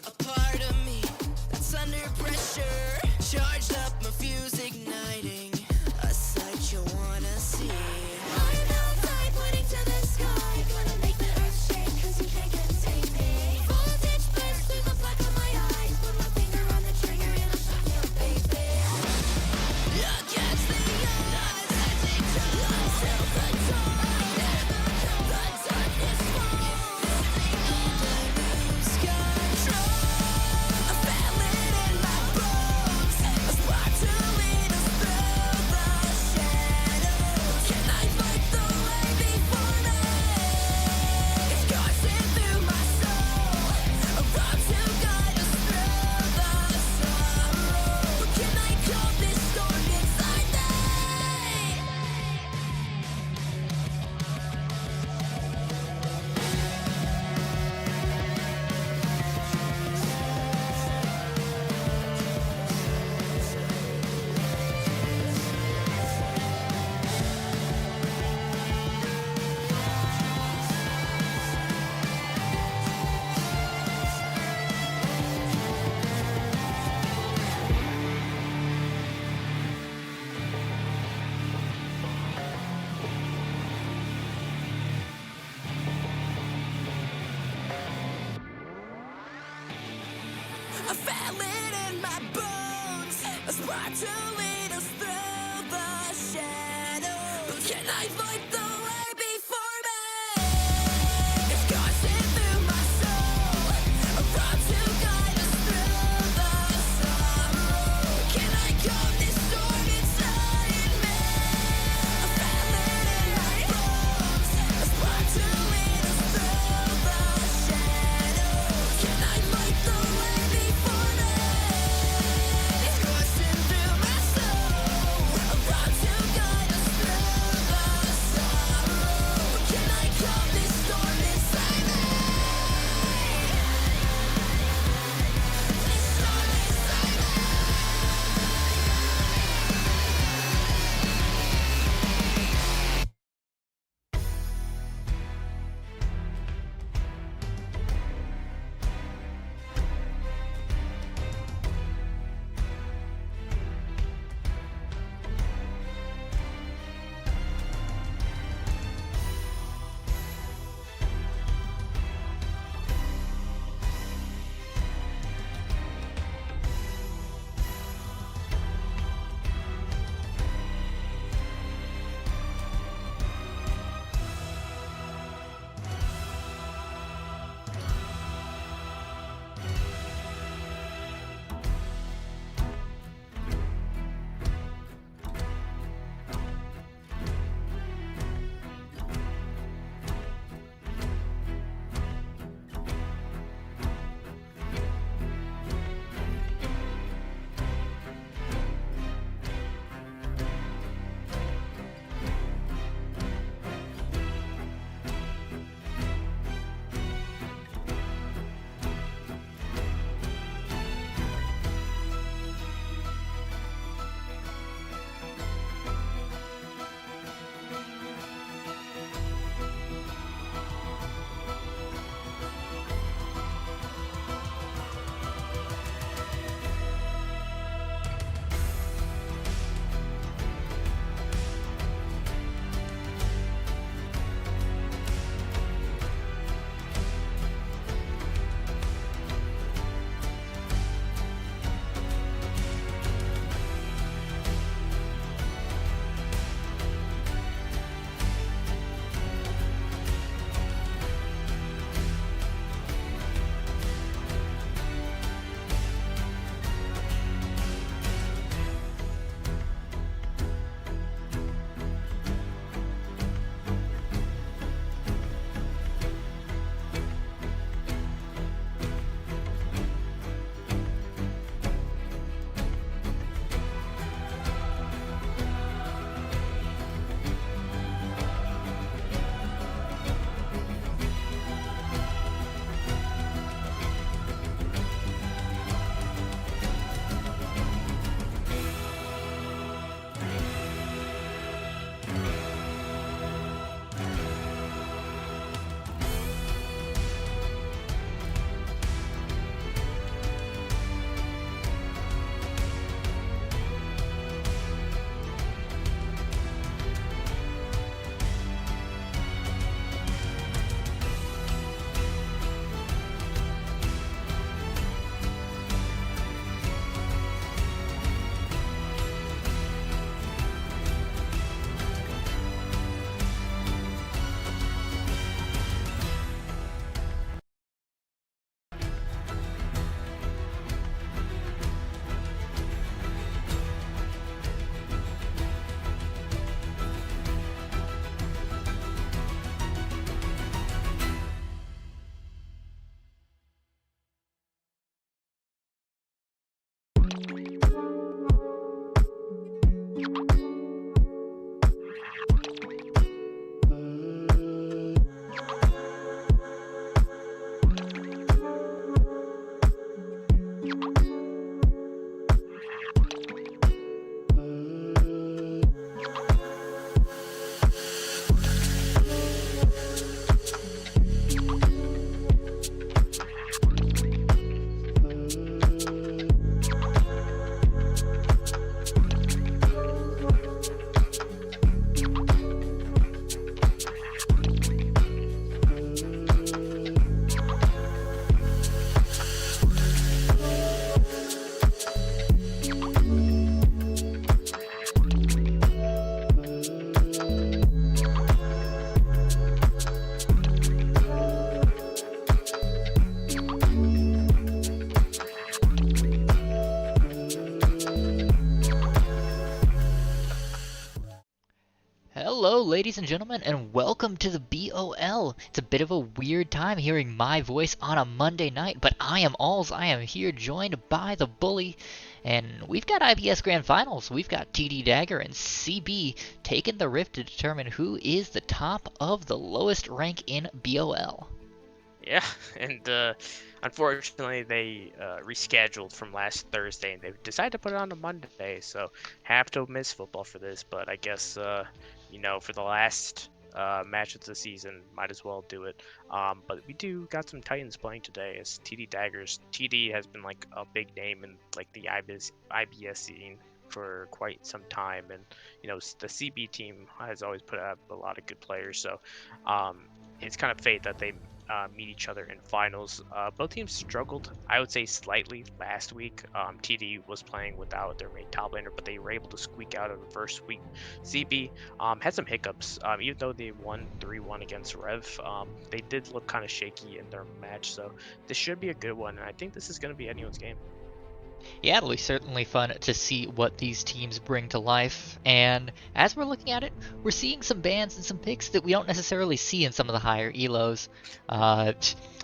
A part of me that's under pressure, charged up, my fuse igniting, a sight you wanna see. I'm outside pointing to the sky, gonna make the earth shake cause you can't contain me. Voltage burst through the black of my eyes, put my finger on the trigger and I'll shock you, baby. Against the odds, until the dawn, the darkness falls, I lose control. I feel it in my bones, a spark to lead us through the shadows. Can I fight the way before me? It's coursing through my soul, a road to guide us through the sorrow. Can I calm this storm inside me? I feel it in my bones, a spark to lead us through the shadows. Can I fight the way before me? It's coursing through my soul, a road to guide us through the sorrow. Can I calm this storm inside me? I feel it in my bones, a spark to lead us through the shadows. Can I fight the way before me? It's coursing through my soul, a road to guide us through the sorrow. ladies and gentlemen, and welcome to the BOL. It's a bit of a weird time hearing my voice on a Monday night, but I am Alls. I am here joined by the bully, and we've got IBS Grand Finals. We've got TD Dagger and CB taking the rift to determine who is the top of the lowest rank in BOL. Yeah, and unfortunately they rescheduled from last Thursday, and they decided to put it on a Monday. So have to miss football for this, but I guess for the last match of the season, might as well do it. But we do got some Titans playing today as TD Daggers. TD has been like a big name in like the IBS scene for quite some time, and the CB team has always put up a lot of good players. So it's kind of fate that they meet each other in finals. Both teams struggled, I would say, slightly last week. TD was playing without their main top laner, but they were able to squeak out of the first week. CB had some hiccups, even though they won 3-1 against Rev. They did look kind of shaky in their match, so this should be a good one, and I think this is going to be anyone's game. Yeah, it'll be certainly fun to see what these teams bring to life. And as we're looking at it, we're seeing some bans and some picks that we don't necessarily see in some of the higher elos. Uh,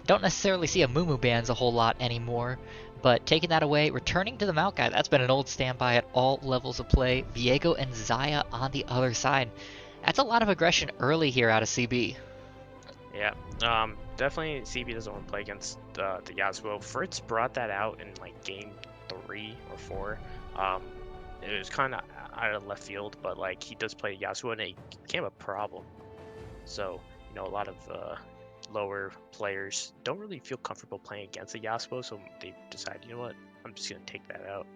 don't necessarily see a Mumu bans a whole lot anymore. But taking that away, returning to the Mount guy, that's been an old standby at all levels of play. Viego and Zaya on the other side. That's a lot of aggression early here out of CB. Yeah, definitely CB doesn't want to play against the Yasuo. Fritz brought that out in like game 3 or 4. Um, it was kind of out of left field, but like he does play Yasuo, and it became a problem. So a lot of lower players don't really feel comfortable playing against a Yasuo, so they decide, you know what, I'm just gonna take that out.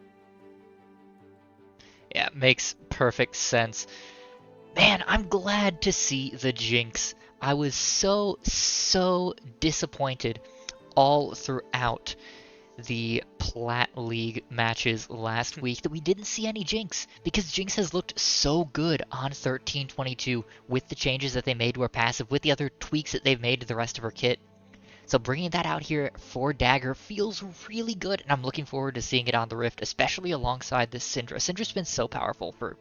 Yeah, makes perfect sense. Man, I'm glad to see the Jinx. I was so disappointed all throughout the Plat League matches last week that we didn't see any Jinx, because Jinx has looked so good on 1322 with the changes that they made to her passive, with the other tweaks that they've made to the rest of her kit. So bringing that out here for Dagger feels really good, and I'm looking forward to seeing it on the Rift, especially alongside this Syndra. Syndra's been so powerful for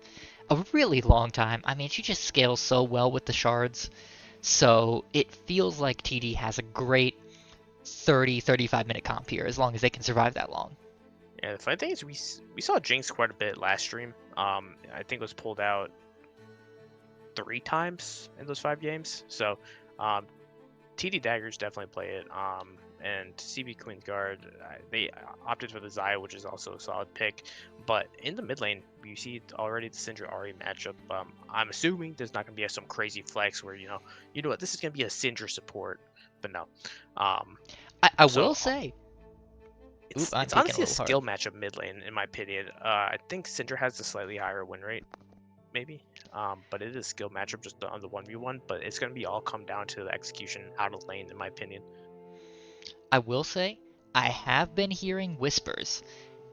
a really long time. I mean, she just scales so well with the shards. So it feels like TD has a great 35 minute comp here, as long as they can survive that long. Yeah, the funny thing is we saw Jinx quite a bit last stream. I think it was pulled out 3 times in those 5 games. So TD Daggers definitely play it. And CB Queensguard, they opted for the Zaya, which is also a solid pick. But in the mid lane, you see already the Syndra Ahri matchup. I'm assuming there's not going to be some crazy flex where, you know what, this is going to be a Syndra support. But no. I will say, it's honestly a skill matchup mid lane, in my opinion. I think Syndra has a slightly higher win rate, maybe. But it is a skill matchup just on the 1v1. But it's going to be all come down to the execution out of lane, in my opinion. I will say, I have been hearing whispers,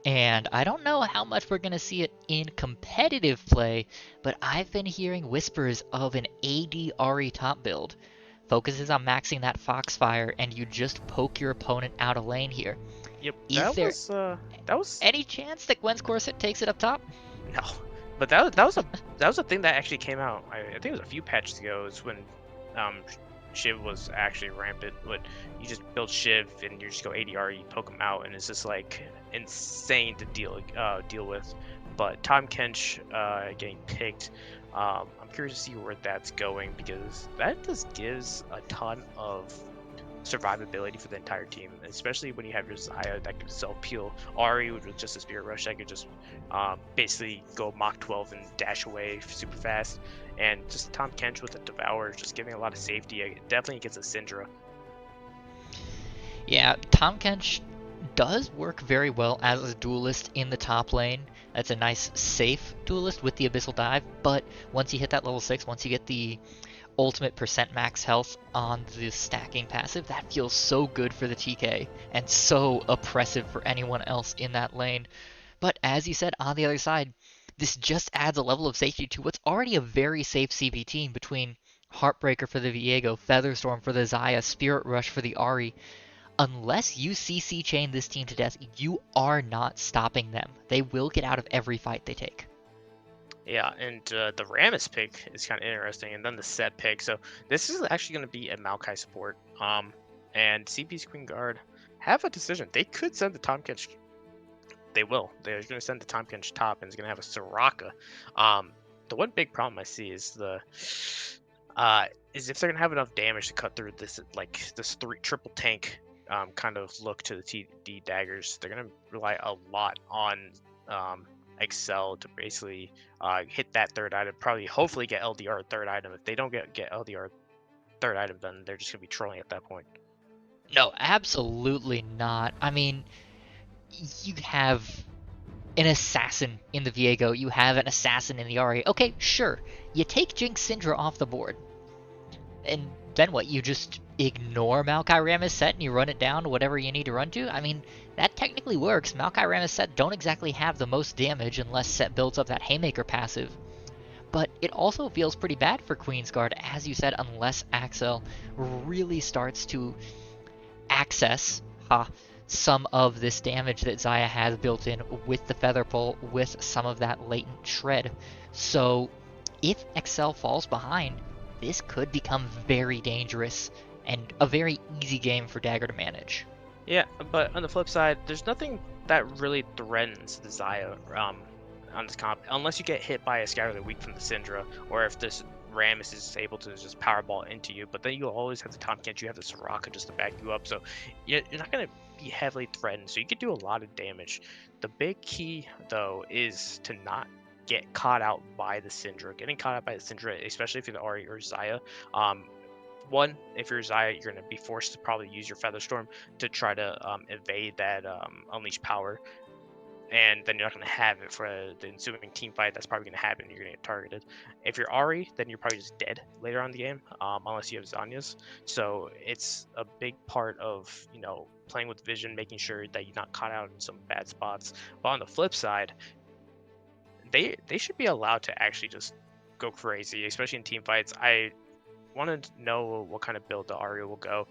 and I don't know how much we're going to see it in competitive play, but I've been hearing whispers of an AD Ahri top build. Focuses on maxing that Foxfire, and you just poke your opponent out of lane here. Yep, that was any chance that Gwen's Corset takes it up top? No, but that was a thing that actually came out. I think it was a few patches ago. Is when Shiv was actually rampant. But you just build Shiv and you just go ADR, you poke him out, and it's just like insane to deal with. But Tom Kench getting picked, I'm curious to see where that's going, because that just gives a ton of survivability for the entire team, especially when you have your Zaya that can self-peel, Ahri with just a Spirit Rush that could just basically go Mach 12 and dash away super fast, and just Tom Kench with the Devour just giving a lot of safety, definitely against a Syndra. Yeah, Tom Kench does work very well as a duelist in the top lane. That's a nice, safe duelist with the Abyssal Dive, but once you hit that level 6, once you get the ultimate percent max health on the stacking passive, that feels so good for the TK, and so oppressive for anyone else in that lane. But as you said, on the other side, this just adds a level of safety to what's already a very safe CB team between Heartbreaker for the Viego, Featherstorm for the Zaya, Spirit Rush for the Ahri. Unless you CC chain this team to death, you are not stopping them. They will get out of every fight they take. Yeah, and the Rammus pick is kind of interesting, and then the set pick. So this is actually going to be a Maokai support. And CP's Queensguard have a decision. They could send the Tomkench. They will. They're going to send the Tomkench top, and it's going to have a Soraka. The one big problem I see uh, is if they're going to have enough damage to cut through this triple tank kind of look to the TD daggers. They're going to rely a lot on Excel to basically hit that third item, probably hopefully get LDR third item. If they don't get LDR third item, then they're just gonna be trolling at that point. No, absolutely not. I mean, you have an assassin in the Viego, you have an assassin in the Ari. Okay, sure. You take Jinx Syndra off the board. And then what? You just ignore Maokai Rammus set and you run it down to whatever you need to run to? I mean, that technically works. Maokai Rammus set don't exactly have the most damage unless set builds up that Haymaker passive. But it also feels pretty bad for Queensguard, as you said, unless Axel really starts to access some of this damage that Xayah has built in with the Feather Pull, with some of that latent shred. So if Excel falls behind, this could become very dangerous and a very easy game for Dagger to manage. Yeah, but on the flip side, there's nothing that really threatens the Xayah on this comp unless you get hit by a Scatter Weak from the Syndra, or if this Rammus is able to just powerball into you. But then you'll always have the Tomcat, you have the Soraka just to back you up, so you're not gonna be heavily threatened. So you could do a lot of damage. The big key though is to not get caught out by the Syndra. Getting caught out by the Syndra, especially if you're the Ahri or Xayah, one, if you're Xayah, you're going to be forced to probably use your Featherstorm to try to evade that Unleash power. And then you're not going to have it for the ensuing team fight. That's probably going to happen. You're going to get targeted. If you're Ahri, then you're probably just dead later on in the game, unless you have Zanya's. So it's a big part of, playing with vision, making sure that you're not caught out in some bad spots. But on the flip side, they should be allowed to actually just go crazy, especially in team fights. I want to know what kind of build the Aria will go.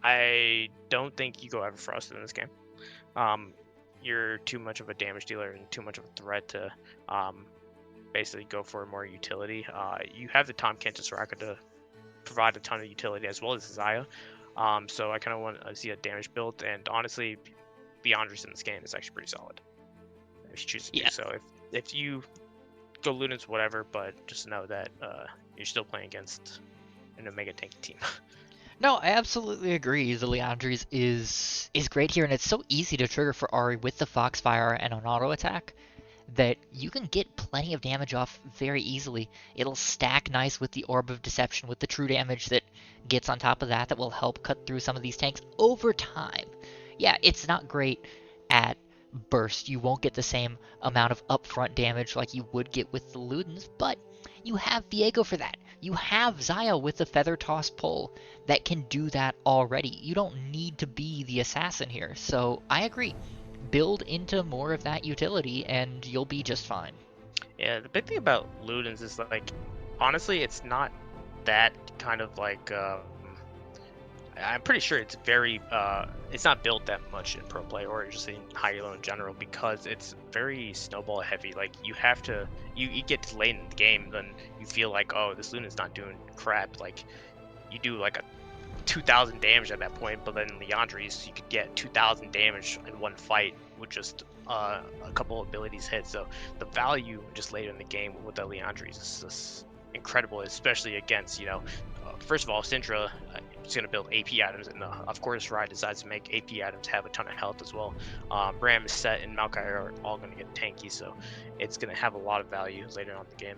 I don't think you go Everfrost in this game. You're too much of a damage dealer and too much of a threat to basically go for more utility. You have the Tom Kent and Soraka to provide a ton of utility as well as Xayah. So I kind of want to see a damage build, and honestly, Beyonders in this game is actually pretty solid if you choose to do so. If you go Lunans, whatever, but just know that you're still playing against an Omega tanky team. No, I absolutely agree. The Liandry's is great here, and it's so easy to trigger for Ahri with the Foxfire and an auto attack that you can get plenty of damage off very easily. It'll stack nice with the Orb of Deception, with the true damage that gets on top of that will help cut through some of these tanks over time. Yeah, it's not great at burst. You won't get the same amount of upfront damage like you would get with the Ludens, but you have Viego for that. You have Xayah with the Feather Toss pull that can do that already. You don't need to be the assassin here. So I agree. Build into more of that utility and you'll be just fine. Yeah, the big thing about Ludens is honestly, it's not that kind of I'm pretty sure it's very it's not built that much in pro play or just in high elo in general, because it's very snowball heavy. Like you have to you get to late in the game, then you feel like, oh, this Luna's not doing crap. Like you do like a 2,000 damage at that point, but then Leandri's you could get 2,000 damage in one fight with just a couple abilities hit. So the value just later in the game with the Leandri's is just incredible, especially against first of all, Syndra is going to build AP items, and of course, Rye decides to make AP items have a ton of health as well. Ram is set, and Maokai are all going to get tanky, so it's going to have a lot of value later on in the game.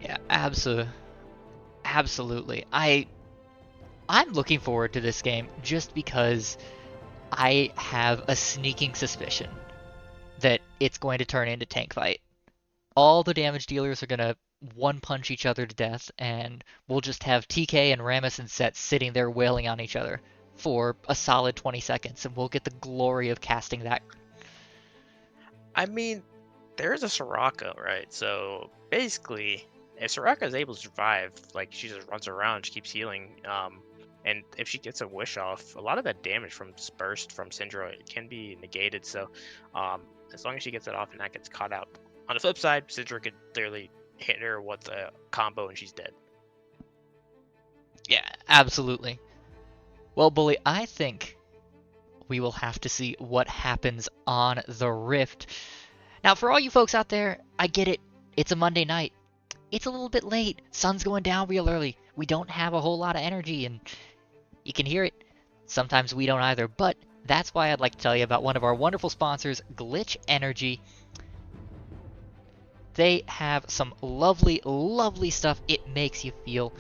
Yeah, absolutely. I'm looking forward to this game just because I have a sneaking suspicion that it's going to turn into tank fight. All the damage dealers are going to one punch each other to death, and we'll just have TK and Rammus and Set sitting there wailing on each other for a solid 20 seconds, and we'll get the glory of casting that. I mean, there's a Soraka, right? So basically, if Soraka is able to survive, like she just runs around, she keeps healing, and if she gets a wish off, a lot of that damage from burst from Syndra can be negated. So as long as she gets it off and that gets caught out. On the flip side, Sidra could literally hit her with a combo and she's dead. Yeah, absolutely. Well, Bully, I think we will have to see what happens on the Rift. Now, for all you folks out there, I get it. It's a Monday night. It's a little bit late. Sun's going down real early. We don't have a whole lot of energy, and you can hear it. Sometimes we don't either, but that's why I'd like to tell you about one of our wonderful sponsors, Glitch Energy. They have some lovely, lovely stuff. It makes you feel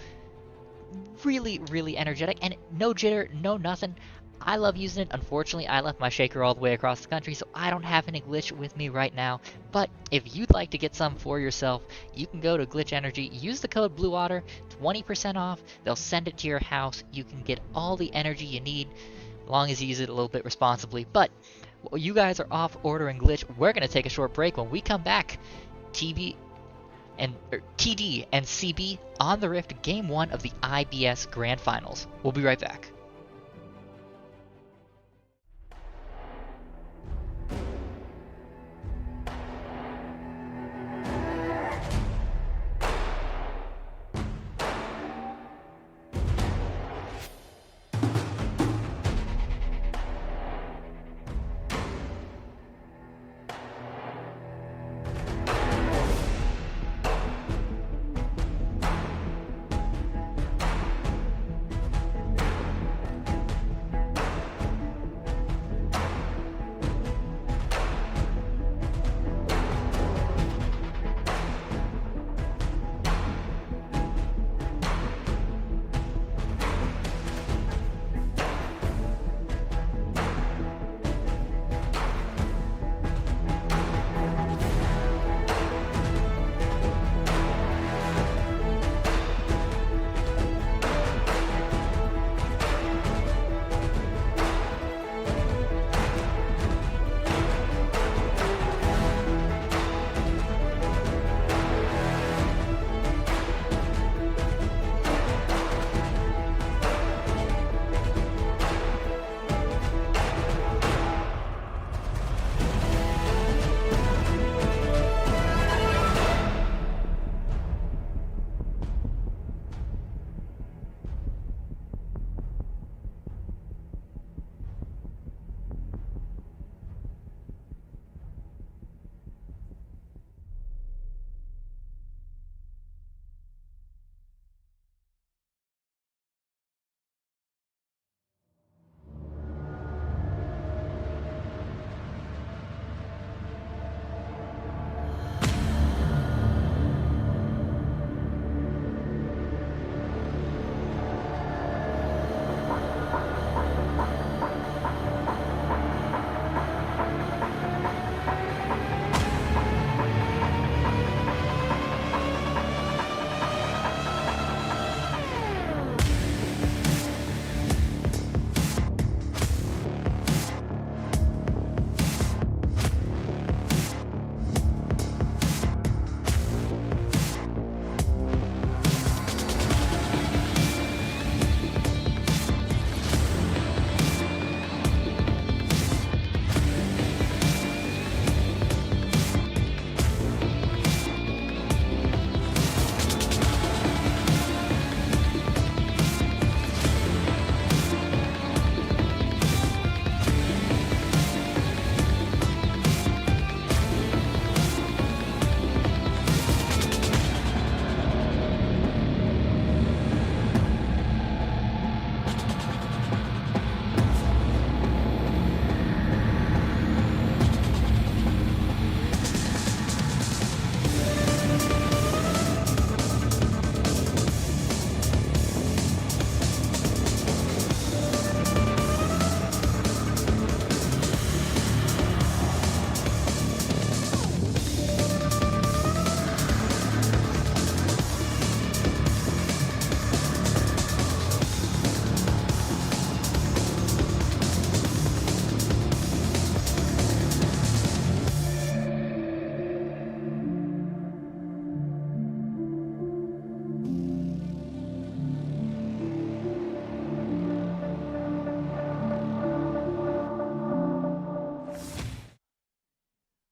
really, really energetic, and no jitter, no nothing. I love using it. Unfortunately, I left my shaker all the way across the country, so I don't have any Glitch with me right now. But if you'd like to get some for yourself, you can go to Glitch Energy, use the code BLUEWATER, 20% off. They'll send it to your house. You can get all the energy you need, as long as you use it a little bit responsibly. But while you guys are off ordering Glitch, we're going to take a short break. When we come back, TD and CB on the Rift, Game 1 of the IBS Grand Finals. We'll be right back.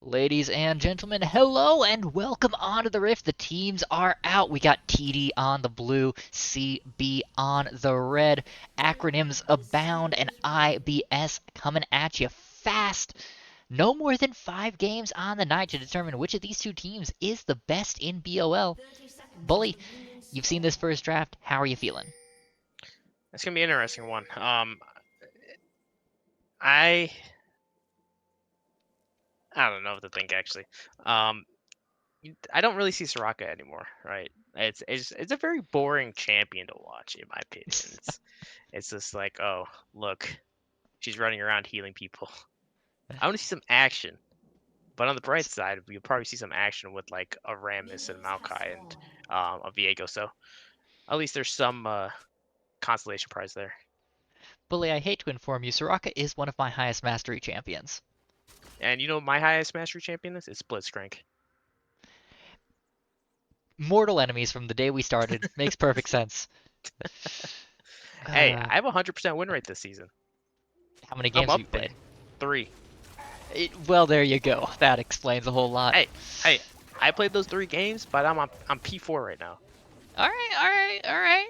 Ladies and gentlemen, hello and welcome onto the Rift. The teams are out. We got TD on the blue, CB on the red. Acronyms abound and IBS coming at you fast. No more than 5 games on the night to determine which of these two teams is the best in BOL. Bully, you've seen this first draft. How are you feeling? It's gonna be an interesting one. I don't know what to think actually. I don't really see Soraka anymore, right? It's a very boring champion to watch, in my opinion. It's just like, oh, look, she's running around healing people. I want to see some action. But on the bright side, you'll probably see some action with like a Rammus and Maokai and a Viego. So at least there's some consolation prize there. Bully, I hate to inform you, Soraka is one of my highest mastery champions. And you know my highest mastery champion is? It's Blitzcrank. Mortal enemies from the day we started. Makes perfect sense. Hey, I have a 100% win rate this season. How many I'm games up have you played? 3. Well, there you go. That explains a whole lot. Hey, I played those 3 games, but I'm P4 right now. All right.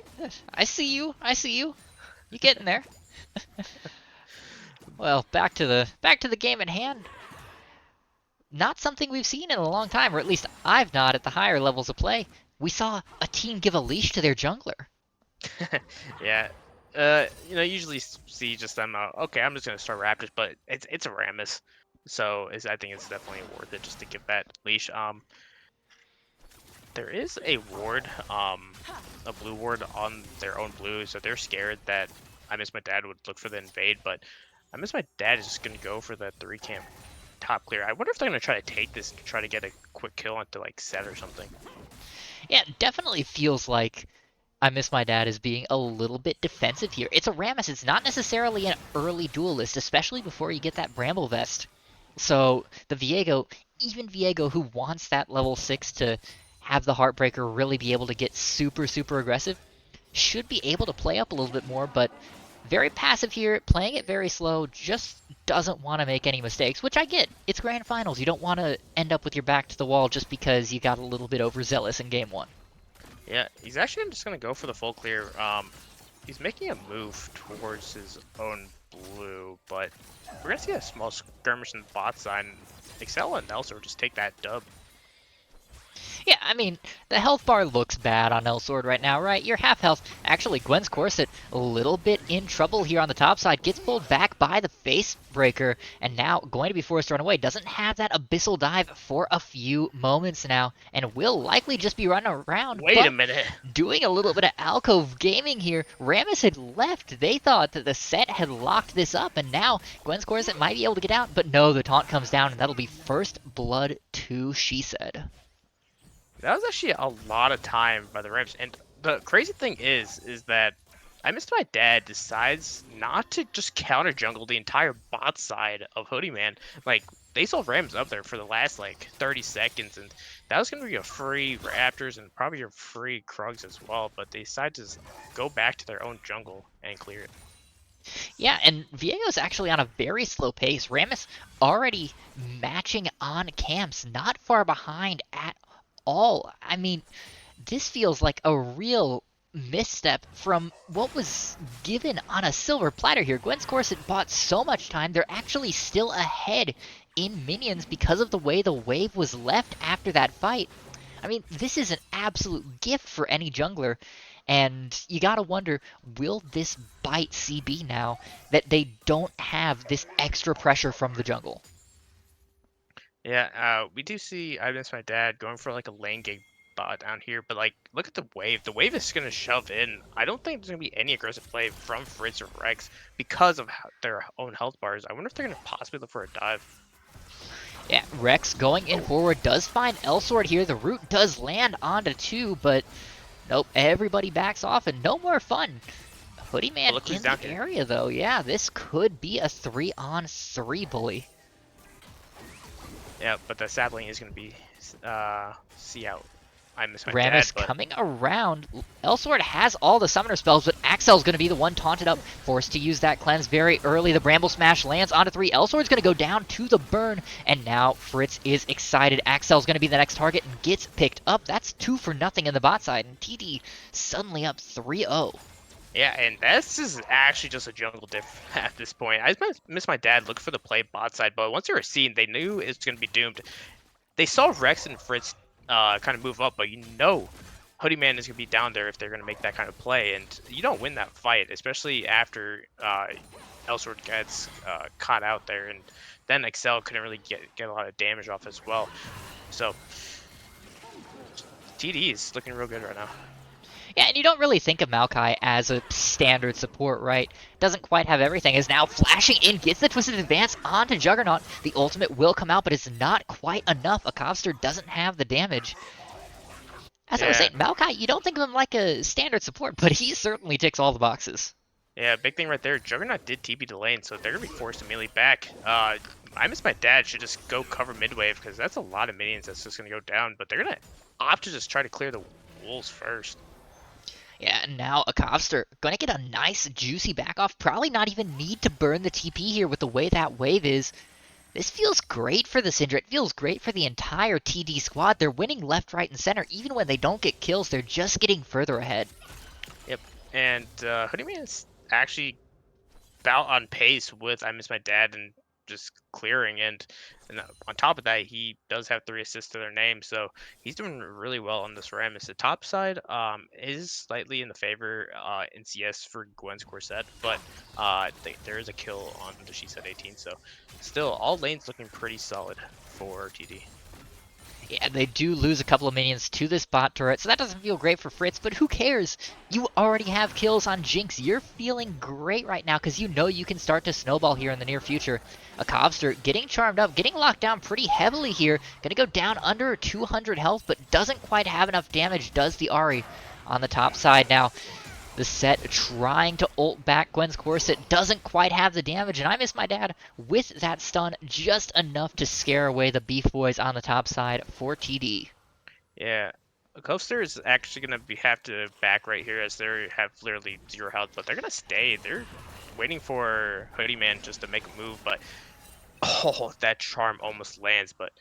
I see you. You getting there? Well, back to the game at hand. Not something we've seen in a long time, or at least I've not at the higher levels of play. We saw a team give a leash to their jungler. Yeah. Usually see just them. Okay, I'm just gonna start Raptors, but it's a Rammus, so I think it's definitely worth it just to give that leash. There is a ward, a blue ward on their own blue, so they're scared that I Miss My Dad would look for the invade, but I Miss My Dad is just gonna go for the 3 camp top clear. I wonder if they're gonna try to take this and try to get a quick kill onto like set or something. Yeah, it definitely feels like I Miss My Dad is being a little bit defensive here. It's a Rammus. It's not necessarily an early duelist, especially before you get that Bramble Vest. So the Viego, even Viego who wants that level 6 to have the Heartbreaker really be able to get super, super aggressive, should be able to play up a little bit more, but very passive here, playing it very slow, just doesn't want to make any mistakes, which I get. It's Grand Finals. You don't want to end up with your back to the wall just because you got a little bit overzealous in Game 1. Yeah, he's actually just going to go for the full clear. He's making a move towards his own blue, but we're going to see a small skirmish in the bot side. Excel and Elsor just take that dub. Yeah, I mean, the health bar looks bad on Elsword right now, right? You're half health. Actually, Gwen's Corset a little bit in trouble here on the top side. Gets pulled back by the face breaker, and now going to be forced to run away. Doesn't have that abyssal dive for a few moments now, and will likely just be running around. Wait a minute. Doing a little bit of alcove gaming here. Rammus had left. They thought that the set had locked this up, and now Gwen's Corset might be able to get out, but no, the taunt comes down, and that'll be first blood to She Said. That was actually a lot of time by the Rams, and the crazy thing is that I Missed My Dad decides not to just counter jungle the entire bot side of Hoodie Man. Like, they saw Rams up there for the last like 30 seconds, and that was gonna be a free Raptors and probably a free Krugs as well. But they decided to just go back to their own jungle and clear it. Yeah, and Viego's actually on a very slow pace. Rammus already matching on camps, not far behind at all. I mean, this feels like a real misstep from what was given on a silver platter here. Gwen's Corset bought so much time, they're actually still ahead in minions because of the way the wave was left after that fight. I mean, this is an absolute gift for any jungler, and you gotta wonder, will this bite CB now that they don't have this extra pressure from the jungle? Yeah, we do see I Miss My Dad going for like a lane gate bot down here, but like, look at the wave. The wave is gonna shove in. I don't think there's gonna be any aggressive play from Fritz or Rex because of their own health bars. I wonder if they're gonna possibly look for a dive. Yeah, Rex going in forward does find Elsword here. The root does land onto 2, but nope, everybody backs off and no more fun. Hoodie Man in the area though. Yeah, this could be a 3-on-3 bully. Yeah, but the sapling is going to be see out. I miss my Rammus dad, but coming around. Elsword has all the summoner spells, but Axel's going to be the one taunted up, forced to use that cleanse very early. The Bramble Smash lands onto 3. Elsword's going to go down to the burn, and now Fritz is excited. Axel's going to be the next target and gets picked up. That's 2 for nothing in the bot side, and TD suddenly up 3-0. yeah, and this is actually just a jungle diff at this point. I miss my dad looking for the play bot side, but once they were seen, they knew it's going to be doomed. They saw Rex and Fritz kind of move up, but you know Hoodie Man is going to be down there if they're going to make that kind of play, and you don't win that fight, especially after Elsword gets caught out there, and then Excel couldn't really get a lot of damage off as well. So TD is looking real good right now. Yeah, and you don't really think of Maokai as a standard support, right? Doesn't quite have everything. Is now flashing in, gets the Twisted Advance onto Juggernaut. The ultimate will come out, but it's not quite enough. Akavster doesn't have the damage. As I was saying, Maokai, you don't think of him like a standard support, but he certainly ticks all the boxes. Yeah, big thing right there. Juggernaut did TP the lane, so they're going to be forced to melee back. I miss my dad should just go cover mid wave, because that's a lot of minions that's just going to go down, but they're going to opt to just try to clear the wolves first. Yeah, and now Akavster gonna get a nice juicy back off. Probably not even need to burn the TP here with the way that wave is. This feels great for the Syndra. It feels great for the entire TD squad. They're winning left, right, and center. Even when they don't get kills, they're just getting further ahead. Yep, and Hoodie Man is actually about on pace with I Miss My Dad and just clearing, and on top of that, he does have 3 assists to their name, so he's doing really well on this Rammus. The top side is slightly in the favor in CS for Gwen's Corset, but there is a kill on the She Said 18, so still all lanes looking pretty solid for TD. Yeah, they do lose a couple of minions to this bot turret, so that doesn't feel great for Fritz, but who cares? You already have kills on Jinx. You're feeling great right now because you know you can start to snowball here in the near future. Akavster getting charmed up, getting locked down pretty heavily here. Gonna go down under 200 health, but doesn't quite have enough damage, does the Ahri on the top side. Now, the set trying to ult back Gwen's Corset, doesn't quite have the damage, and I Miss My Dad with that stun, just enough to scare away the Beef Boys on the top side for TD. Yeah, Coaster is actually going to have to back right here as they have literally 0 health, but they're going to stay. They're waiting for Hoodie Man just to make a move, but oh, that charm almost lands, but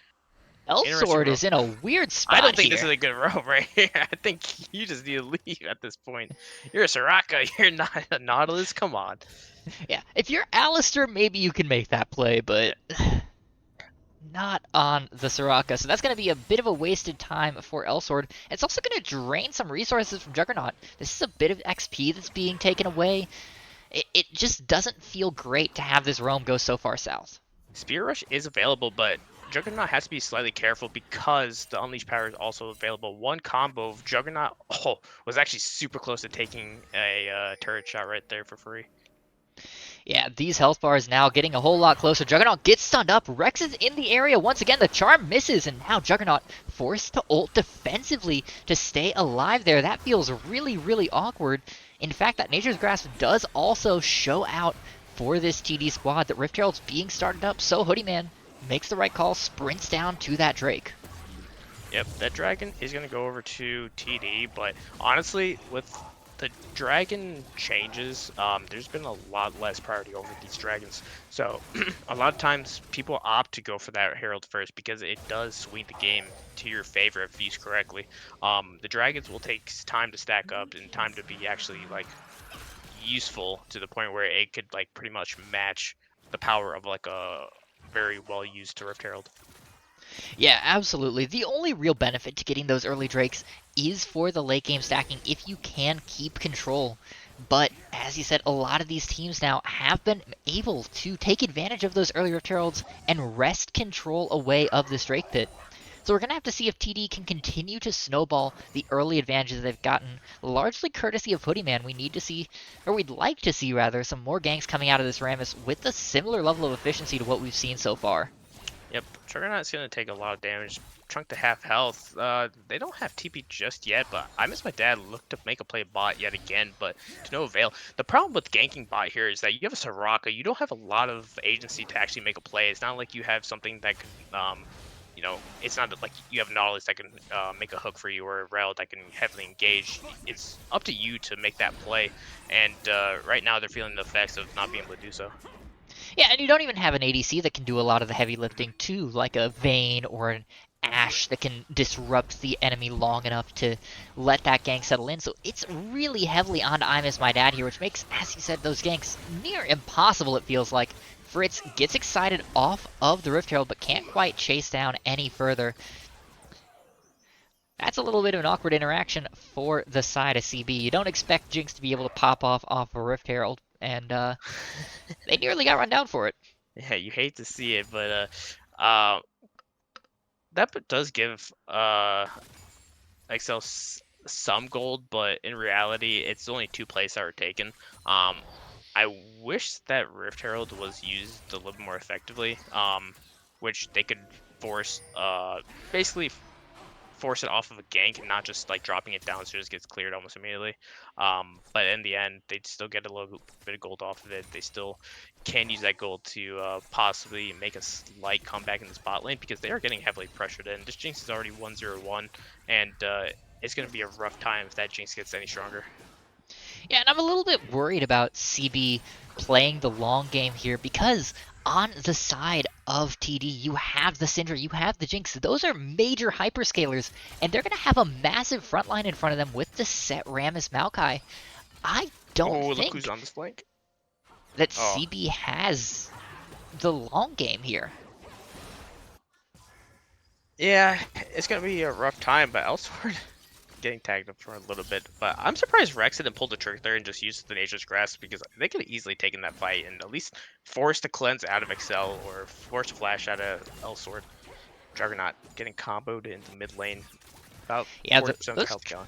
Elsword is in a weird spot I don't think here. this is a good roam right here. I think you just need to leave at this point. You're a Soraka, you're not a Nautilus, come on. Yeah, if you're Alistair, maybe you can make that play, but not on the Soraka. So that's going to be a bit of a wasted time for Elsword. It's also going to drain some resources from Juggernaut. This is a bit of XP that's being taken away. It just doesn't feel great to have this roam go so far south. Spear Rush is available, but Juggernaut has to be slightly careful because the Unleashed Power is also available. One combo of Juggernaut was actually super close to taking a turret shot right there for free. Yeah, these health bars now getting a whole lot closer. Juggernaut gets stunned up. Rex is in the area once again. The charm misses, and now Juggernaut forced to ult defensively to stay alive there. That feels really, really awkward. In fact, that Nature's Grasp does also show out for this TD squad that Rift Herald's being started up, so Hoodie Man makes the right call, sprints down to that Drake. Yep, that dragon is going to go over to TD, but honestly, with the dragon changes, there's been a lot less priority over these dragons. So a lot of times people opt to go for that Herald first because it does swing the game to your favor if used correctly. The dragons will take time to stack up and time to be actually like useful to the point where it could like pretty much match the power of like a very well used Rift Herald. Yeah, absolutely. The only real benefit to getting those early Drakes is for the late game stacking if you can keep control. But as you said, a lot of these teams now have been able to take advantage of those early Rift Heralds and wrest control away of this Drake pit. So we're going to have to see if TD can continue to snowball the early advantages they've gotten, largely courtesy of Hoodie Man. We need to see, or we'd like to see rather, some more ganks coming out of this Rammus with a similar level of efficiency to what we've seen so far. Yep, Juggernaut's going to take a lot of damage. Chunk to half health. They don't have TP just yet, but I Miss My Dad looked to make a play bot yet again, but to no avail. The problem with ganking bot here is that you have a Soraka. You don't have a lot of agency to actually make a play. It's not like you have something that can you know, it's not like you have knowledge that can make a hook for you or a rail that can heavily engage. It's up to you to make that play, and right now they're feeling the effects of not being able to do so. Yeah, and you don't even have an ADC that can do a lot of the heavy lifting too, like a Vayne or an Ashe that can disrupt the enemy long enough to let that gank settle in. So it's really heavily on I Miss My Dad here, which makes, as you said, those ganks near impossible, it feels like. Fritz gets excited off of the Rift Herald, but can't quite chase down any further. That's a little bit of an awkward interaction for the side of CB. You don't expect Jinx to be able to pop off a Rift Herald, and they nearly got run down for it. Yeah, you hate to see it, but that does give Excel some gold, but in reality, it's only 2 plays that were taken. I wish that Rift Herald was used a little more effectively, which they could force, basically force it off of a gank and not just like dropping it down so it just gets cleared almost immediately. But in the end, they'd still get a little bit of gold off of it. They still can use that gold to possibly make a slight comeback in the spot lane because they are getting heavily pressured in. This Jinx is already 1-0-1, and it's going to be a rough time if that Jinx gets any stronger. Yeah, and I'm a little bit worried about CB playing the long game here because on the side of TD, you have the Syndra, you have the Jinx. Those are major hyperscalers, and they're going to have a massive front line in front of them with the set Rammus Maokai. I don't Look think who's on this flank. that Oh. CB has the long game here. Yeah, it's going to be a rough time, but Elsword getting tagged up for a little bit, but I'm surprised Rex didn't pull the trigger there and just use the Nature's Grasp because they could have easily taken that fight and at least forced a cleanse out of Excel or forced a flash out of Elsword. Juggernaut getting comboed into mid lane. About Yeah, 40% of their health gone.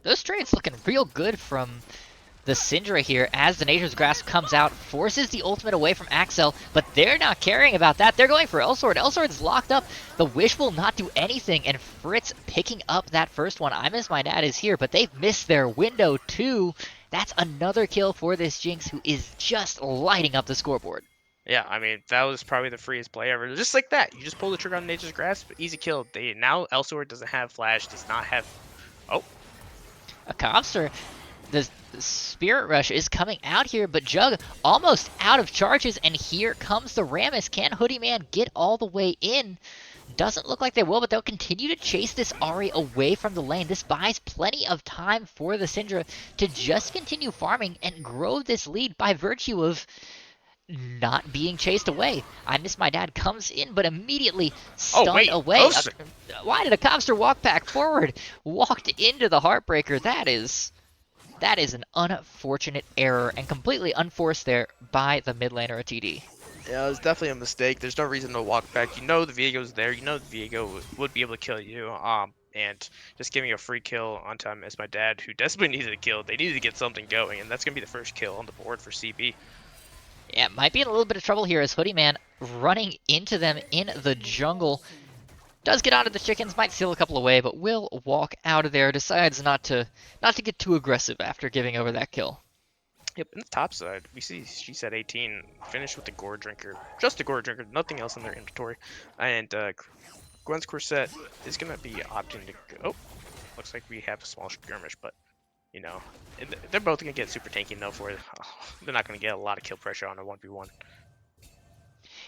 those trades looking real good from the Syndra here as the Nature's Grasp comes out, forces the ultimate away from Axel, but they're not caring about that. They're going for Elsword. Elsword's locked up. The Wish will not do anything, and Fritz picking up that first one. I Miss My Dad is here, but they've missed their window too. That's another kill for this Jinx, who is just lighting up the scoreboard. Yeah, I mean, that was probably the freest play ever. Just like that. You just pull the trigger on Nature's Grasp, easy kill. Now Elsword doesn't have flash, does not have... Oh. A Cobster. The Spirit Rush is coming out here, but Jug almost out of charges, and here comes the Rammus. Can Hoodie Man get all the way in? Doesn't look like they will, but they'll continue to chase this Ahri away from the lane. This buys plenty of time for the Syndra to just continue farming and grow this lead by virtue of not being chased away. I Miss My Dad comes in, but immediately stunned away. Why did a Cobster walk back forward? Walked into the Heartbreaker. That is an unfortunate error and completely unforced there by the mid laner at TD. Yeah, it was definitely a mistake. There's no reason to walk back. You know the Viego's there. You know the Viego would be able to kill you. And just giving a free kill on time as my dad, who desperately needed a kill. They needed to get something going, and that's going to be the first kill on the board for CB. Yeah, might be in a little bit of trouble here as Hoodie Man running into them in the jungle. Does get onto the chickens, might steal a couple away, but will walk out of there. Decides not to get too aggressive after giving over that kill. Yep, in the top side, we see she's at 18, finished with the Gore Drinker. Just a Gore Drinker, nothing else in their inventory. And Gwen's Corset is going to be opting to go. Oh, looks like we have a small skirmish, but, you know, they're both going to get super tanky enough where they're not going to get a lot of kill pressure on a 1v1.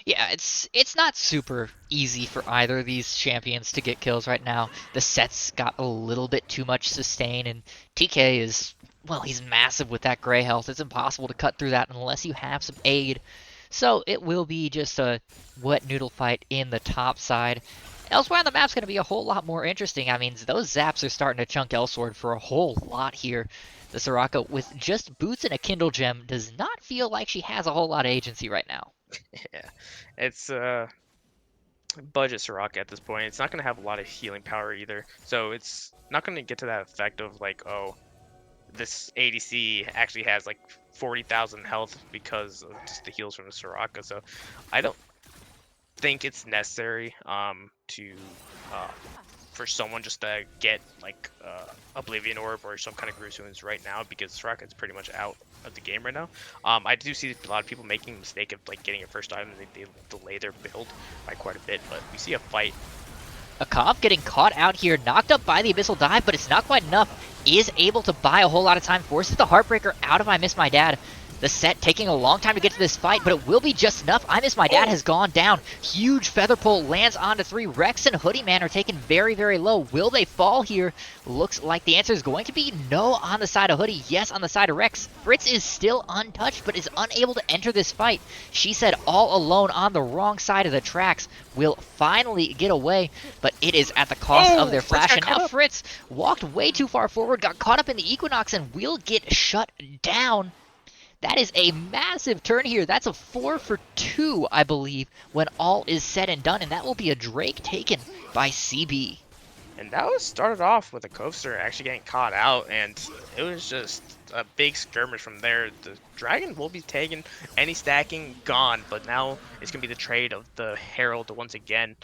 Yeah, it's not super easy for either of these champions to get kills right now. The set's got a little bit too much sustain, and TK is, well, he's massive with that gray health. It's impossible to cut through that unless you have some aid. So it will be just a wet noodle fight in the top side. Elsewhere on the map's going to be a whole lot more interesting. I mean, those zaps are starting to chunk Elsword for a whole lot here. The Soraka, with just boots and a Kindle Gem, does not feel like she has a whole lot of agency right now. Yeah, it's budget Soraka at this point. It's not going to have a lot of healing power either. So it's not going to get to that effect of like, oh, this ADC actually has like 40,000 health because of just the heals from the Soraka. So I don't think it's necessary to for someone just to get like Oblivion Orb or some kind of Grusoons right now, because Soraka''s pretty much out of the game right now. I do see a lot of people making the mistake of like getting a first item and they delay their build by quite a bit, but we see a fight. Akov getting caught out here, knocked up by the Abyssal Dive, but it's not quite enough. Is able to buy a whole lot of time, forces the Heartbreaker out of I Miss My Dad. The set taking a long time to get to this fight, but it will be just enough. I Miss My Dad has gone down. Huge Feather Pull lands onto 3. Rex and Hoodie Man are taken very, very low. Will they fall here? Looks like the answer is going to be no on the side of Hoodie, yes on the side of Rex. Fritz is still untouched, but is unable to enter this fight. She said all alone on the wrong side of the tracks. Will finally get away, but it is at the cost of their flash. And now Fritz walked way too far forward, got caught up in the Equinox, and will get shut down. That is a massive turn here. That's a 4 for 2, I believe, when all is said and done, and that will be a Drake taken by CB. And that was started off with a coaster actually getting caught out, and it was just a big skirmish from there. The Dragon will be taken, any stacking gone, but now it's going to be the trade of the Herald once again.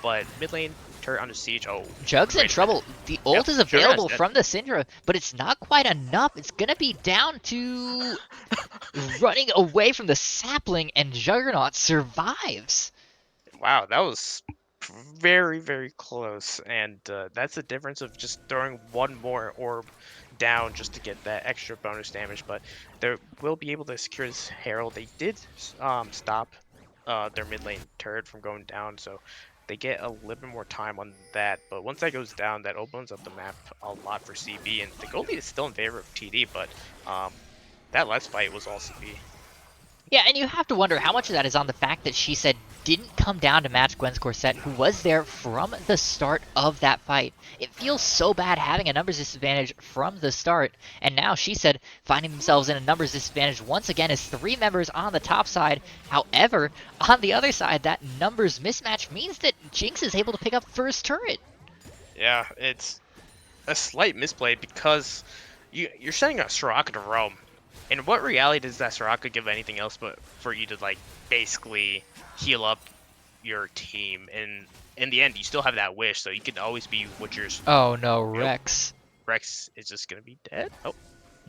But mid lane, turret under siege. Oh, Jug's in trouble. The ult is available from the Syndra, but it's not quite enough. It's going to be down to running away from the sapling, and Juggernaut survives. Wow, that was very, very close, and that's the difference of just throwing one more orb down just to get that extra bonus damage. But they will be able to secure this Herald. They did stop their mid lane turret from going down, so they get a little bit more time on that. But once that goes down, that opens up the map a lot for CB, and the gold lead is still in favor of TD, but that last fight was all CB. Yeah, and you have to wonder how much of that is on the fact that she said didn't come down to match Gwen's Corset, who was there from the start of that fight. It feels so bad having a numbers disadvantage from the start, and now she said finding themselves in a numbers disadvantage once again as 3 members on the top side. However, on the other side, that numbers mismatch means that Jinx is able to pick up first turret. Yeah, it's a slight misplay because you're sending a Soraka to roam. In what reality does that Soraka give anything else but for you to like basically heal up your team? And in the end, you still have that wish, so you can always be Witcher's. Oh no, Rex. Rex is just gonna be dead. Oh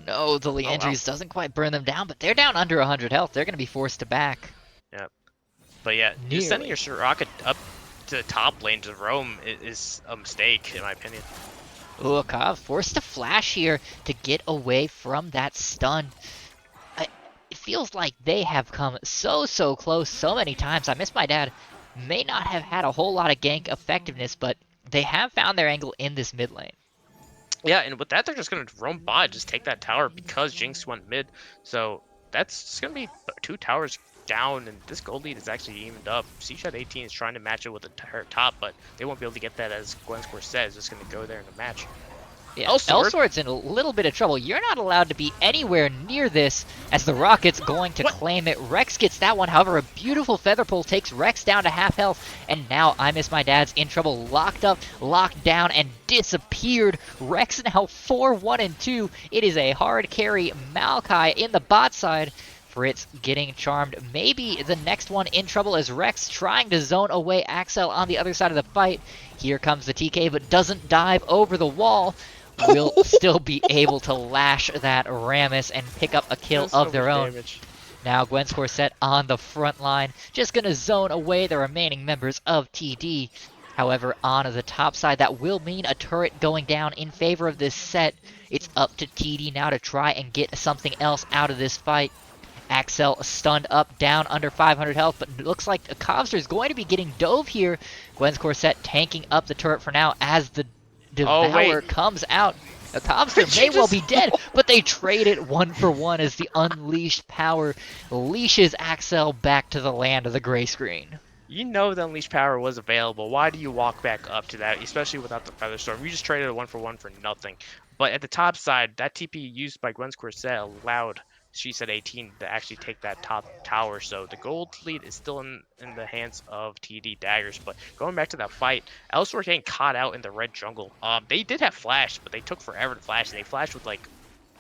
no, the Leandries doesn't quite burn them down, but they're down under 100 health. They're gonna be forced to back. Yeah, but yeah, just sending your Soraka up to the top lane to roam is a mistake in my opinion. Akov forced to flash here to get away from that stun. It feels like they have come so close so many times. I Miss My Dad may not have had a whole lot of gank effectiveness, but they have found their angle in this mid lane. Yeah, and with that, they're just going to roam by, just take that tower because Jinx went mid. So that's just going to be 2 towers down, and this gold lead is actually evened up. Seashad 18 is trying to match it with her top, but they won't be able to get that as Gwen's Corset is just going to go there in the match. Yeah, Elsword's in a little bit of trouble. You're not allowed to be anywhere near this as the Rocket's going to claim it. Rex gets that one. However, a beautiful Feather Pull takes Rex down to half health. And now I Miss My Dad's in trouble. Locked up, locked down, and disappeared. Rex now 4-1-2. It is a hard carry. Maokai in the bot side. Fritz getting charmed. Maybe the next one in trouble as Rex trying to zone away Axel on the other side of the fight. Here comes the TK, but doesn't dive over the wall. Will still be able to lash that Rammus and pick up a kill of their own. Damage. Now Gwen's Corset on the front line, just going to zone away the remaining members of TD. However, on the top side, that will mean a turret going down in favor of this set. It's up to TD now to try and get something else out of this fight. Axel stunned up, down under 500 health, but it looks like Kovster is going to be getting dove here. Gwen's Corset tanking up the turret for now as the Devour comes out. Kovster may well be dead, but they trade it 1-for-1 as the unleashed power leashes Axel back to the land of the gray screen. You know the unleashed power was available. Why do you walk back up to that, especially without the Feather Storm? You just traded a 1-for-1 for nothing. But at the top side, that TP used by Gwen's Corset allowed She Said 18 to actually take that top tower. So the gold lead is still in the hands of TD Daggers. But going back to that fight, Elsewhere getting caught out in the red jungle. They did have flash, but they took forever to flash. And they flashed with like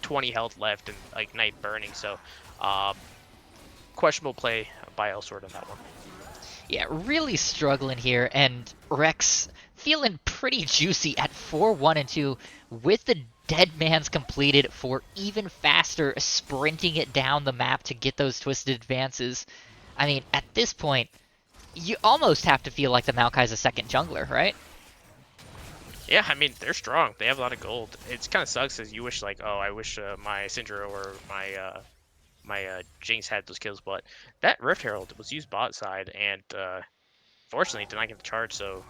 20 health left and like Night Burning. So questionable play by Elsewhere on that one. Yeah, really struggling here, and Rex feeling pretty juicy at 4-1-2 with the dead man's completed for even faster sprinting it down the map to get those twisted advances. I mean, at this point, you almost have to feel like the Maokai's a second jungler, right? Yeah, I mean, they're strong. They have a lot of gold. It kind of sucks as you wish, like, oh, I wish my Syndra or my Jinx had those kills, but that Rift Herald was used bot side, and fortunately did not get the charge, so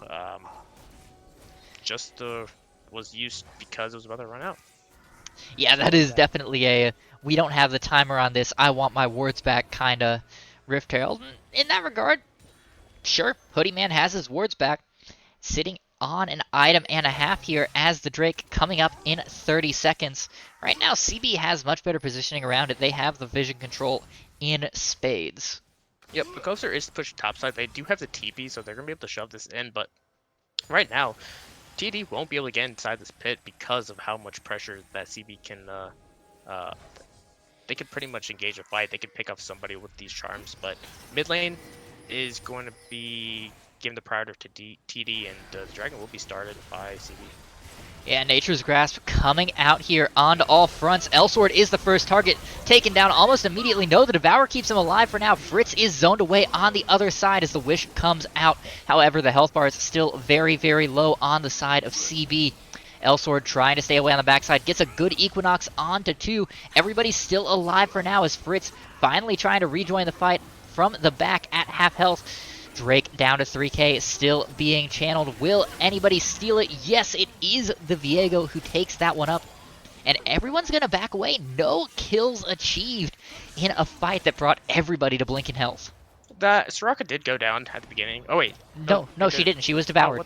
just was used because it was about to run out. Yeah, that is definitely a we don't have the timer on this, I want my wards back kind of Rift Herald. In that regard, sure, Hoodie Man has his wards back, sitting on an item and a half here as the Drake coming up in 30 seconds. Right now, CB has much better positioning around it. They have the vision control in spades. Yep, because there is push topside, they do have the TP, so they're going to be able to shove this in, but right now, TD won't be able to get inside this pit because of how much pressure that CB can, they can pretty much engage a fight. They can pick up somebody with these charms, but mid lane is going to be given the priority to TD, and the dragon will be started by CB. Yeah, Nature's Grasp coming out here onto all fronts. Elsword is the first target, taken down almost immediately. No, the Devourer keeps him alive for now. Fritz is zoned away on the other side as the Wish comes out. However, the health bar is still very, very low on the side of CB. Elsword trying to stay away on the backside, gets a good Equinox onto 2. Everybody's still alive for now as Fritz finally trying to rejoin the fight from the back at half health. Drake down to 3k, still being channeled. Will anybody steal it? Yes, it is the Viego who takes that one up. And everyone's going to back away. No kills achieved in a fight that brought everybody to blinking health. That Soraka did go down at the beginning. Oh, wait. No, she didn't. She was Oh, devoured.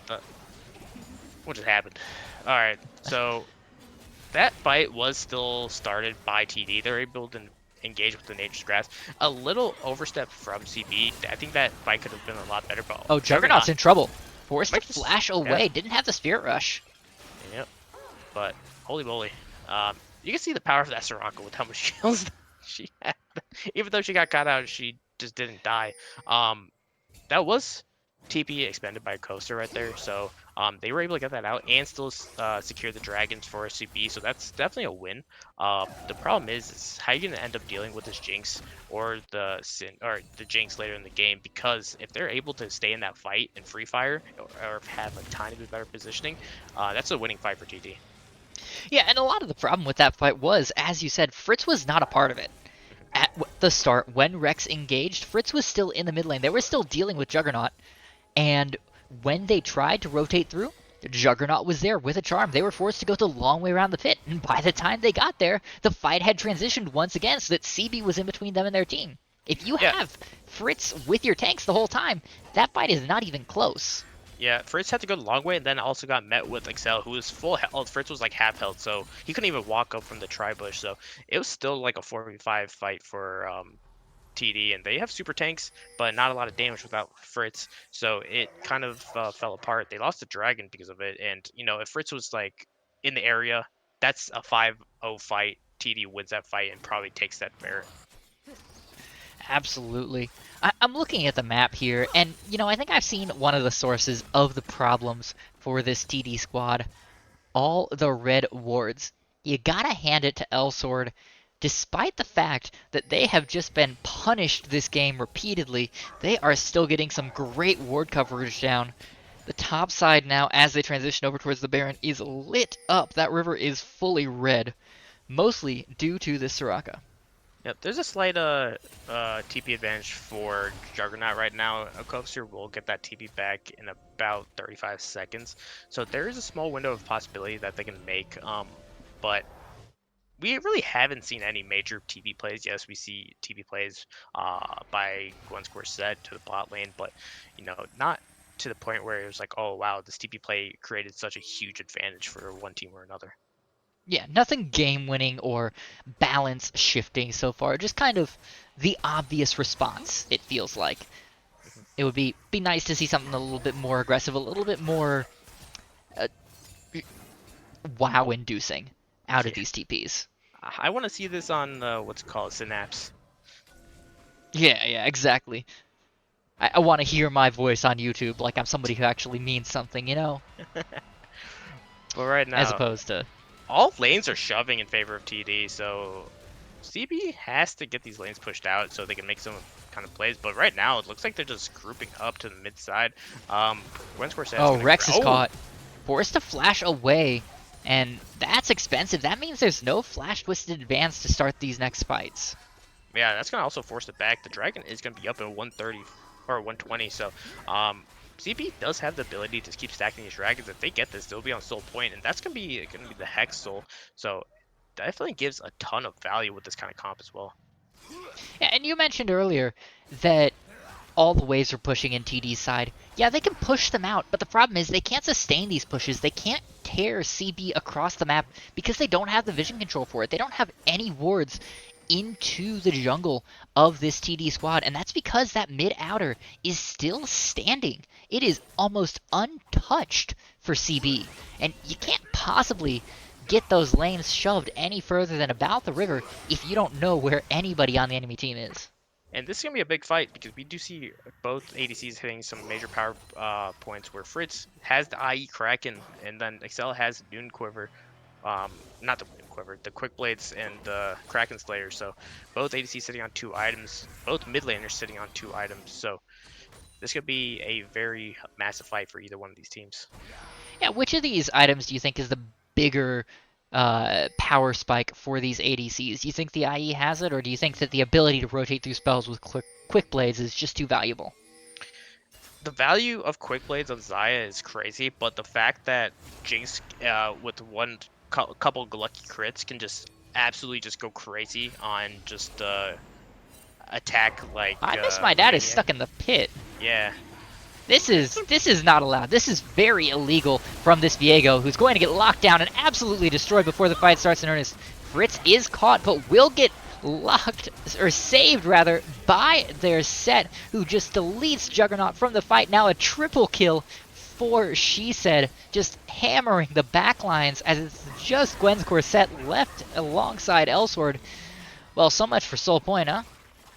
what just happened? Alright, so that fight was still started by TD. They're able to engage with the Nature's Grasp. A little overstep from CB. I think that fight could have been a lot better. But oh, Juggernaut's in trouble. Forced to Might just- flash away. yeah. Didn't have the Spirit Rush. Yep. But holy moly, you can see the power of that Soraka with how much kills she had. Even though she got caught out, she just didn't die. That was TP expended by Coaster right there, so they were able to get that out and still secure the dragons for CB, so that's definitely a win. The problem is how you're gonna end up dealing with this Jinx or the Jinx later in the game, because if they're able to stay in that fight and free fire or have a tiny bit better positioning, that's a winning fight for TD. Yeah, and a lot of the problem with that fight was, as you said, Fritz was not a part of it. At the start, when Rex engaged, Fritz was still in the mid lane. They were still dealing with Juggernaut. And when they tried to rotate through, Juggernaut was there with a charm. They were forced to go the long way around the pit. And by the time they got there, the fight had transitioned once again so that CB was in between them and their team. If you have Fritz with your tanks the whole time, that fight is not even close. Yeah, Fritz had to go the long way, and then also got met with Excel, who was full health. Fritz was like half health, so he couldn't even walk up from the tri-bush. So it was still like a 4v5 fight for TD, and they have super tanks, but not a lot of damage without Fritz. So it kind of fell apart. They lost the dragon because of it, and you know, if Fritz was like in the area, that's a 5-0 fight. TD wins that fight and probably takes that Barret. Absolutely. I'm looking at the map here, and, you know, I think I've seen one of the sources of the problems for this TD squad. All the red wards. You gotta hand it to Elsword. Despite the fact that they have just been punished this game repeatedly, they are still getting some great ward coverage down. The top side now, as they transition over towards the Baron, is lit up. That river is fully red, mostly due to this Soraka. Yep, there's a slight TP advantage for Juggernaut right now. A Coaster will get that TP back in about 35 seconds. So there is a small window of possibility that they can make. But we really haven't seen any major TP plays. Yes, we see TP plays by Queensguard set to the bot lane, but you know, not to the point where it was like, oh wow, this TP play created such a huge advantage for one team or another. Yeah, nothing game-winning or balance-shifting so far. Just kind of the obvious response, it feels like. It would be nice to see something a little bit more aggressive, a little bit more wow-inducing out of these TPs. I want to see this on what's called Synapse. Yeah, exactly. I want to hear my voice on YouTube like I'm somebody who actually means something, you know? But right As now, opposed to... all lanes are shoving in favor of TD, so CB has to get these lanes pushed out so they can make some kind of plays. But right now, it looks like they're just grouping up to the mid side. Gwen's Corset's Oh, gonna Rex is oh, caught. Forced to flash away, and that's expensive. That means there's no flash twisted advance to start these next fights. yeah, that's gonna also force it back. The dragon is gonna be up at 130 or 120, so CB does have the ability to keep stacking these dragons. If they get this, they'll be on soul point, and that's gonna be the hex soul. So definitely gives a ton of value with this kind of comp as well. Yeah, and you mentioned earlier that all the waves are pushing in TD's side. Yeah, they can push them out, but the problem is they can't sustain these pushes. They can't tear CB across the map because they don't have the vision control for it. They don't have any wards into the jungle of this TD squad, and that's because that mid-outer is still standing. It is almost untouched for CB, and you can't possibly get those lanes shoved any further than about the river if you don't know where anybody on the enemy team is. And this is going to be a big fight because we do see both ADCs hitting some major power points where Fritz has the IE Kraken and then Excel has Dune Quiver. Not the Dune Quiver, the Quick Blades and the Kraken Slayer. So both ADCs sitting on 2 items, both mid laners sitting on 2 items. So this could be a very massive fight for either one of these teams. Yeah, which of these items do you think is the bigger power spike for these ADCs? Do you think the IE has it, or do you think that the ability to rotate through spells with quick blades is just too valuable? The value of Quick Blades of Xayah is crazy, but the fact that Jinx, with one couple lucky crits, can just absolutely just go crazy on just attack like. I miss my dad is maniac. stuck in the pit. Yeah. This is not allowed. This is very illegal from this Viego, who's going to get locked down and absolutely destroyed before the fight starts in earnest. Fritz is caught, but will get locked, or saved rather, by their set, who just deletes Juggernaut from the fight. Now a triple kill for She Said, just hammering the backlines as it's just Gwen's Corset left alongside Elsword. Well, so much for Soul Point, huh?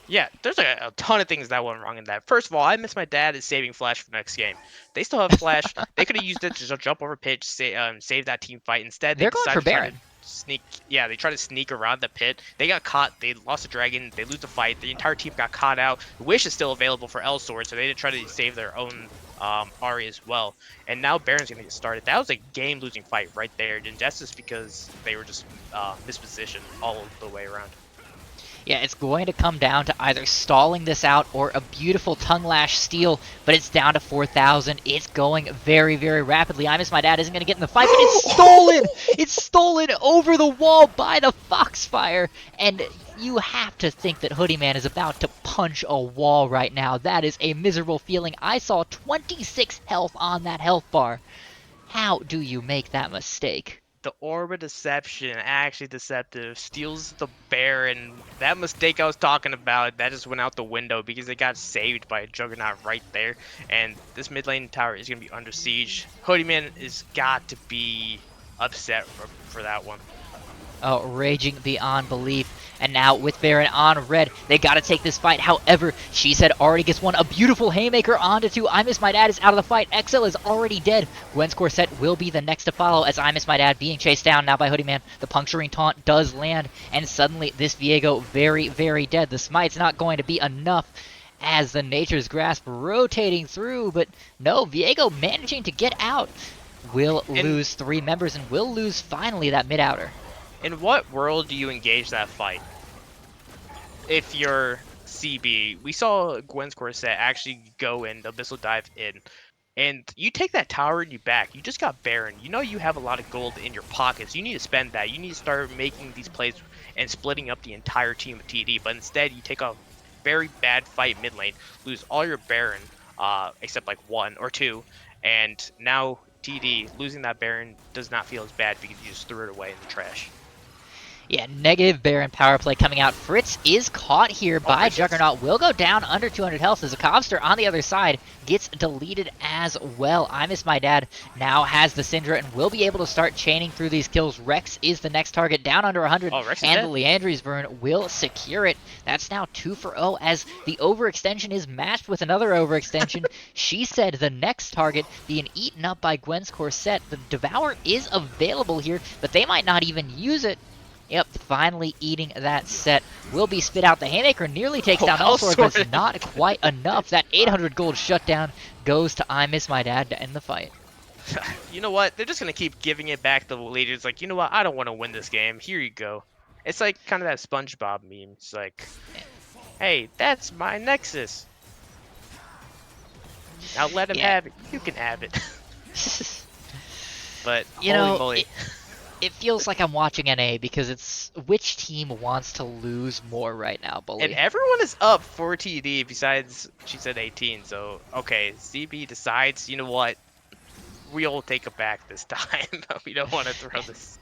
Yeah, there's a ton of things that went wrong in that. First of all, I miss my dad is saving Flash for the next game. They still have Flash. They could have used it to just jump over pitch, save that team fight. Instead, they They're going decided for to try Baron. to sneak. Yeah, they tried to sneak around the pit. They got caught. They lost a dragon. They lose the fight. The entire team got caught out. Wish is still available for Elsword, so they did try to save their own Ari as well. And now Baron's gonna get started. That was a game-losing fight right there, and that's just because they were just mispositioned all the way around. Yeah, it's going to come down to either stalling this out or a beautiful tongue lash steal, but it's down to 4,000. It's going very, very rapidly. I Miss My Dad isn't going to get in the fight, but it's stolen! It's stolen over the wall by the Foxfire, and you have to think that Hoodie Man is about to punch a wall right now. That is a miserable feeling. I saw 26 health on that health bar. How do you make that mistake? The Orb of Deception, actually deceptive, steals the Baron. That mistake I was talking about, that just went out the window because it got saved by a Juggernaut right there. And this mid lane tower is going to be under siege. Hoodie Man is got to be upset for that one. Oh, raging beyond belief. And now with Baron on red, they gotta take this fight. However, She Said already gets one. A beautiful haymaker onto 2. I Miss My Dad is out of the fight. XL is already dead. Gwen's Corset will be the next to follow as I Miss My Dad being chased down now by Hoodie Man. The puncturing taunt does land, and suddenly this Viego very, very dead. The smite's not going to be enough as the Nature's Grasp rotating through, but no, Viego managing to get out. Will lose 3 members and will lose finally that mid-outer. In what world do you engage that fight? If you're CB, we saw Gwen's Corset actually go in, the Abyssal Dive in, and you take that tower and you back. You just got Baron. You know you have a lot of gold in your pockets. You need to spend that. You need to start making these plays and splitting up the entire team of TD, but instead you take a very bad fight mid lane, lose all your Baron, except like 1 or 2, and now TD losing that Baron does not feel as bad because you just threw it away in the trash. Yeah, negative Baron power play coming out. Fritz is caught here by Juggernaut. Will go down under 200 health as a Cobster on the other side gets deleted as well. I Miss My Dad now has the Syndra and will be able to start chaining through these kills. Rex is the next target, down under 100, Oh, Rex is and dead. the Leandri's burn will secure it. That's now 2 for 0 as the overextension is matched with another overextension. She said the next target being eaten up by Gwen's Corset. The Devour is available here, but they might not even use it. Yep, finally eating that set. Will be spit out. The Haymaker nearly takes down Elsword, but it's not quite enough. That 800 gold shutdown goes to I Miss My Dad to end the fight. You know what? They're just gonna keep giving it back to the leaders. Like, you know what? I don't want to win this game. Here you go. It's like kind of that SpongeBob meme. It's like, hey, that's my Nexus. Now let him have it. You can have it. But You holy know, moly. it feels like I'm watching NA because it's which team wants to lose more right now, And Bully. everyone is up for TD besides, she said 18. So, okay, CB decides, you know what? We'll take it back this time. We don't want to throw this.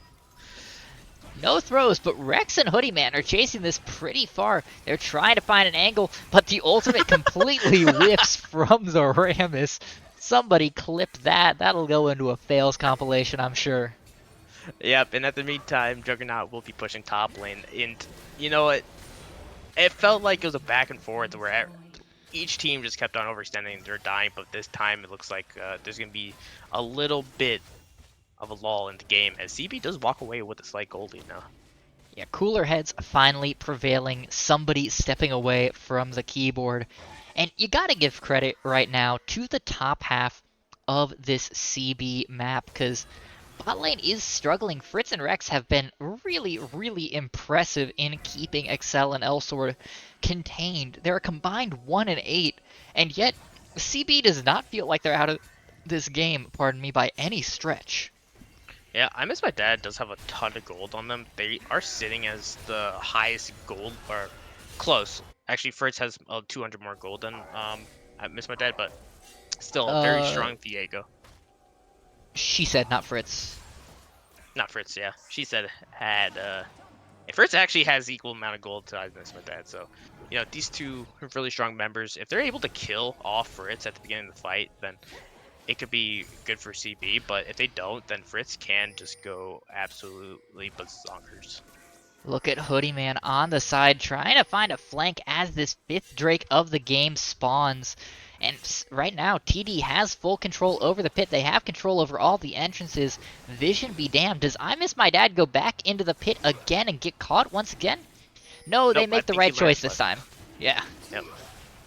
No throws, but Rex and Hoodie Man are chasing this pretty far. They're trying to find an angle, but the ultimate completely whiffs from the Rammus. Somebody clip that. That'll go into a fails compilation, I'm sure. Yep, and at the meantime, Juggernaut will be pushing top lane. And you know what? It felt like it was a back and forth where each team just kept on overextending. They're dying, but this time it looks like there's going to be a little bit of a lull in the game as CB does walk away with a slight gold lead now. Yeah, cooler heads finally prevailing. Somebody stepping away from the keyboard. And you gotta give credit right now to the top half of this CB map, because bot lane is struggling. Fritz and Rex have been really, really impressive in keeping Excel and Elsword contained. They're a combined 1-8, and yet CB does not feel like they're out of this game, pardon me, by any stretch. Yeah, I Miss My Dad does have a ton of gold on them. They are sitting as the highest gold, or close. Actually, Fritz has 200 more gold than I Miss My Dad, but still a very strong Viego. She said, not Fritz. Not Fritz, yeah. She said had Fritz actually has equal amount of gold to I Miss My Dad, so you know these two are really strong members. If they're able to kill off Fritz at the beginning of the fight, then it could be good for CB. But if they don't, then Fritz can just go absolutely bazonkers. Look at Hoodie Man on the side, trying to find a flank as this 5th Drake of the game spawns. And right now, TD has full control over the pit. They have control over all the entrances. Vision be damned. Does I Miss My Dad go back into the pit again and get caught once again? No, they Nope, make I the think right he learned choice this his time. Yeah. Yep.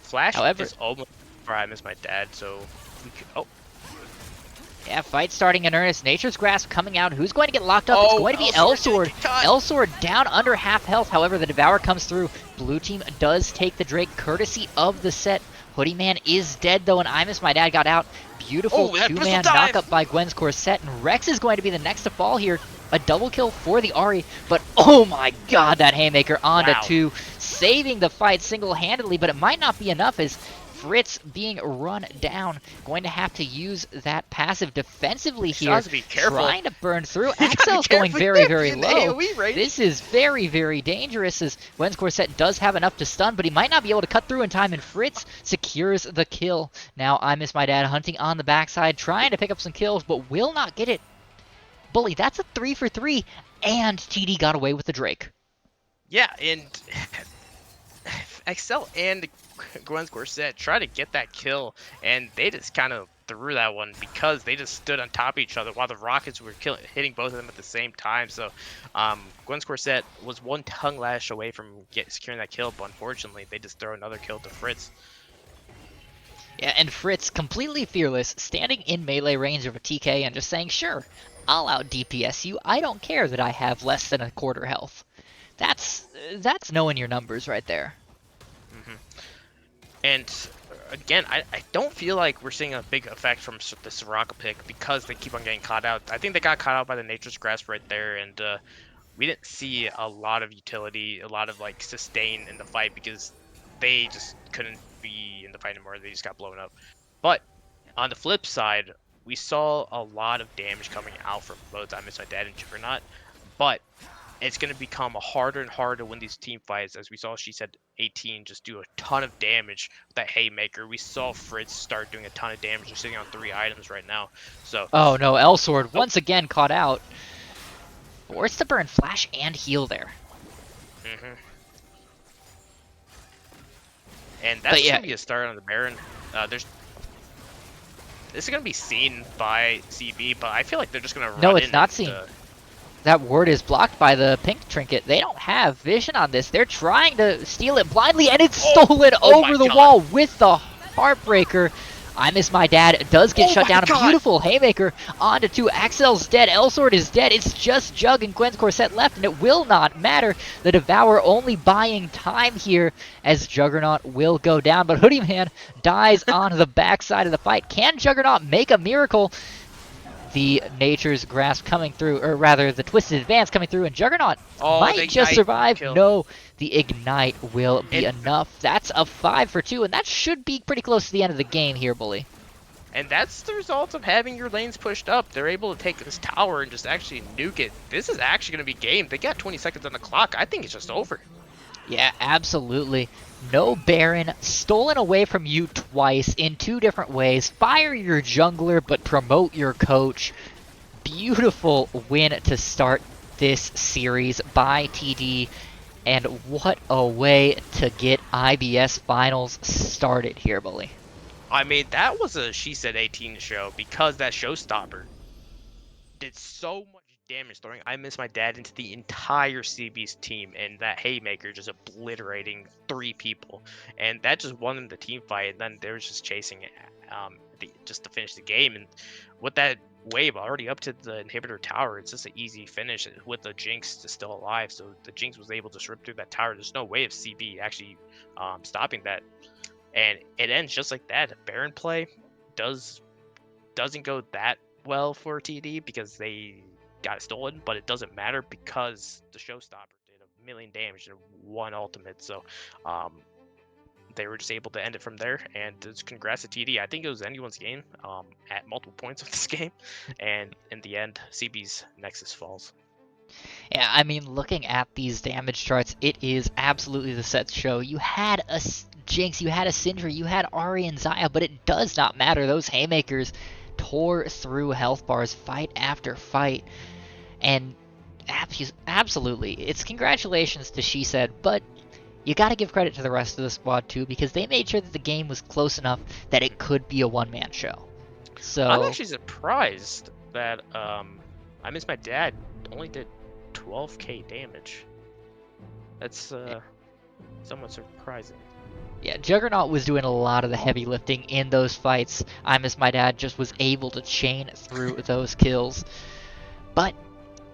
Flash However- is almost for I Miss My Dad, so we could, oh. Yeah, fight starting in earnest. Nature's Grasp coming out. Who's going to get locked up? It's Oh, going to be Elsword's gonna Elsword. get caught. Elsword down under half health. However, the Devour comes through. Blue team does take the Drake courtesy of the set. Hoodie Man is dead though, and I Miss My Dad got out. Beautiful Oh, that two-man pistol dive! knockup by Gwen's Corset, and Rex is going to be the next to fall here. A double kill for the Ahri, but oh my god, that Haymaker onto Wow. 2, saving the fight single-handedly, but it might not be enough as Fritz being run down, going to have to use that passive defensively here. Has to be careful. Trying to burn through. gotta be Axel's going careful. very, He very can't be low. in the AoE range. This is very, very dangerous as Gwen's Corset does have enough to stun, but he might not be able to cut through in time, and Fritz secures the kill. Now I Miss My Dad hunting on the backside, trying to pick up some kills, but will not get it. Bully, that's a 3 for 3, and TD got away with the Drake. Yeah, and Excel and Gwen's Corset try to get that kill, and they just kind of threw that one because they just stood on top of each other while the Rockets were hitting both of them at the same time. So Gwen's Corset was one tongue lash away from securing that kill, but unfortunately they just throw another kill to Fritz. Yeah, and Fritz, completely fearless, standing in melee range of a TK and just saying, sure, I'll out DPS you. I don't care that I have less than a quarter health. That's knowing your numbers right there. And again, I don't feel like we're seeing a big effect from the Soraka pick because they keep on getting caught out. I think they got caught out by the Nature's Grasp right there, and we didn't see a lot of utility, a lot of like sustain in the fight because they just couldn't be in the fight anymore. They just got blown up. But on the flip side, we saw a lot of damage coming out from both I Miss My Dad and Juggernaut. But it's going to become harder and harder to win these team fights. As we saw, she said 18 just do a ton of damage with that haymaker. We saw Fritz start doing a ton of damage. They're sitting on 3 items right now. So, Oh no, Elsword oh, once again caught out. Forced to burn flash and heal there. hmm And But that's yeah, going to be a start on the Baron. This is going to be seen by CB, but I feel like they're just going to run no, in it's not and, seen. That ward is blocked by the pink trinket. They don't have vision on this. They're trying to steal it blindly, and it's stolen oh my over the God. wall with the Heartbreaker. I Miss My Dad does get Oh shut my down. A God. beautiful haymaker onto 2. Axel's dead. Elsword is dead. It's just Jug and Gwen's Corset left, and it will not matter. The Devour only buying time here as Juggernaut will go down, but Hoodie Man dies on the backside of the fight. Can Juggernaut make a miracle? The Nature's Grasp coming through, or rather the Twisted Advance coming through, and Juggernaut Oh, the might just Ignite survive. kill. No, the Ignite will be And- enough. That's a 5 for 2, and that should be pretty close to the end of the game here, Bully. And that's the result of having your lanes pushed up. They're able to take this tower and just actually nuke it. This is actually going to be game. They got 20 seconds on the clock. I think it's just over. Yeah, absolutely. No Baron, stolen away from you twice in 2 different ways. Fire your jungler, but promote your coach. Beautiful win to start this series by TD. And what a way to get IBS finals started here, Bully. I mean, that was a She Said 18 show because that showstopper did so much damage throwing I Miss My Dad into the entire CB's team, and that haymaker just obliterating 3 people, and that just won them the team fight. And then they were just chasing it, just to finish the game. And with that wave already up to the inhibitor tower, it's just an easy finish with the Jinx still alive. So the Jinx was able to rip through that tower. There's no way of CB actually stopping that, and it ends just like that. Baron play doesn't go that well for TD because they got it stolen, but it doesn't matter because the showstopper did 1,000,000 damage in 1 ultimate. So they were just able to end it from there. And just congrats to TD. I think it was anyone's game at multiple points of this game, and in the end, CB's Nexus falls. Yeah, I mean, looking at these damage charts, it is absolutely the set show. You had a Jinx, you had a Syndra, you had Ahri and Xayah, but it does not matter. Those haymakers tore through health bars fight after fight. And absolutely, it's congratulations to She Said, but you gotta give credit to the rest of the squad too, because they made sure that the game was close enough that it could be a one-man show. So I'm actually surprised that I Miss My Dad only did 12k damage. That's somewhat surprising. yeah, Juggernaut was doing a lot of the heavy lifting in those fights. I Miss My Dad just was able to chain through those kills. But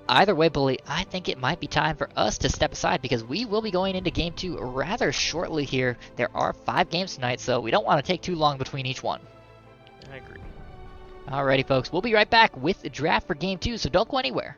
either way, Bully, I think it might be time for us to step aside because we will be going into Game 2 rather shortly here. There are 5 games tonight, so we don't want to take too long between each one. I agree. Alrighty, folks, we'll be right back with the draft for Game 2, so don't go anywhere.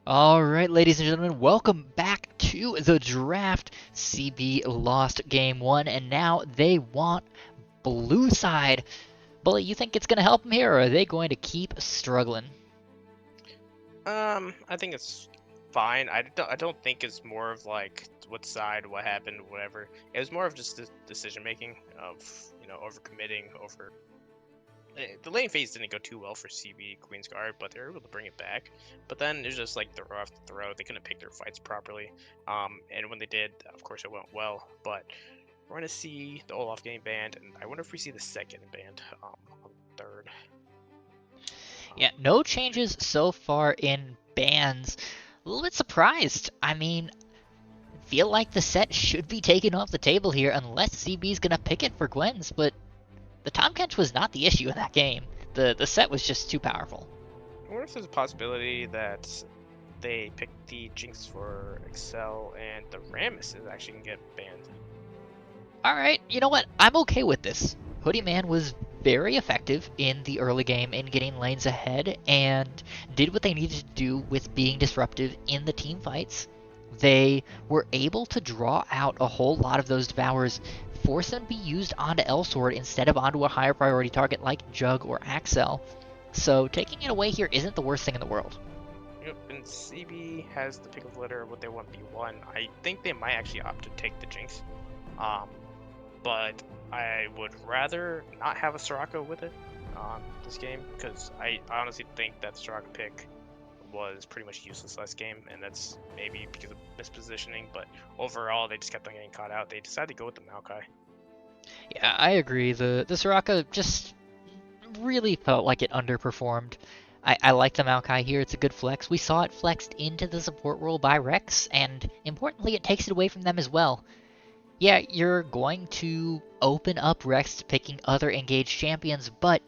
All right, ladies and gentlemen, welcome back to the draft. CB lost game one, and now they want blue side. Bully, you think it's going to help them here, or are they going to keep struggling? I think it's fine. I don't think it's more of like what side, what happened, whatever. It was more of just the decision making of overcommitting over. The lane phase didn't go too well for CB Queensguard, but they were able to bring it back. But then it was just like throw after throw. They couldn't pick their fights properly. And when they did, of course, it went well. But we're gonna see the Olaf getting banned, and I wonder if we see the set getting banned on the third. Yeah, no changes so far in bans. A little bit surprised. I mean, feel like the set should be taken off the table here unless CB's going to pick it for Gwen's, but the Tom Kench was not the issue in that game. The set was just too powerful. I wonder if there's a possibility that they pick the Jinx for Excel and the Rammus is actually gonna get banned. Alright, you know what? I'm okay with this. Hoodie Man was very effective in the early game in getting lanes ahead and did what they needed to do with being disruptive in the team fights. They were able to draw out a whole lot of those devours, force them to be used onto Elsword instead of onto a higher priority target like Jug or Axel. So taking it away here isn't the worst thing in the world. Yep, and CB has the pick of litter what they want B1. I think they might actually opt to take the Jinx. But I would rather not have a Soraka with it this game, because I honestly think that Soraka pick was pretty much useless last game, and that's maybe because of mispositioning, but overall they just kept on getting caught out. They decided to go with the Maokai. Yeah, I agree. The Soraka just really felt like it underperformed. I like the Maokai here. It's a good flex. We saw it flexed into the support role by Rex, and importantly, it takes it away from them as well. Yeah, you're going to open up Rex to picking other engaged champions, but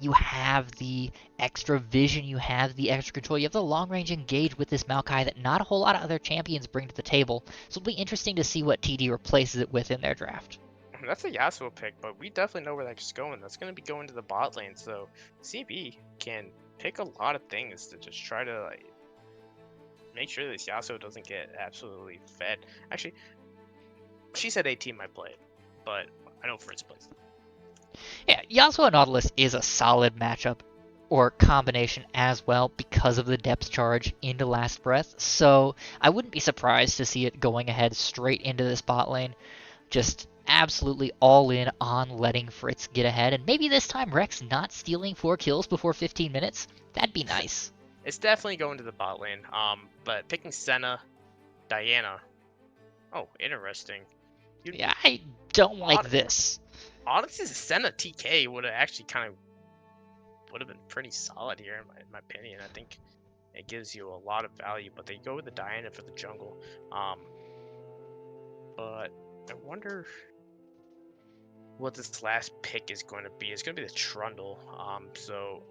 you have the extra vision, you have the extra control, you have the long-range engage with this Maokai that not a whole lot of other champions bring to the table. So it'll be interesting to see what TD replaces it with in their draft. That's a Yasuo pick, but we definitely know where that's going. That's going to be going to the bot lane, so CB can pick a lot of things to just try to like make sure this Yasuo doesn't get absolutely fed. Actually, she said 18 might play it, but I know first place. Yeah, Yasuo and Nautilus is a solid matchup or combination as well because of the depth charge into Last Breath, so I wouldn't be surprised to see it going ahead straight into this bot lane. Just absolutely all in on letting Fritz get ahead, and maybe this time Rex not stealing 4 kills before 15 minutes. That'd be nice. It's definitely going to the bot lane. But picking Senna, Diana. Oh, interesting. Yeah, I don't like this. Honestly, the Senna TK would have actually would have been pretty solid here in my opinion. I think it gives you a lot of value, but they go with the Diana for the jungle. But I wonder what this last pick is going to be. It's going to be the Trundle. So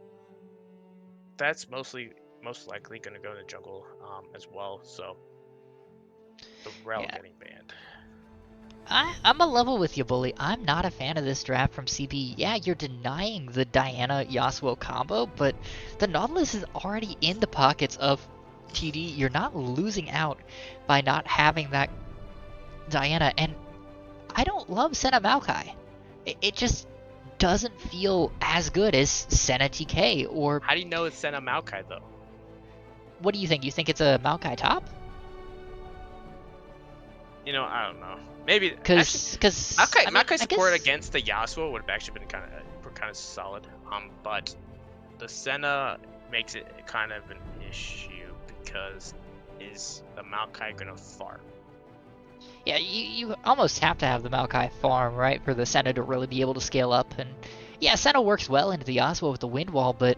that's most likely going to go in the jungle as well. So the Rel getting banned. I'm a level with you, Bully. I'm not a fan of this draft from CB. Yeah, you're denying the Diana-Yasuo combo, but the Nautilus is already in the pockets of TD. You're not losing out by not having that Diana, and I don't love Senna Maokai. It just doesn't feel as good as Senna TK, or... How do you know it's Senna Maokai, though? What do you think? You think it's a Maokai top? I don't know. Maybe because Maokai support against the Yasuo would have actually been kind of solid. But the Senna makes it kind of an issue because is the Maokai gonna farm? Yeah, you almost have to have the Maokai farm, right, for the Senna to really be able to scale up. And yeah, Senna works well into the Yasuo with the Wind Wall, but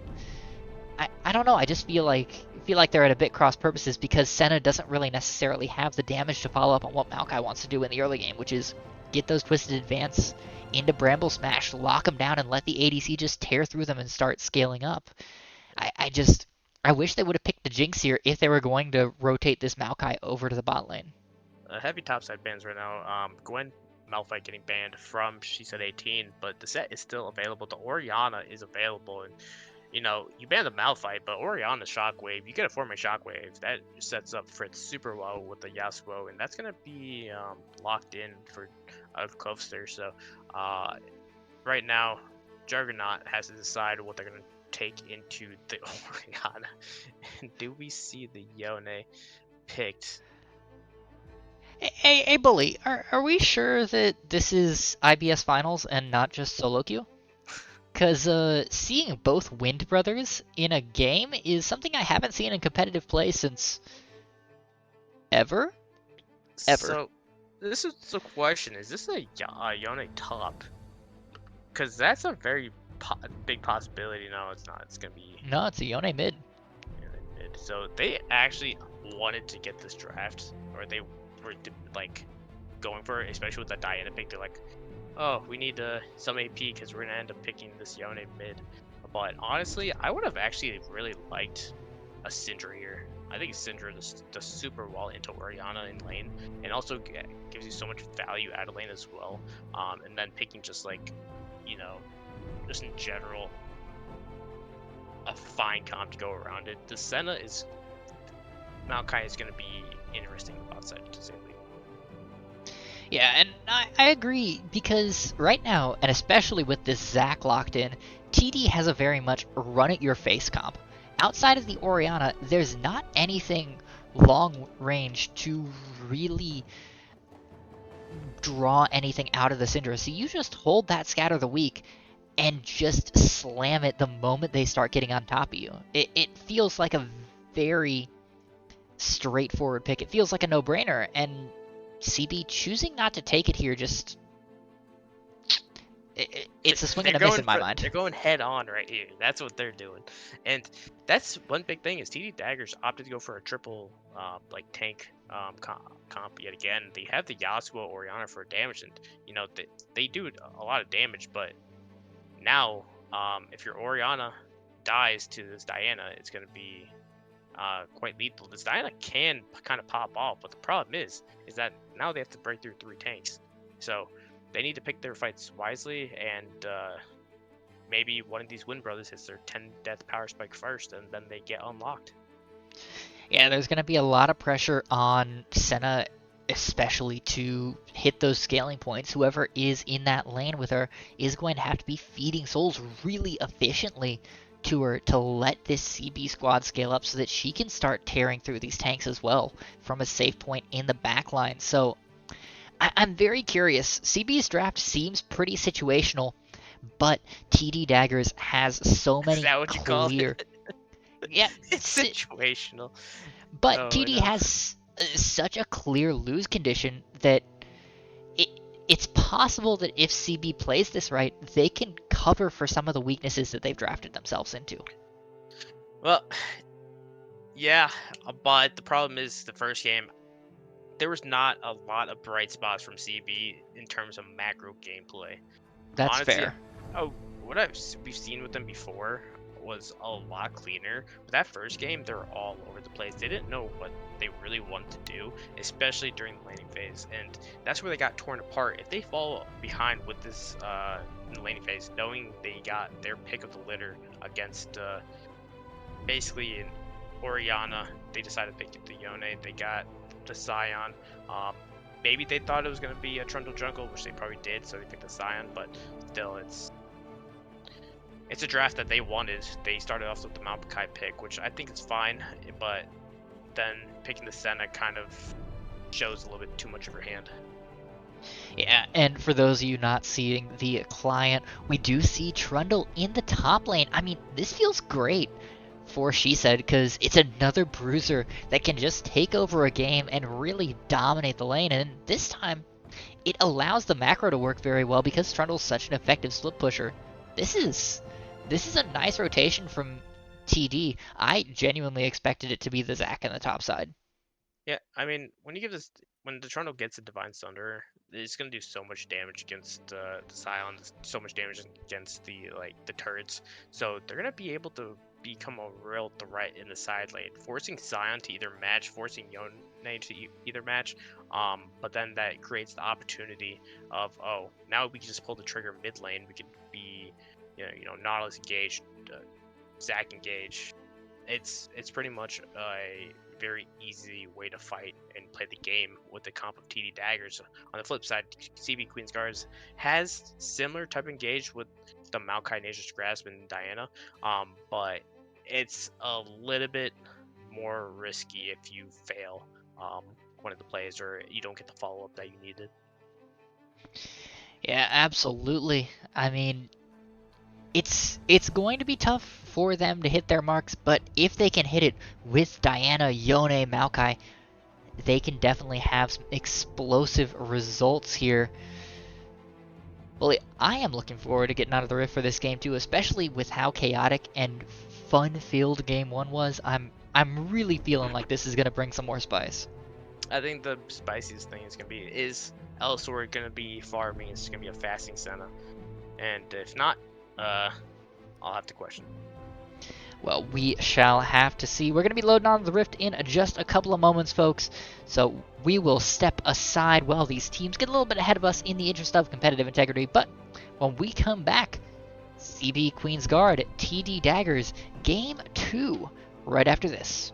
I don't know. I just feel like they're at a bit cross purposes because Senna doesn't really necessarily have the damage to follow up on what Maokai wants to do in the early game, which is get those Twisted Advance into Bramble Smash, lock them down, and let the ADC just tear through them and start scaling up. I wish they would have picked the Jinx here if they were going to rotate this Maokai over to the bot lane. Heavy topside bans right now. Gwen Malphite getting banned from, she said 18, but the set is still available. The Orianna is available, and you ban the Malphite, but Orianna Shockwave, you get a 4-man Shockwave. That sets up Fritz super well with the Yasuo, and that's going to be locked in for Coaster. So right now, Juggernaut has to decide what they're going to take into the Orianna. And do we see the Yone picked? Hey, Bully, are we sure that this is IBS finals and not just solo queue? Because seeing both Wind Brothers in a game is something I haven't seen in competitive play since ever. So, this is the question. Is this a Yone top? Because that's a very big possibility. No, it's not. It's going to be No, it's a Yone mid. mid. So they actually wanted to get this draft, or they were like going for it, especially with that Diana pick. They're like, oh, we need some AP because we're gonna end up picking this Yone mid. But honestly, I would have actually really liked a Syndra here. I think Syndra does super well into Orianna in lane, and also gives you so much value out of lane as well. And then picking just like, just in general, a fine comp to go around it. The Senna is Maokai is going to be interesting outside to say the least. Yeah, and I agree, because right now, and especially with this Zac locked in, TD has a very much run-at-your-face comp. Outside of the Orianna, there's not anything long range to really draw anything out of the Syndra. So you just hold that Scatter the Weak and just slam it the moment they start getting on top of you. It feels like a very straightforward pick. It feels like a no-brainer, and CB choosing not to take it here just... It's a swing and a miss in my mind. They're going head on right here. That's what they're doing. And that's one big thing is TD Daggers opted to go for a triple tank comp yet again. They have the Yasuo Orianna for damage, and they do a lot of damage, but now if your Orianna dies to this Diana, it's going to be quite lethal. This Diana can kind of pop off, but the problem is that now they have to break through 3 tanks. So they need to pick their fights wisely, and maybe one of these Wind Brothers hits their 10 death power spike first, and then they get unlocked. Yeah, there's going to be a lot of pressure on Senna, especially to hit those scaling points. Whoever is in that lane with her is going to have to be feeding souls really efficiently to her to let this CB squad scale up so that she can start tearing through these tanks as well from a safe point in the backline. So I'm very curious. CB's draft seems pretty situational, but TD Daggers has so many Is that what you call it? Yeah, It's situational. But Oh, TD no. has such a clear lose condition that it's possible that if CB plays this right, they can cover for some of the weaknesses that they've drafted themselves into. Well, yeah, but the problem is the first game, there was not a lot of bright spots from CB in terms of macro gameplay. That's Honestly, fair. What we've seen with them before was a lot cleaner. But that first game, they're all over the place. They didn't know what they really wanted to do, especially during the laning phase, and that's where they got torn apart. If they fall behind with this in the laning phase, knowing they got their pick of the litter against basically an Orianna, they decided to pick the Yone. They got the Scion. Maybe they thought it was going to be a Trundle jungle, which they probably did, so they picked the Scion, but still, it's a draft that they wanted. They started off with the Maokai pick, which I think is fine, but then picking the Senna kind of shows a little bit too much of her hand. Yeah, and for those of you not seeing the client, we do see Trundle in the top lane. I mean, this feels great for She Said, because it's another bruiser that can just take over a game and really dominate the lane, and this time it allows the macro to work very well because Trundle's such an effective split pusher. This is a nice rotation from TD. I genuinely expected it to be the Zac in the top side. Yeah, I mean, when the Trundle gets a Divine Thunder, it's gonna do so much damage against the Scions, so much damage against the turrets. So they're gonna be able to become a real threat in the side lane, forcing Scion to either match, forcing Yone to either match. But then that creates the opportunity of, oh, now we can just pull the trigger mid lane. We could be, Nautilus engaged, Zach and Gage, it's pretty much a very easy way to fight and play the game with the comp of TD Daggers. On the flip side, CB Queensguards has similar type of engage with the Maokai Nature's Grasp and Diana, but it's a little bit more risky if you fail one of the plays or you don't get the follow-up that you needed. Yeah, absolutely. I mean, it's going to be tough for them to hit their marks, but if they can hit it with Diana, Yone, Maokai, they can definitely have some explosive results here. Well, I am looking forward to getting out of the Rift for this game too, especially with how chaotic and fun-filled Game 1 was. I'm really feeling like this is going to bring some more spice. I think the spiciest thing is going to be, is Elsewhere going to be farming? It's going to be a fasting Senna? And if not, I'll have to question. Well, we shall have to see. We're going to be loading on the Rift in just a couple of moments, folks. So we will step aside while these teams get a little bit ahead of us in the interest of competitive integrity. But when we come back, CB Queensguard, TD Daggers, Game 2, right after this.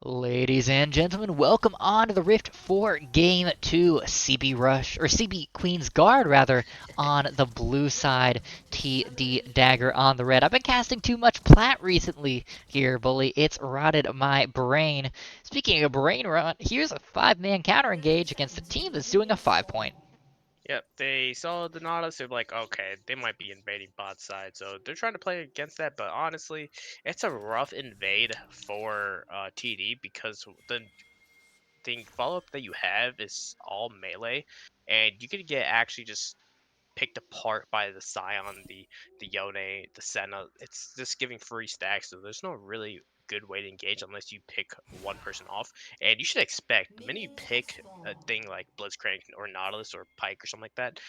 Ladies and gentlemen, welcome on to the Rift for Game 2. CB Rush, or CB Queensguard rather, on the blue side. TD Dagger on the red. I've been casting too much plat recently here, bully. It's rotted my brain. Speaking of brain rot, here's a 5-man counter engage against a team that's doing a 5-point. Yep, they saw the Nautilus. They're like, okay, they might be invading bot side, so they're trying to play against that. But honestly, it's a rough invade for TD because the follow up that you have is all melee, and you could get actually just picked apart by the Scion, the Yone, the Senna. It's just giving free stacks, so there's no really good way to engage unless you pick one person off. And you should expect the minute you pick a thing like Blitzcrank or Nautilus or Pike or something like that,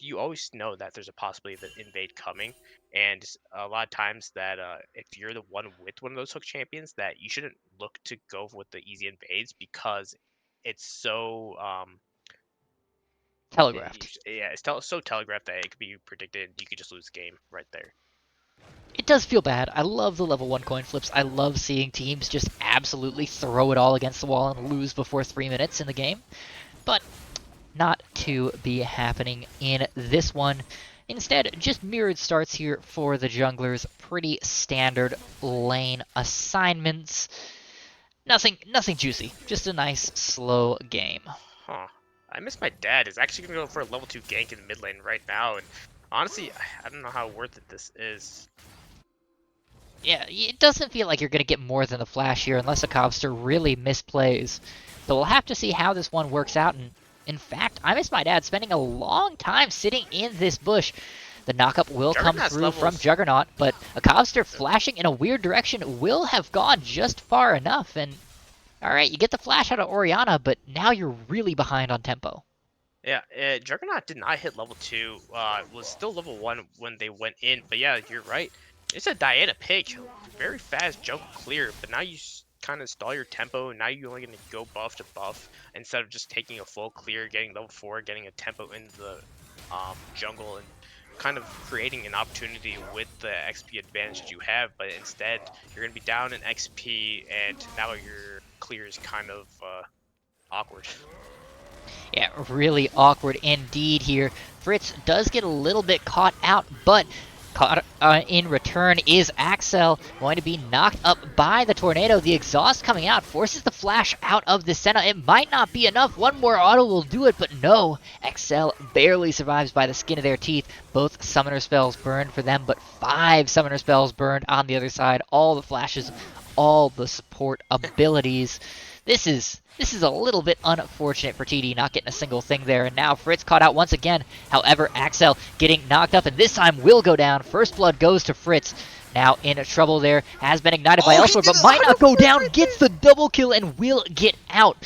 you always know that there's a possibility of an invade coming. And a lot of times that if you're the one with one of those hook champions, that you shouldn't look to go with the easy invades because it's so Telegraphed. yeah, it's so telegraphed that it could be predicted. You could just lose the game right there. It does feel bad. I love the level 1 coin flips. I love seeing teams just absolutely throw it all against the wall and lose before 3 minutes in the game. But not to be happening in this one. Instead, just mirrored starts here for the junglers. Pretty standard lane assignments. Nothing juicy. Just a nice, slow game. Huh. I Miss My Dad is actually going to go for a level 2 gank in the mid lane right now, and honestly, I don't know how worth it this is. Yeah, it doesn't feel like you're going to get more than the flash here unless a Cobster really misplays. So we'll have to see how this one works out. And in fact, I Miss My Dad spending a long time sitting in this bush. The knockup will come through from Juggernaut, but a Cobster flashing in a weird direction will have gone just far enough. And alright, you get the flash out of Orianna, but now you're really behind on tempo. Yeah, Juggernaut did not hit level 2, was still level 1 when they went in, but yeah, you're right. It's a Diana pick, very fast jump clear, but now you kind of stall your tempo, and now you're only going to go buff to buff, instead of just taking a full clear, getting level 4, getting a tempo into the jungle, and kind of creating an opportunity with the XP advantage that you have, but instead, you're going to be down in XP, and now your clear is kind of awkward. Yeah, really awkward indeed here. Fritz does get a little bit caught out, but caught in return is Axel, going to be knocked up by the tornado. The exhaust coming out forces the flash out of the Senna. It might not be enough. One more auto will do it, but no. Axel barely survives by the skin of their teeth. Both summoner spells burned for them, but 5 summoner spells burned on the other side. All the flashes, all the support abilities. This is a little bit unfortunate for TD, not getting a single thing there. And now Fritz caught out once again. However, Axel getting knocked up, and this time will go down. First blood goes to Fritz. Now in trouble there. Has been ignited by Elsewhere, but might not go down. Gets the double kill and will get out.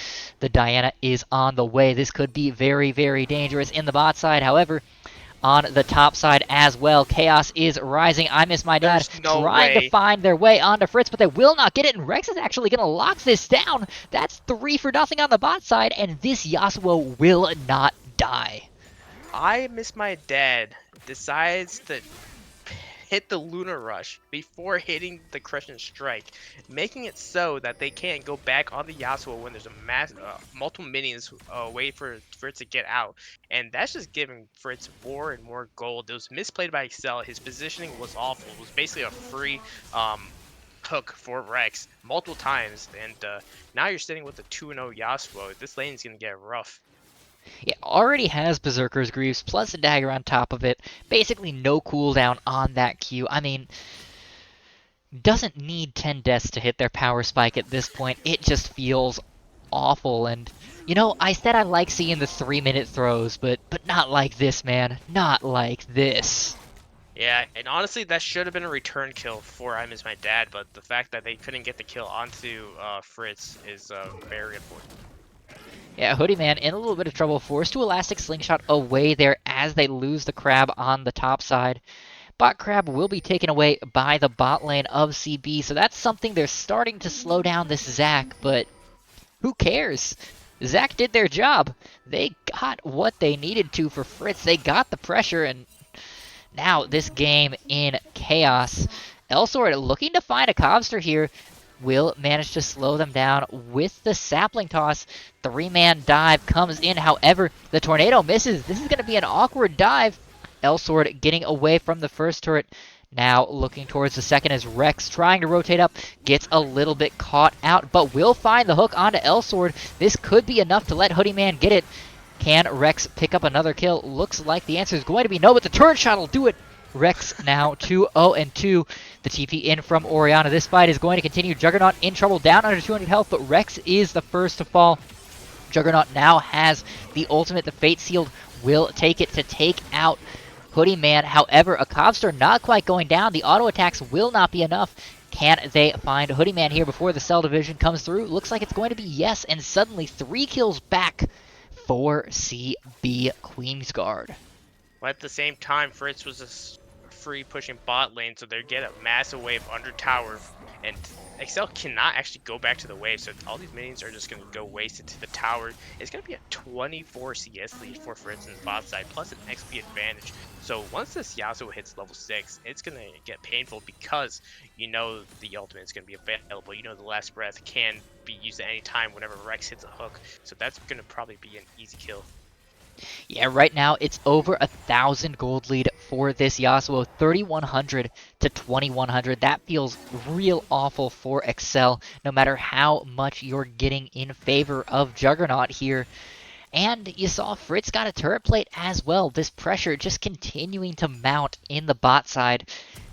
The Diana is on the way. This could be very, very dangerous in the bot side. However, on the top side as well, Chaos is rising. I Miss My Dad trying to find their way onto Fritz, but they will not get it, and Rex is actually going to lock this down. That's 3 for nothing on the bot side, and this Yasuo will not die. I Miss My Dad decides to hit the Lunar Rush before hitting the Crescent Strike, making it so that they can't go back on the Yasuo when there's a multiple minions wait for Fritz to get out, and that's just giving Fritz more and more gold. It was misplayed by Excel. His positioning was awful. It was basically a free hook for Rex multiple times, and now you're sitting with a 2-0 Yasuo. This lane is gonna get rough. It already has Berserker's Greaves, plus a dagger on top of it. Basically no cooldown on that Q. I mean, doesn't need 10 deaths to hit their power spike at this point. It just feels awful. And, you know, I said I like seeing the 3-minute throws, but not like this, man. Not like this. Yeah, and honestly, that should have been a return kill for I Miss My Dad, but the fact that they couldn't get the kill onto Fritz is very unfortunate. Yeah, Hoodie Man in a little bit of trouble, forced to Elastic Slingshot away there as they lose the Crab on the top side. Bot Crab will be taken away by the bot lane of CB, so that's something they're starting to slow down this Zac, but who cares? Zac did their job. They got what they needed to for Fritz. They got the pressure, and now this game in chaos. Elsewhere looking to find a Cobster here. will manage to slow them down with the sapling toss. 3-man dive comes in. However, the tornado misses. This is going to be an awkward dive. Elsword getting away from the first turret. Now looking towards the second as Rex trying to rotate up, gets a little bit caught out, but will find the hook onto Elsword. This could be enough to let Hoodie Man get it. Can Rex pick up another kill? Looks like the answer is going to be no, but the turret shot will do it. Rex now 2-0-2. The TP in from Orianna. This fight is going to continue. Juggernaut in trouble, down under 200 health, but Rex is the first to fall. Juggernaut now has the ultimate. The Fate Sealed will take it to take out Hoodie Man. However, a Cobster not quite going down. The auto attacks will not be enough. Can they find Hoodie Man here before the Cell Division comes through? Looks like it's going to be yes, and suddenly 3 kills back for CB Queensguard. But at the same time, Fritz was just free pushing bot lane, so they get a massive wave under tower, and Excel cannot actually go back to the wave, so all these minions are just going to go wasted to the tower. It's going to be a 24 CS lead for Fritz and bot side, plus an XP advantage. So once this Yasuo hits level 6, it's going to get painful because you know the ultimate is going to be available. You know the last breath can be used at any time whenever Rex hits a hook, so that's going to probably be an easy kill. Yeah, right now it's over 1,000 gold lead for this Yasuo, 3,100 to 2,100. That feels real awful for Excel, no matter how much you're getting in favor of Juggernaut here. And you saw Fritz got a turret plate as well. This pressure just continuing to mount in the bot side.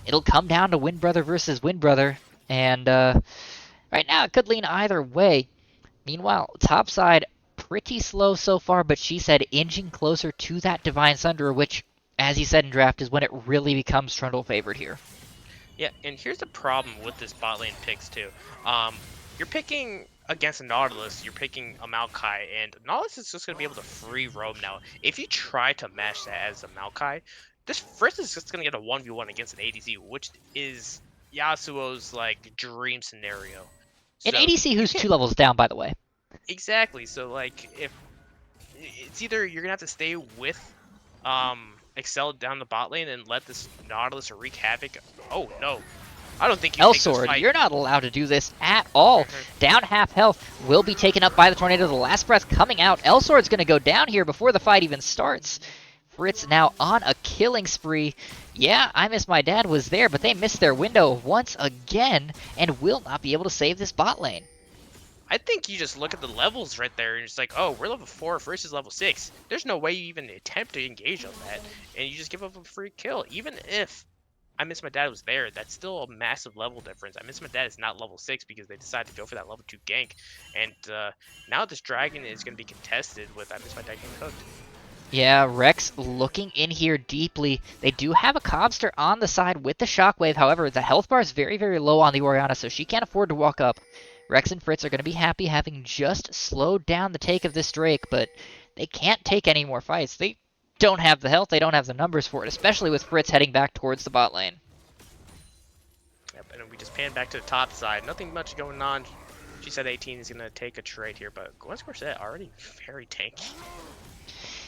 It'll come down to Wind Brother versus Wind Brother, and right now it could lean either way. Meanwhile, top side pretty slow so far, but she said inching closer to that Divine Sunderer, which, as he said in draft, is when it really becomes Trundle favored here. Yeah, and here's the problem with this bot lane picks too. You're picking against a Nautilus, you're picking a Maokai, and Nautilus is just going to be able to free roam now. If you try to match that as a Maokai, this first is just going to get a 1v1 against an ADC, which is Yasuo's like dream scenario. An ADC who's 2 levels down, by the way. Exactly. So like, if it's either you're gonna have to stay with Excel down the bot lane and let this Nautilus wreak havoc. Oh no, I don't think you take this Elsword, fight. you're not allowed to do this at all. Down half health, will be taken up by the tornado. The last breath coming out. Elsword's gonna go down here before the fight even starts. Fritz now on a killing spree. Yeah, I Miss My Dad was there, but they missed their window once again and will not be able to save this bot lane. I think you just look at the levels right there and it's like, oh, we're level 4 versus level 6. There's no way you even attempt to engage on that, and you just give up a free kill. Even if I Miss My Dad was there, that's still a massive level difference. I Miss My Dad is not level 6 because they decided to go for that level 2 gank, and now this dragon is going to be contested with I Miss My Dad getting cooked. Yeah, Rex looking in here deeply. They do have a Cobster on the side with the Shockwave. However, the health bar is very, very low on the Orianna, so she can't afford to walk up. Rex and Fritz are going to be happy having just slowed down the take of this Drake, but they can't take any more fights. They don't have the health, they don't have the numbers for it, especially with Fritz heading back towards the bot lane. Yep, and we just pan back to the top side. Nothing much going on. She said 18 is going to take a trade here, but Gwen's Corset already very tanky.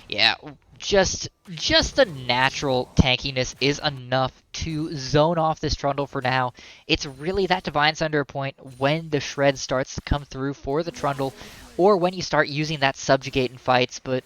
Yeah, just the natural tankiness is enough to zone off this Trundle for now. It's really that Divine Sunder point when the Shred starts to come through for the Trundle, or when you start using that Subjugate in fights, but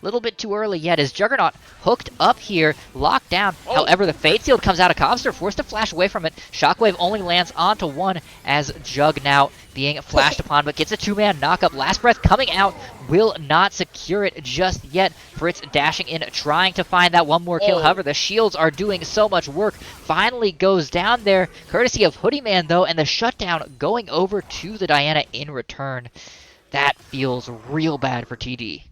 a little bit too early yet as Juggernaut hooked up here, locked down. Oh. However, the Fate Sealed comes out of Cobster, forced to flash away from it. Shockwave only lands onto one as Jug now being flashed upon, but gets a 2-man knockup. Last breath coming out, will not secure it just yet. Fritz dashing in, trying to find that one more kill. However, the shields are doing so much work. Finally goes down there, courtesy of Hoodie Man though, and the shutdown going over to the Diana in return. That feels real bad for TD.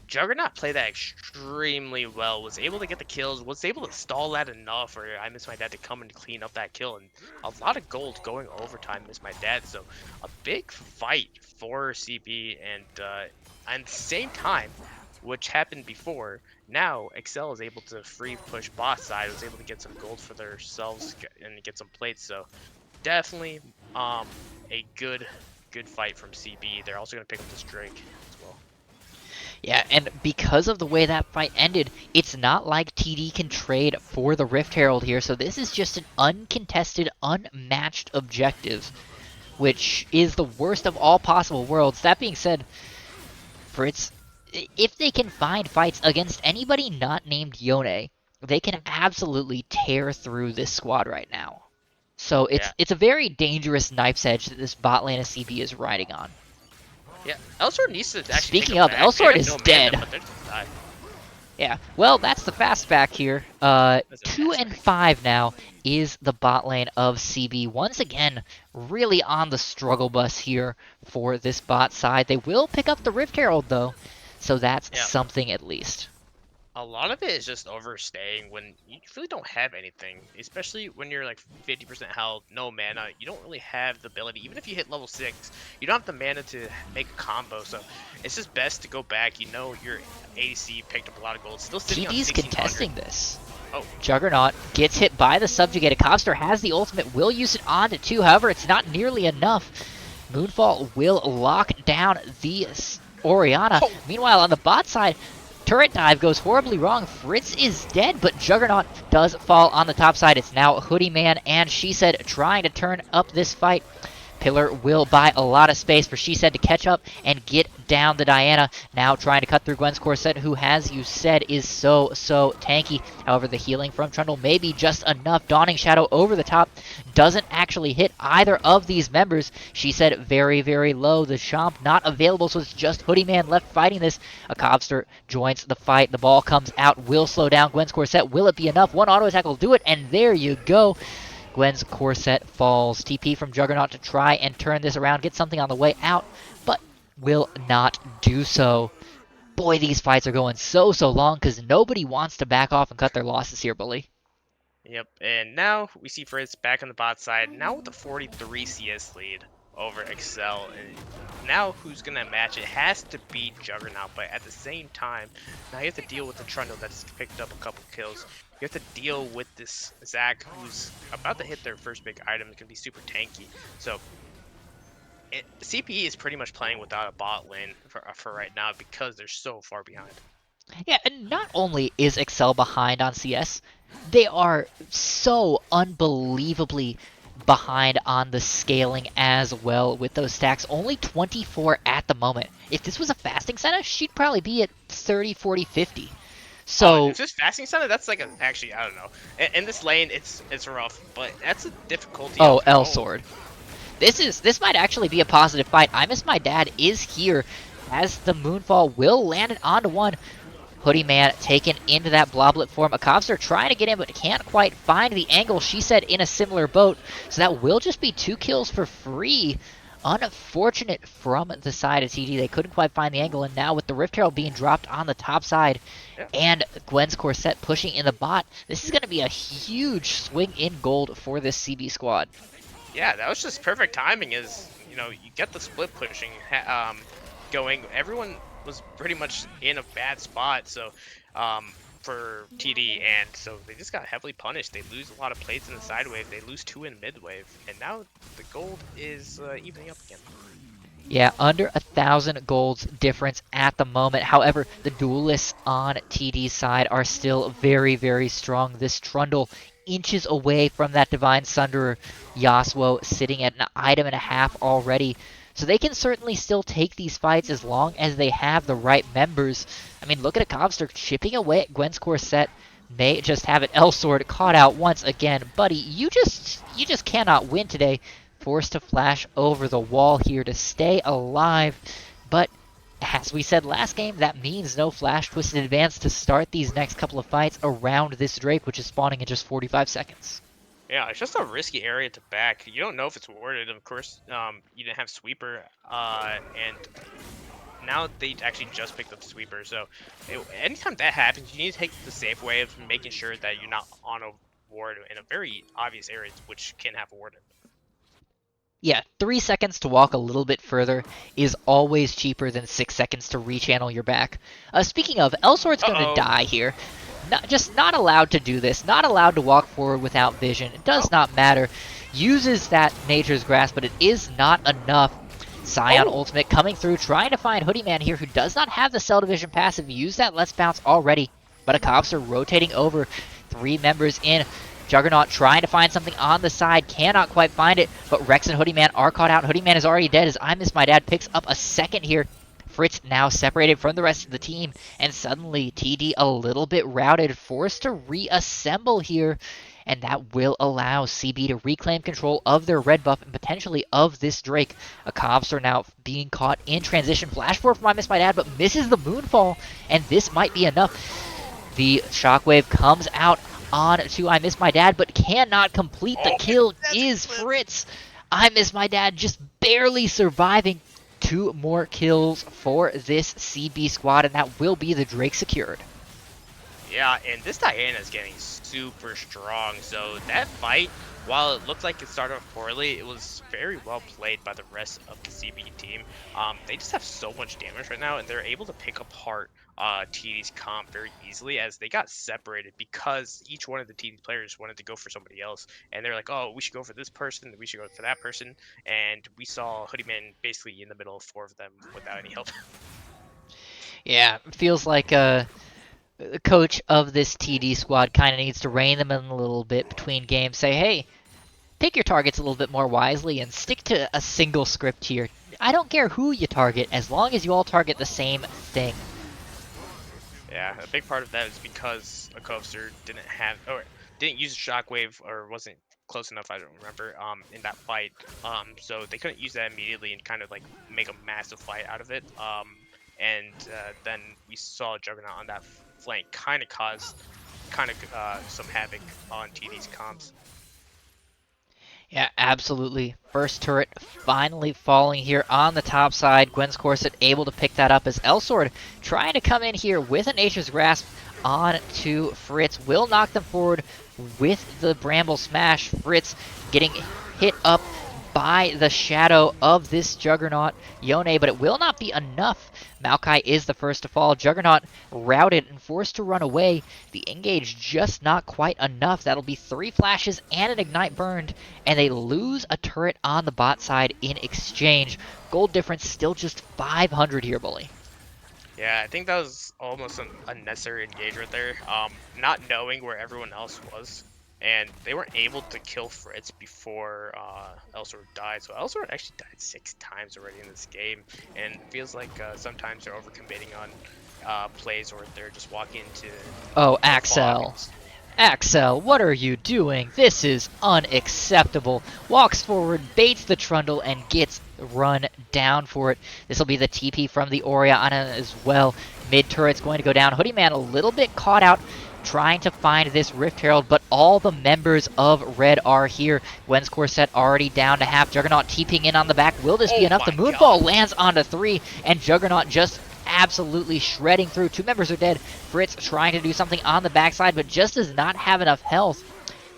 Juggernaut played that extremely well, was able to get the kills, was able to stall that enough for I Miss My Dad to come and clean up that kill, and a lot of gold going overtime Miss My Dad, so a big fight for CB, and at the same time, which happened before, now Excel is able to free push boss side, was able to get some gold for themselves and get some plates, so definitely a good fight from CB. They're also going to pick up this Drake as well. Yeah, and because of the way that fight ended, it's not like TD can trade for the Rift Herald here, so this is just an uncontested, unmatched objective. which is the worst of all possible worlds. That being said, Fritz, if they can find fights against anybody not named Yone, they can absolutely tear through this squad right now. So Yeah. it's a very dangerous knife's edge that this bot lane of CB is riding on. Yeah, Elsword needs to actually. Speaking take a of, back. Elsword They is have no dead. Mana, but they're just dying. Yeah, well, that's the fast back here. That's a 2 fast and back. 5 now is the bot lane of CB. Once again, really on the struggle bus here for this bot side. They will pick up the Rift Herald, though, so that's Yeah. something at least. A lot of it is just overstaying when you really don't have anything, especially when you're like 50% health, no mana. You don't really have the ability, even if you hit level 6, you don't have the mana to make a combo. So it's just best to go back. You know your ADC picked up a lot of gold, still sitting on TD's 1600. contesting this. Oh, Juggernaut gets hit by the subjugated. Cobster has the ultimate, will use it on to 2. However, it's not nearly enough. Moonfall will lock down the Orianna. Oh. Meanwhile, on the bot side, turret dive goes horribly wrong. Fritz is dead, but Juggernaut does fall on the top side. It's now Hoodie Man and She Said trying to turn up this fight. Pillar will buy a lot of space for She Said to catch up and get down the Diana. Now trying to cut through Gwen's Corset, who, as you said, is so tanky. However, the healing from Trundle may be just enough. Dawning Shadow over the top doesn't actually hit either of these members. She Said very low. The Chomp not available, so it's just Hoodie Man left fighting this. A Cobster joins the fight. The ball comes out, will slow down Gwen's Corset. Will it be enough? One auto attack will do it, and there you go. Gwen's Corset falls. TP from Juggernaut to try and turn this around, get something on the way out, but will not do so. Boy, these fights are going so long because nobody wants to back off and cut their losses here, Bully. yep. And now we see Fritz back on the bot side, now with a 43 CS lead over Excel. And now who's going to match it has to be Juggernaut, but at the same time, now you have to deal with the Trundle that's picked up a couple kills. You have to deal with this Zac who's about to hit their first big item. It's going to be super tanky. So CPE is pretty much playing without a bot lane for right now because they're so far behind. Yeah, and not only is Excel behind on CS, they are so unbelievably behind on the scaling as well with those stacks. Only 24 at the moment. If this was a fasting center, she'd probably be at 30, 40, 50. So if this fasting center, that's like actually I don't know. In this lane, it's rough, but that's a difficulty. Oh, L Sword. This might actually be a positive fight. I Miss My Dad is here as the Moonfall will land it onto one. Hoodie Man taken into that bloblet form. A Cobster trying to get in, but can't quite find the angle. She Said in a similar boat, so that will just be 2 kills for free. Unfortunate from the side of TD. They couldn't quite find the angle, and now with the Rift Herald being dropped on the top side, and Gwen's Corset pushing in the bot, this is going to be a huge swing in gold for this CB squad. Yeah, that was just perfect timing. Is you get the split pushing going. Everyone was pretty much in a bad spot, so for TD, and so they just got heavily punished. They lose a lot of plates in the side wave. They lose 2 in mid wave, and now the gold is evening up again. Yeah, under 1,000 golds difference at the moment. However, the duelists on TD's side are still very strong. This Trundle inches away from that Divine Sunderer. Yasuo sitting at an item and a half already. So they can certainly still take these fights as long as they have the right members. I mean, look at a Cobster chipping away at Gwen's Corset. May just have it. L Sword caught out once again. Buddy, you just cannot win today. Forced to flash over the wall here to stay alive. But as we said last game, that means no flash twisted advance to start these next couple of fights around this Drake, which is spawning in just 45 seconds. Yeah, it's just a risky area to back. You don't know if it's warded. Of course, you didn't have Sweeper, and now they actually just picked up the Sweeper. So anytime that happens, you need to take the safe way of making sure that you're not on a ward in a very obvious area, which can have a ward. Yeah, 3 seconds to walk a little bit further is always cheaper than 6 seconds to rechannel your back. Speaking of, Elsword's going to die here. Just not allowed to do this. Not allowed to walk forward without vision. It does not matter. Uses that Nature's Grasp, but it is not enough. Scion ultimate coming through, trying to find Hoodie Man here, who does not have the Cell Division passive. Use that Let's Bounce already, but a Cobster rotating over. 3 members in. Juggernaut trying to find something on the side, cannot quite find it, but Rex and Hoodie Man are caught out. Hoodie Man is already dead as I Miss My Dad picks up a second here. Fritz now separated from the rest of the team, and suddenly TD a little bit routed, forced to reassemble here, and that will allow CB to reclaim control of their red buff and potentially of this Drake. A Cops are now being caught in transition. Flash forward from I Miss My Dad, but misses the Moonfall, and this might be enough. The Shockwave comes out on to I Miss My Dad, but cannot complete the kill. Is Fritz. I Miss My Dad just barely surviving. 2 more kills for this CB squad, and that will be the Drake secured. Yeah, and this Diana is getting super strong. So that fight, while it looked like it started off poorly, it was very well played by the rest of the CB team. They just have so much damage right now, and they're able to pick apart TD's comp very easily as they got separated because each one of the TD players wanted to go for somebody else. And they're like, oh, we should go for this person, we should go for that person. And we saw Hoodie Man basically in the middle of 4 of them without any help. Yeah, it feels like the coach of this TD squad kind of needs to rein them in a little bit between games. Say, hey, pick your targets a little bit more wisely and stick to a single script here. I don't care who you target, as long as you all target the same thing. Yeah, a big part of that is because a coaster didn't use a shockwave or wasn't close enough, I don't remember, in that fight. So they couldn't use that immediately and kind of like make a massive fight out of it. Then we saw Juggernaut on that flank kind of cause some havoc on TD's comps. Yeah, absolutely. First turret finally falling here on the top side. Gwen's Corset able to pick that up as Elsword trying to come in here with a Nature's Grasp on to Fritz. Will knock them forward with the Bramble Smash. Fritz getting hit up by the shadow of this Juggernaut Yone, but it will not be enough. Maokai is the first to fall. Juggernaut routed and forced to run away. The engage just not quite enough. That'll be 3 flashes and an ignite burned, and they lose a turret on the bot side in exchange. Gold difference still just 500 here, Bully. Yeah, I think that was almost an unnecessary engage right there. Not knowing where everyone else was. And they weren't able to kill Fritz before Elsword died. So Elsword actually died 6 times already in this game. And it feels like sometimes they're overcommitting on plays or they're just walking into... Oh, Axel. Axel, what are you doing? This is unacceptable. Walks forward, baits the Trundle, and gets run down for it. This will be the TP from the Oriana as well. Mid turret's going to go down. Hoodie Man a little bit caught out, trying to find this Rift Herald, but all the members of Red are here. Gwen's Corset already down to half. Juggernaut TPing in on the back. Will this be enough? The Moonfall lands onto 3, and Juggernaut just absolutely shredding through. 2 members are dead. Fritz trying to do something on the backside, but just does not have enough health.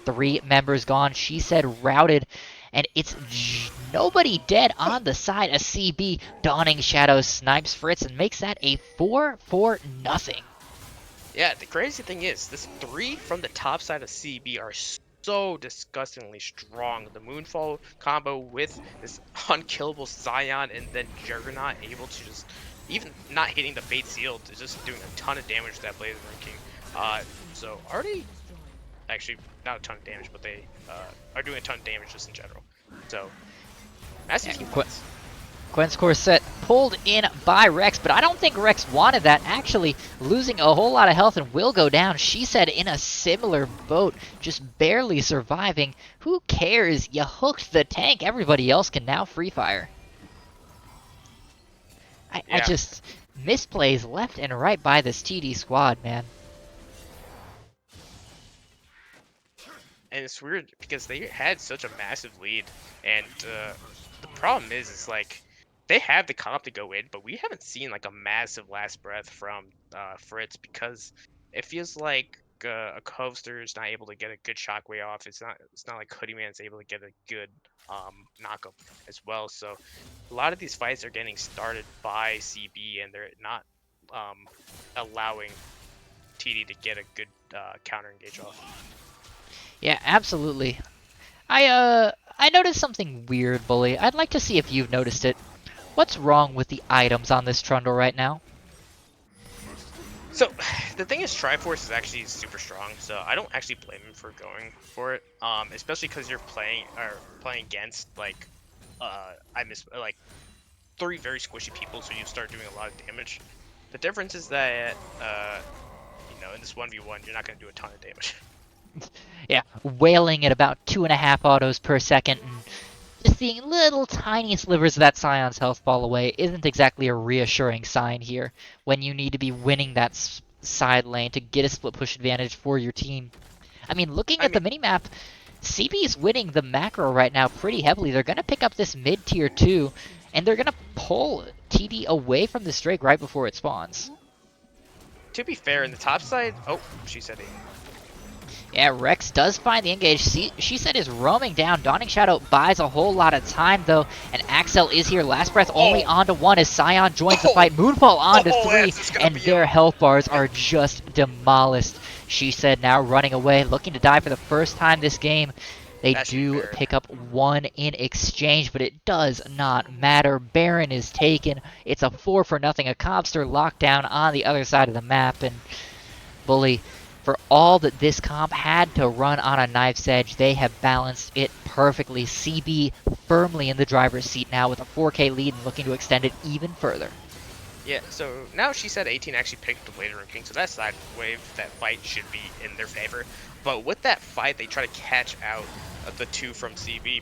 3 members gone. She said routed, and it's nobody dead on the side. A CB Dawning Shadow snipes Fritz and makes that a 4-4-0. Yeah, the crazy thing is, this 3 from the top side of CB are so disgustingly strong. The Moonfall combo with this unkillable Scion and then Juggernaut able to just, even not hitting the Fate Seal, is just doing a ton of damage to that Blaze ranking. So already, actually not a ton of damage, but they are doing a ton of damage just in general. So, massive team points. Gwen's Corset pulled in by Rex, but I don't think Rex wanted that. Actually, losing a whole lot of health and will go down. She said in a similar boat, just barely surviving. Who cares? You hooked the tank. Everybody else can now free fire. I just misplays left and right by this TD squad, man. And it's weird because they had such a massive lead, and the problem is like, they have the comp to go in, but we haven't seen like a massive last breath from Fritz because it feels like a coaster is not able to get a good shockwave off. It's not like Hoodie Man's able to get a good knockup as well. So a lot of these fights are getting started by CB, and they're not allowing TD to get a good counter engage off. Yeah, absolutely. I noticed something weird, Bully. I'd like to see if you've noticed it. What's wrong with the items on this Trundle right now? So the thing is, Triforce is actually super strong, so I don't actually blame him for going for it. Especially because you're playing against like, like 3 very squishy people, so you start doing a lot of damage. The difference is that in this 1v1, you're not gonna do a ton of damage. Yeah, wailing at about 2.5 autos per second, and just seeing little tiny slivers of that Scion's health fall away isn't exactly a reassuring sign here when you need to be winning that side lane to get a split push advantage for your team. I mean, looking at the minimap, CB's winning the macro right now pretty heavily. They're going to pick up this mid tier 2, and they're going to pull TD away from this Drake right before it spawns. To be fair, in the top side, oh, she said it. Yeah, Rex does find the engage. She said is roaming down. Dawning Shadow buys a whole lot of time, though, and Axel is here. Last Breath only onto 1 as Scion joins the fight. Moonfall onto 3, and their health bars are just demolished. She said now running away, looking to die for the first time this game. They do pick up 1 in exchange, but it does not matter. Baron is taken. It's a 4-0. A Cobster locked down on the other side of the map, and Bully, for all that this comp had to run on a knife's edge, they have balanced it perfectly. CB firmly in the driver's seat now with a 4K lead and looking to extend it even further. Yeah, so now she said 18 actually picked the Blader and King, so that side wave, that fight should be in their favor. But with that fight, they try to catch out the 2 from CB.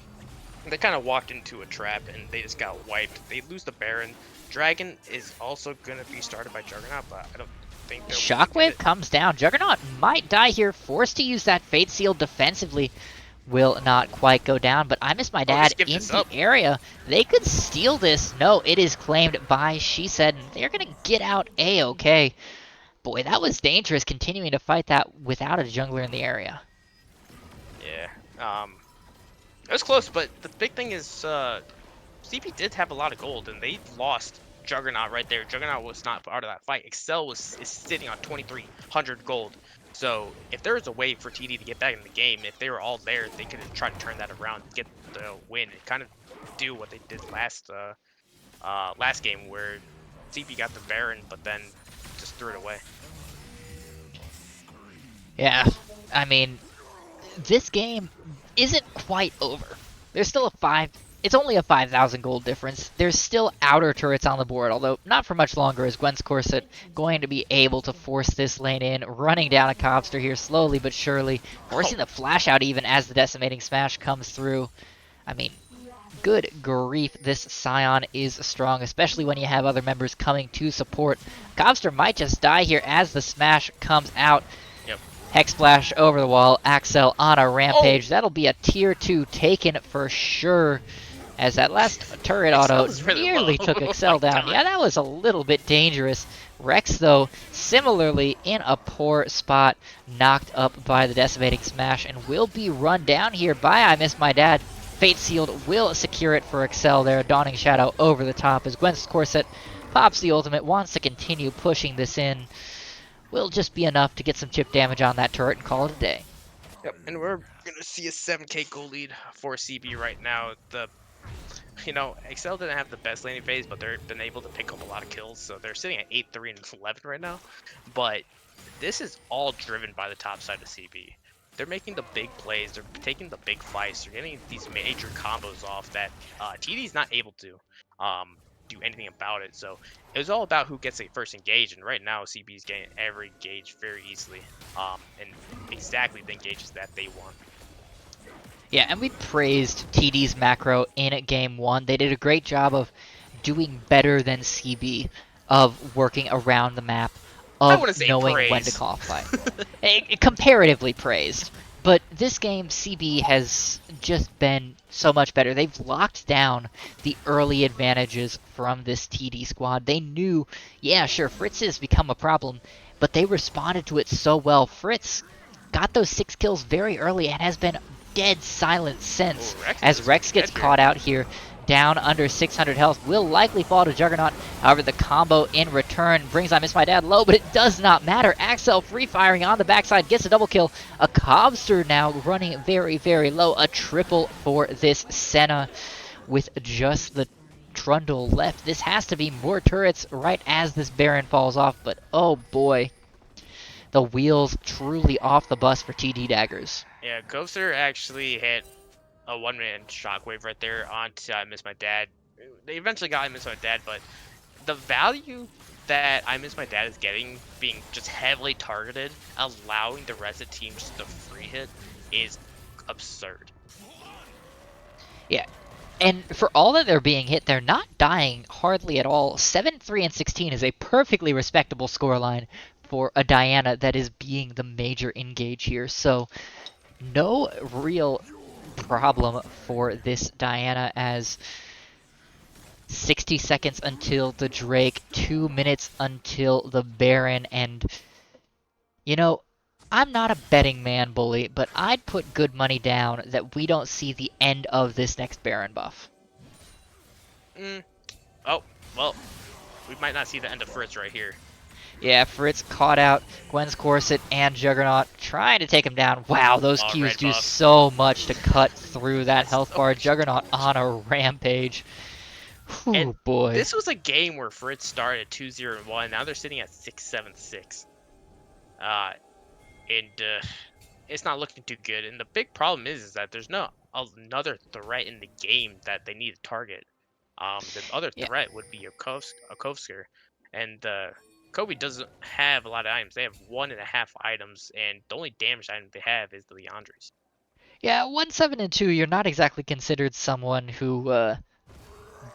They kind of walked into a trap and they just got wiped. They lose the Baron. Dragon is also going to be started by Juggernaut, but I don't think they're Shockwave comes down. Juggernaut might die here, forced to use that Fate Seal defensively. Will not quite go down, but I Miss My Dad in the area. They could steal this. No, it is claimed by She Said, and they're going to get out A-okay. Boy, that was dangerous, continuing to fight that without a jungler in the area. Yeah, it was close, but the big thing is CP did have a lot of gold, and they lost Juggernaut right there. Juggernaut was not part of that fight. Excel is sitting on 2,300 gold. So if there was a way for TD to get back in the game, if they were all there, they could have tried to turn that around, get the win, and kind of do what they did last game, where CP got the Baron, but then just threw it away. Yeah, I mean, this game isn't quite over. There's still it's only a 5,000 gold difference. There's still outer turrets on the board, although not for much longer as Gwen's Corset going to be able to force this lane in, running down a Cobster here slowly but surely, forcing the flash out even as the Decimating Smash comes through. I mean, good grief, this Scion is strong, especially when you have other members coming to support. Cobster might just die here as the smash comes out. Hex Splash over the wall, Axel on a rampage. That'll be a tier 2 taken for sure, as that last turret auto nearly took Excel down. Yeah, that was a little bit dangerous. Rex, though, similarly in a poor spot, knocked up by the Decimating Smash, and will be run down here by I Miss My Dad. Fate Sealed will secure it for Excel there. Dawning Shadow over the top as Gwen's Corset pops the ultimate, wants to continue pushing this in. Will just be enough to get some chip damage on that turret and call it a day. Yep, and we're going to see a 7k goal lead for CB right now. Excel didn't have the best laning phase, but they've been able to pick up a lot of kills, so they're sitting at 8-3 and 11 right now. But this is all driven by the top side of CB. They're making the big plays, they're taking the big fights, they're getting these major combos off that TD's not able to do anything about it. So it was all about who gets a first engage, and right now CB's getting every engage very easily, and exactly the engages that they want. Yeah, and we praised TD's macro in Game 1. They did a great job of doing better than CB, of working around the map, of knowing when to call fight. Comparatively praised. But this game, CB has just been so much better. They've locked down the early advantages from this TD squad. They knew, yeah, sure, Fritz has become a problem, but they responded to it so well. Fritz got those 6 kills very early and has been dead silent since. As Rex gets caught out here, down under 600 health, will likely fall to Juggernaut. However, the combo in return brings I Miss My Dad low, but it does not matter. Axel free firing on the backside, gets a double kill. A Cobster now running very, very low. A triple for this Senna with just the Trundle left. This has to be more turrets right as this Baron falls off, but oh boy. the wheels truly off the bus for TD Daggers. Yeah, Coaster actually hit a one-man shockwave right there onto I Miss My Dad. They eventually got I Miss My Dad, but the value that I Miss My Dad is getting, being just heavily targeted, allowing the rest of the team just to free hit, is absurd. Yeah, and for all that they're being hit, they're not dying hardly at all. 7, 3, and 16 is a perfectly respectable scoreline for a Diana that is being the major engage here. So no real problem for this Diana as 60 seconds until the Drake, 2 minutes until the Baron, and you know, I'm not a betting man, Bully, but I'd put good money down that we don't see the end of this next Baron buff. Oh, well, we might not see the end of Fritz right here. Yeah, Fritz caught out Gwen's Corset and Juggernaut, trying to take him down. Wow, those Qs red do buff. so much to cut through that health So bar. much Juggernaut on a rampage. Whew, And boy. this was a game where Fritz started at 2-0-1. Now they're sitting at 6-7-6. And it's not looking too good. And the big problem is that there's no another threat in the game that they need to target. The other Yeah. threat would be a Kovsker. And Kobe doesn't have a lot of items. They have 1.5 items, and the only damaged item they have is the Leandres. Yeah, 1, 7, and 2, you're not exactly considered someone who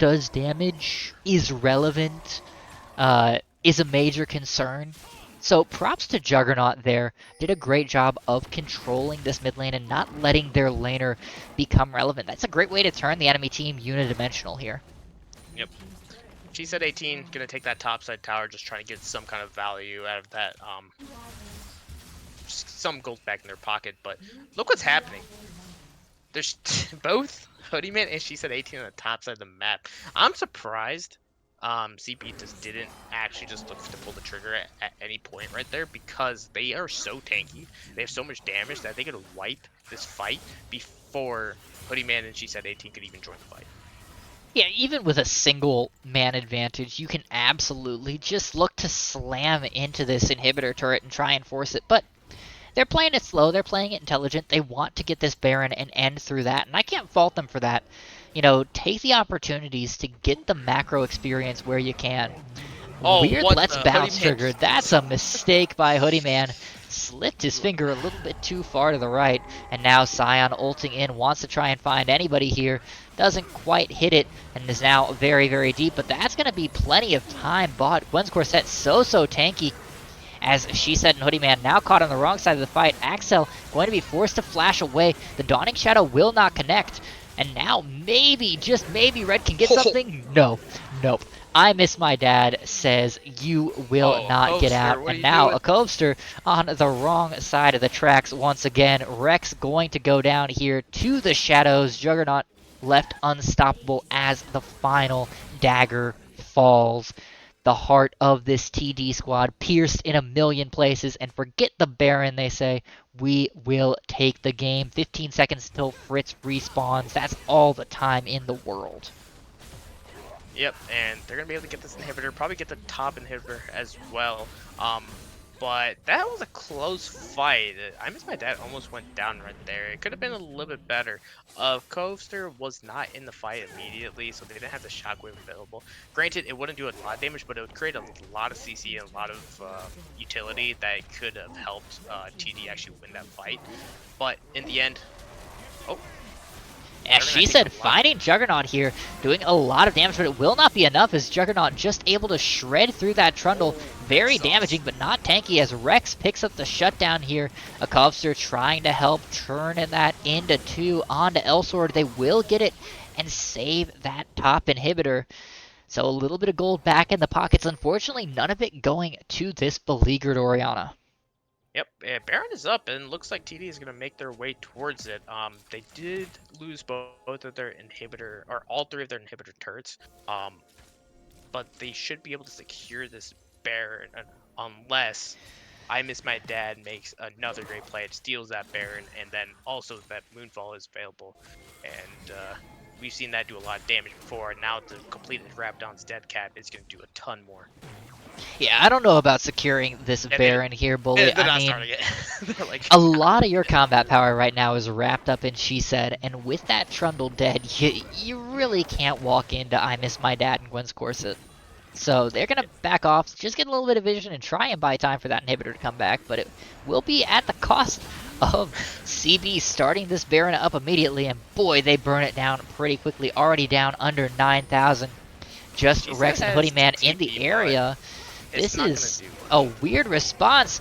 does damage, is relevant, is a major concern. So props to Juggernaut there. Did a great job of controlling this mid lane and not letting their laner become relevant. That's a great way to turn the enemy team unidimensional here. Yep. She said 18, gonna take that topside tower, just trying to get some kind of value out of that. Some gold back in their pocket. But look what's happening. There's both Hoodieman and She Said 18 on the top side of the map. I'm surprised CP just didn't actually just look to pull the trigger at any point right there, because they are so tanky. They have so much damage that they could wipe this fight before Hoodieman and She Said 18 could even join the fight. Yeah, even with a single man advantage, you can absolutely just look to slam into this inhibitor turret and try and force it. But they're playing it slow, they're playing it intelligent, they want to get this Baron and end through that, and I can't fault them for that. You know, take the opportunities to get the macro experience where you can. Oh, Weird what Let's the Bounce Hoodie Man trigger, just that's a mistake by Hoodie Man. Slipped his finger a little bit too far to the right, and now Scion ulting in, wants to try and find anybody here. Doesn't quite hit it, and is now very, very deep, but that's going to be plenty of time bought. Gwen's Corset so tanky, as She Said and Hoodie Man now caught on the wrong side of the fight. Axel going to be forced to flash away. The Dawning Shadow will not connect. And now maybe, just maybe, Red can get something? No. Nope. I Miss My Dad says you will not get Kovster, out. what are And you now doing? a Kovster on the wrong side of the tracks once again. Rex going to go down here to the shadows. Juggernaut left unstoppable as the final dagger falls. The heart of this TD squad pierced in a million places, and forget the Baron, they say. We will take the game. 15 seconds till Fritz respawns. That's all the time in the world. Yep, and they're gonna be able to get this inhibitor, probably get the top inhibitor as well. But that was a close fight. I Miss My Dad almost went down right there. It could have been a little bit better. Coaster was not in the fight immediately, so they didn't have the shockwave available. Granted, it wouldn't do a lot of damage, but it would create a lot of CC and a lot of utility that could have helped TD actually win that fight. But in the end, oh. As She Said, finding Juggernaut here, doing a lot of damage, but it will not be enough as Juggernaut just able to shred through that Trundle. Very damaging, but not tanky as Rex picks up the shutdown here. A Kovster trying to help turn that into 2 onto Elsword. They will get it and save that top inhibitor. So a little bit of gold back in the pockets. Unfortunately, none of it going to this beleaguered Orianna. Yep, Baron is up, and looks like TD is going to make their way towards it. They did lose both of their inhibitor, or all 3 of their inhibitor turrets. But they should be able to secure this Baron unless I Miss My Dad makes another great play. It steals that Baron, and then also that Moonfall is available. And we've seen that do a lot of damage before, and now the completed Rabdon's Dead Cap is going to do a ton more. Yeah, I don't know about securing this Yeah, Baron here, Bully. they're I not mean, starting it. They're like, a lot of your combat power right now is wrapped up in She Said, and with that Trundle dead, you really can't walk into I Miss My Dad and Gwen's Corset. So they're going to back off, just get a little bit of vision, and try and buy time for that inhibitor to come back, but it will be at the cost of CB starting this Baron up immediately, and boy, they burn it down pretty quickly, already down under 9,000. Just She Rex said and has Hoodie Man in TP, the but area. it's This not is gonna do a much. weird response.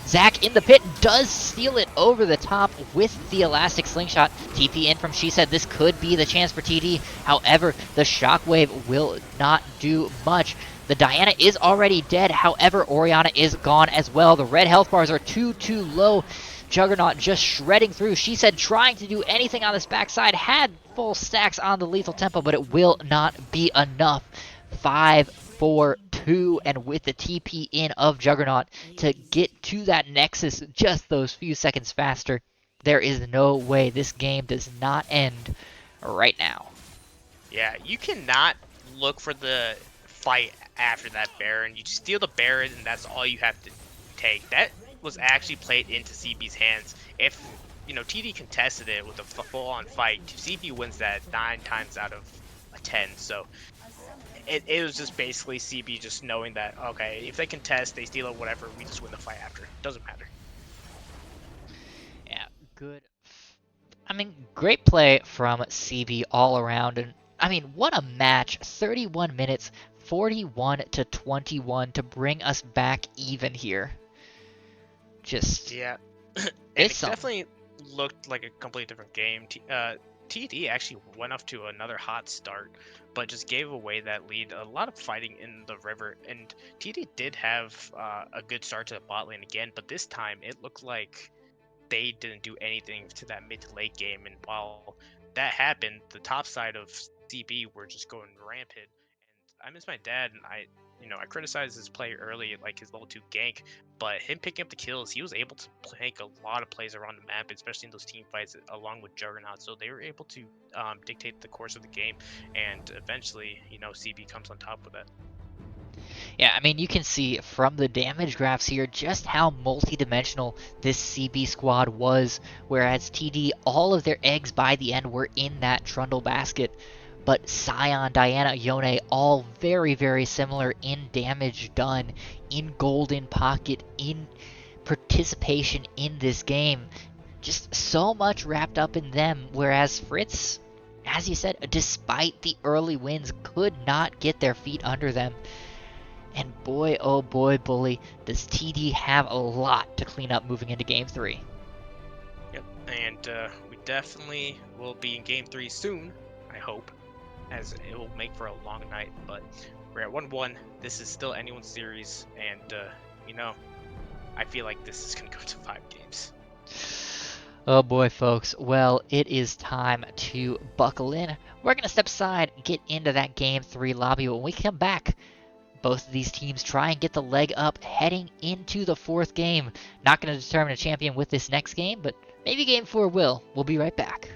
Zach in the pit does steal it over the top with the elastic slingshot. TP in from She Said. This could be the chance for TD. However, the shockwave will not do much. The Diana is already dead. However, Oriana is gone as well. The red health bars are too low. Juggernaut just shredding through. She Said trying to do anything on this backside. Had full stacks on the lethal tempo, but it will not be enough. 5-4-2, and with the TP in of Juggernaut to get to that Nexus just those few seconds faster, there is no way this game does not end right now. Yeah, you cannot look for the fight after that Baron. You just steal the Baron, and that's all you have to take. That was actually played into CB's hands. If TD contested it with a full-on fight, CB wins that 9 times out of 10. So it was just basically CB just knowing that, okay, if they contest, they steal it, whatever, we just win the fight after. Doesn't matter. Yeah, good. I mean, great play from CB all around, and I mean, what a match. 31 minutes, 41-21 to bring us back even here. Just Yeah, and it it's something. definitely looked like a completely different game. TD actually went off to another hot start, but just gave away that lead. A lot of fighting in the river, and TD did have a good start to the bot lane again, but this time it looked like they didn't do anything to that mid to late game. And while that happened, the top side of CB were just going rampant. And I Miss My Dad, and I criticized his play early, like his level 2 gank, but him picking up the kills, he was able to make a lot of plays around the map, especially in those team fights along with Juggernaut. So they were able to dictate the course of the game, and eventually, CB comes on top of that. Yeah, I mean, you can see from the damage graphs here just how multi-dimensional this CB squad was, whereas TD, all of their eggs by the end were in that Trundle basket. But Sion, Diana, Yone, all very similar in damage done, in golden pocket, in participation in this game. Just so much wrapped up in them, whereas Fritz, as you said, despite the early wins, could not get their feet under them. And boy, oh boy, Bully, does TD have a lot to clean up moving into Game 3. Yep, and we definitely will be in Game 3 soon, I hope, as it will make for a long night. But we're at 1-1. This is still anyone's series, and, I feel like this is going to go to 5 games. Oh boy, folks. Well, it is time to buckle in. We're going to step aside, get into that Game 3 lobby. When we come back, both of these teams try and get the leg up heading into the 4th game. Not going to determine a champion with this next game, but maybe Game 4 will. We'll be right back.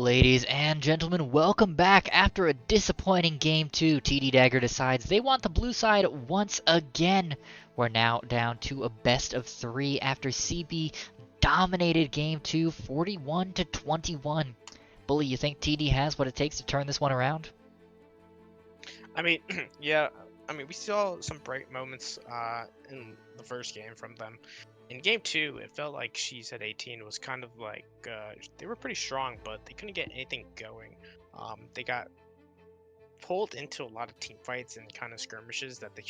Ladies and gentlemen, welcome back. After a disappointing Game 2, TD Dagger decides they want the blue side once again. We're now down to a best of 3 after CB dominated Game 2 41-21. Bully, you think TD has what it takes to turn this one around? I mean, yeah. I mean, we saw some bright moments in the first game from them. In game 2, it felt like She's at 18 was kind of like they were pretty strong, but they couldn't get anything going. They got pulled into a lot of team fights and kind of skirmishes that they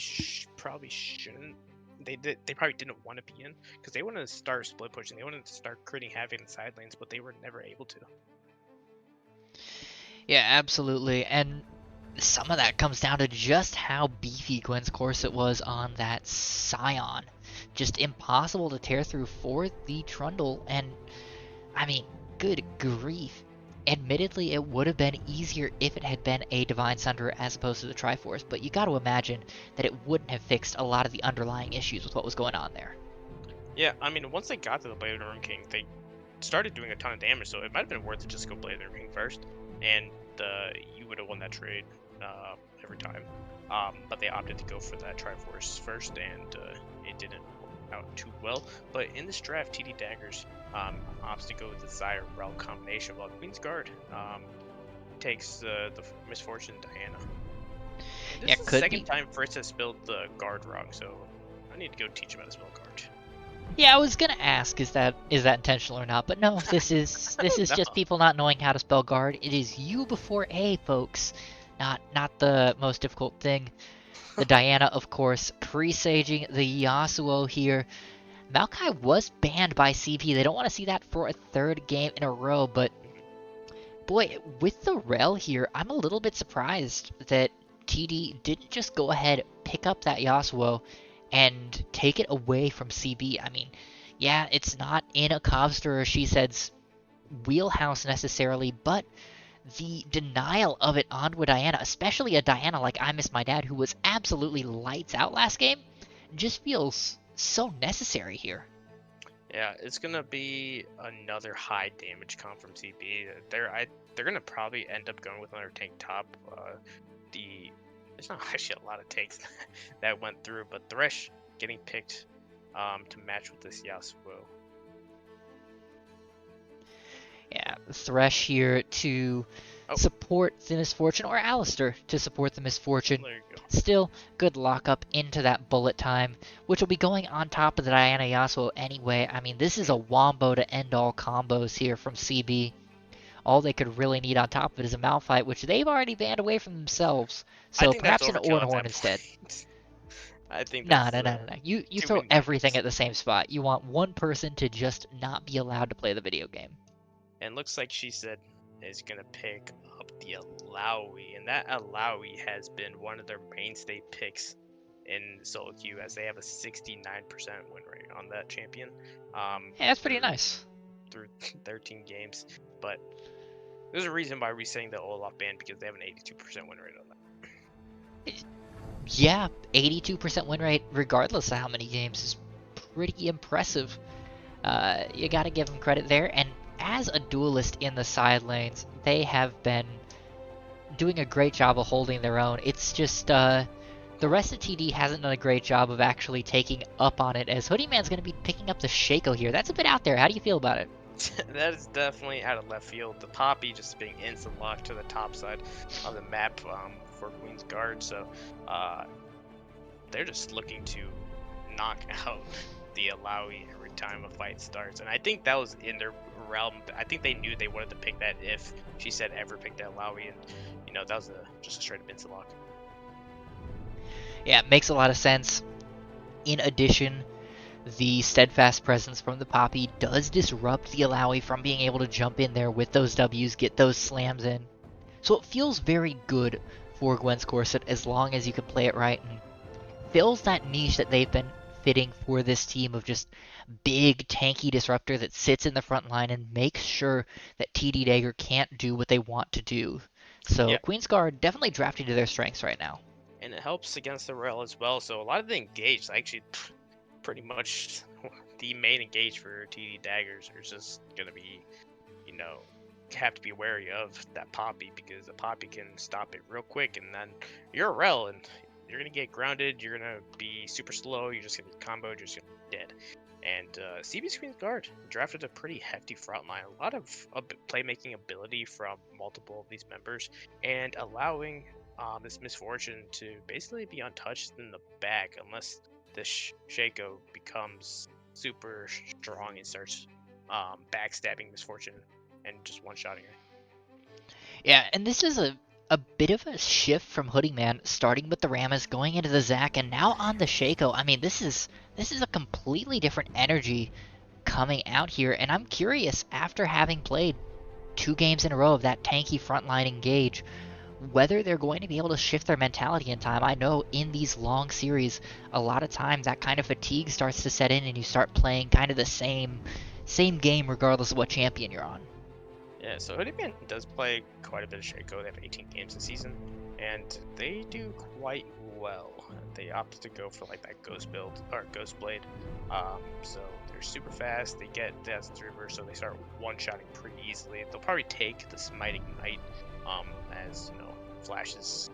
probably shouldn't. They probably didn't want to be in because they wanted to start split pushing. They wanted to start creating havoc in the side lanes, but they were never able to. Yeah, absolutely. And some of that comes down to just how beefy Gwen's corset was on that Scion. Just impossible to tear through for the Trundle, and I mean, good grief. Admittedly, it would have been easier if it had been a Divine Sunderer as opposed to the Triforce, but you gotta imagine that it wouldn't have fixed a lot of the underlying issues with what was going on there. Yeah, I mean, once they got to the Blade of the Ruin King, they started doing a ton of damage, so it might have been worth it just to go Blade of the Ruin King first, and you would have won that trade every time. But they opted to go for that Triforce first, and it didn't work out too well. But in this draft, TD Daggers opts to go with the Zyre Rel combination, while Queensguard takes the Misfortune Diana. This is the second time Fritz has spelled the guard wrong, so I need to go teach him how to spell guard. Yeah, I was gonna ask, is that intentional or not? But no, this is just people not knowing how to spell guard. It is U before A, folks. Not the most difficult thing. The Diana, of course, presaging the Yasuo here. Maokai was banned by CP. They don't want to see that for a third game in a row, but boy, with the Rel here, I'm a little bit surprised that TD didn't just go ahead, pick up that Yasuo, and take it away from CB. I mean, yeah, it's not in a Cobster or She Said's wheelhouse necessarily, but the denial of it onto a Diana, especially a Diana like I Miss My Dad, who was absolutely lights out last game, just feels so necessary here. Yeah, it's gonna be another high damage comp from CB. They're gonna probably end up going with another tank top. There's not actually a lot of takes that went through, but Thresh getting picked to match with this Yasuo. Yeah, Thresh here to support the Misfortune, or Alistair to support the Misfortune. There you go. Still, good lockup into that bullet time, which will be going on top of the Diana Yasuo anyway. I mean, this is a wombo to end all combos here from CB. All they could really need on top of it is a Malphite, which they've already banned away from themselves. So perhaps an Ornhorn instead. I think No. that's You throw everything at the same spot. You want one person to just not be allowed to play the video game. And looks like She Said is gonna pick up the Alawi, and that Alawi has been one of their mainstay picks in solo queue, as they have a 69% win rate on that champion. Yeah, that's pretty nice. Through 13 games, but there's a reason why we're saying the Olaf ban, because they have an 82% win rate on that. Yeah, 82% win rate, regardless of how many games, is pretty impressive. You gotta give them credit there, and as a duelist in the side lanes, they have been doing a great job of holding their own. It's just, the rest of TD hasn't done a great job of actually taking up on it, as Hoodie Man's going to be picking up the Shaco here. That's a bit out there. How do you feel about it? That is definitely out of left field. The Poppy just being instant locked to the top side of the map for Queensguard, so they're just looking to knock out the Alawi every time a fight starts, and I think that was in their realm. I think they knew they wanted to pick that if She Said ever picked that Alawi, and that was just a straight up instant lock. Yeah, it makes a lot of sense. In addition, the steadfast presence from the Poppy does disrupt the Alawi from being able to jump in there with those Ws, get those slams in. So it feels very good for Gwen's Corset as long as you can play it right, and fills that niche that they've been fitting for this team of just big tanky disruptor that sits in the front line and makes sure that TD Dagger can't do what they want to do. So Yep. Queensguard definitely drafting to their strengths right now. And it helps against the rail as well. So a lot of the engage, actually, pretty much the main engage for TD Daggers are just gonna be, have to be wary of that Poppy, because the Poppy can stop it real quick, and then you're a rel, and you're gonna get grounded. You're gonna be super slow. You're just gonna be comboed. You're just gonna be dead. And CB's Queensguard drafted a pretty hefty front line, a lot of playmaking ability from multiple of these members, and allowing this Misfortune to basically be untouched in the back unless the Shaco becomes super strong and starts backstabbing Misfortune and just one-shotting her. Yeah, and this is a bit of a shift from Hoodie Man, starting with the Rammus, going into the Zac, and now on the Shaco. I mean, this is a completely different energy coming out here, and I'm curious, after having played 2 games in a row of that tanky frontline engage, whether they're going to be able to shift their mentality in time. I know in these long series, a lot of times that kind of fatigue starts to set in, and you start playing kind of the same game regardless of what champion you're on. Yeah, so Hoodie Man does play quite a bit of Shaco. They have 18 games this season, and they do quite well. They opted to go for like that Ghost build or Ghost Blade. So they're super fast. They get Dazzle's River, so they start one-shotting pretty easily. They'll probably take the Smiting Knight, as you know, Flash is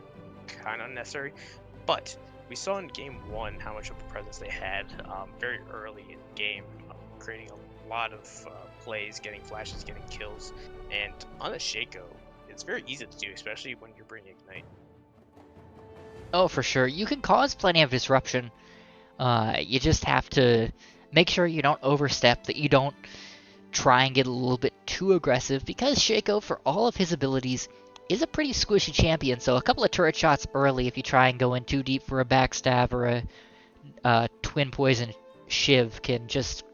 kind of unnecessary. But we saw in game 1 how much of a presence they had very early in the game, creating a lot of plays, getting flashes, getting kills. And on the Shaco, it's very easy to do, especially when you're bringing Ignite. Oh, for sure. You can cause plenty of disruption. You just have to make sure you don't overstep, that you don't try and get a little bit too aggressive, because Shaco, for all of his abilities, is a pretty squishy champion. So a couple of turret shots early, if you try and go in too deep for a backstab or a twin poison shiv, can just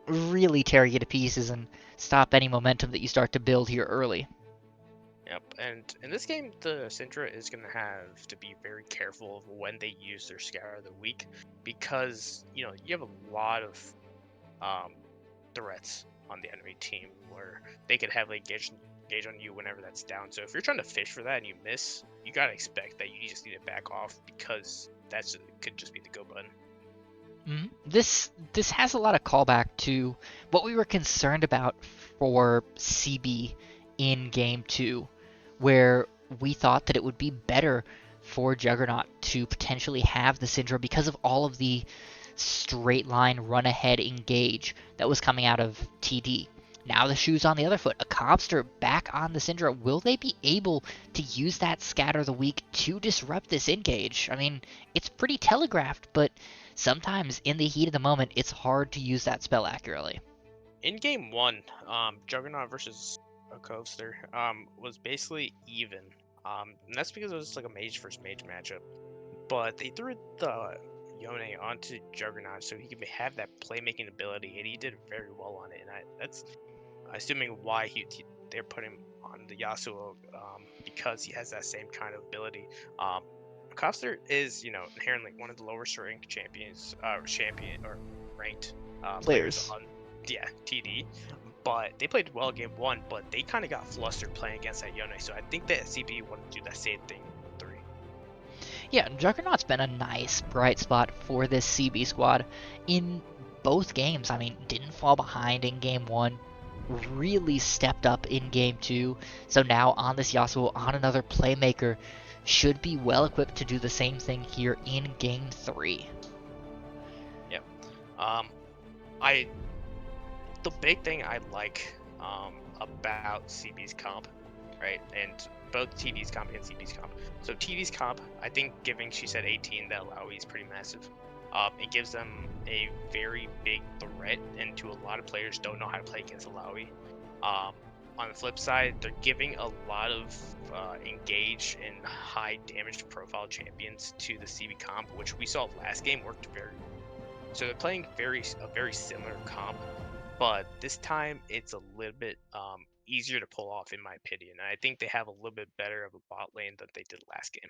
really tear you to pieces and stop any momentum that you start to build here early. Yep, and in this game, the Syndra is going to have to be very careful of when they use their Scour of the Week, because, you know, you have a lot of threats on the enemy team where they could heavily engage on you whenever that's down. So if you're trying to fish for that and you miss, you got to expect that you just need to back off, because could just be the go button. Mm-hmm. This has a lot of callback to what we were concerned about for CB in Game 2, where we thought that it would be better for Juggernaut to potentially have the Syndra because of all of the straight line run ahead engage that was coming out of TD. Now the shoe's on the other foot. A Cobster back on the Syndra. Will they be able to use that Scatter the Weak to disrupt this engage? I mean, it's pretty telegraphed, but sometimes in the heat of the moment, it's hard to use that spell accurately. In game 1, Juggernaut versus a Cobster was basically even. And that's because it was like a mage versus mage matchup. But they threw the Yone onto Juggernaut so he could have that playmaking ability, and he did very well on it. And that's assuming why they're putting him on the Yasuo, because he has that same kind of ability. Cobster is, you know, inherently one of the lowest ranked champions, ranked players on TD. But they played well game 1, but they kind of got flustered playing against that Yone. So I think that CB wanted to do that same thing in 3. Yeah, Juggernaut's been a nice bright spot for this CB squad in both games. I mean, didn't fall behind in game 1, really stepped up in game 2. So now on this Yasuo, on another playmaker, should be well equipped to do the same thing here in game 3. Yep. The big thing I like about CB's comp, right, and both TD's comp and CB's comp. So TD's comp, I think giving, she said 18, that Alawi is pretty massive. It gives them a very big threat, and to a lot of players don't know how to play against Alawi. On the flip side, they're giving a lot of engage and high damage profile champions to the CB comp, which we saw last game worked very well. So they're playing a very similar comp, but this time it's a little bit easier to pull off, in my opinion. And I think they have a little bit better of a bot lane than they did last game.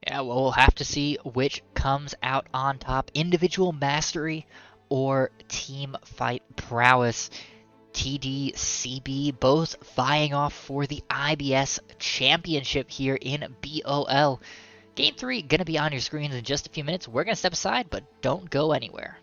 Yeah, well, we'll have to see which comes out on top. Individual mastery or team fight prowess. TD, CB, both vying off for the IBS championship here in BOL. Game 3 gonna be on your screens in just a few minutes. We're gonna step aside, but don't go anywhere.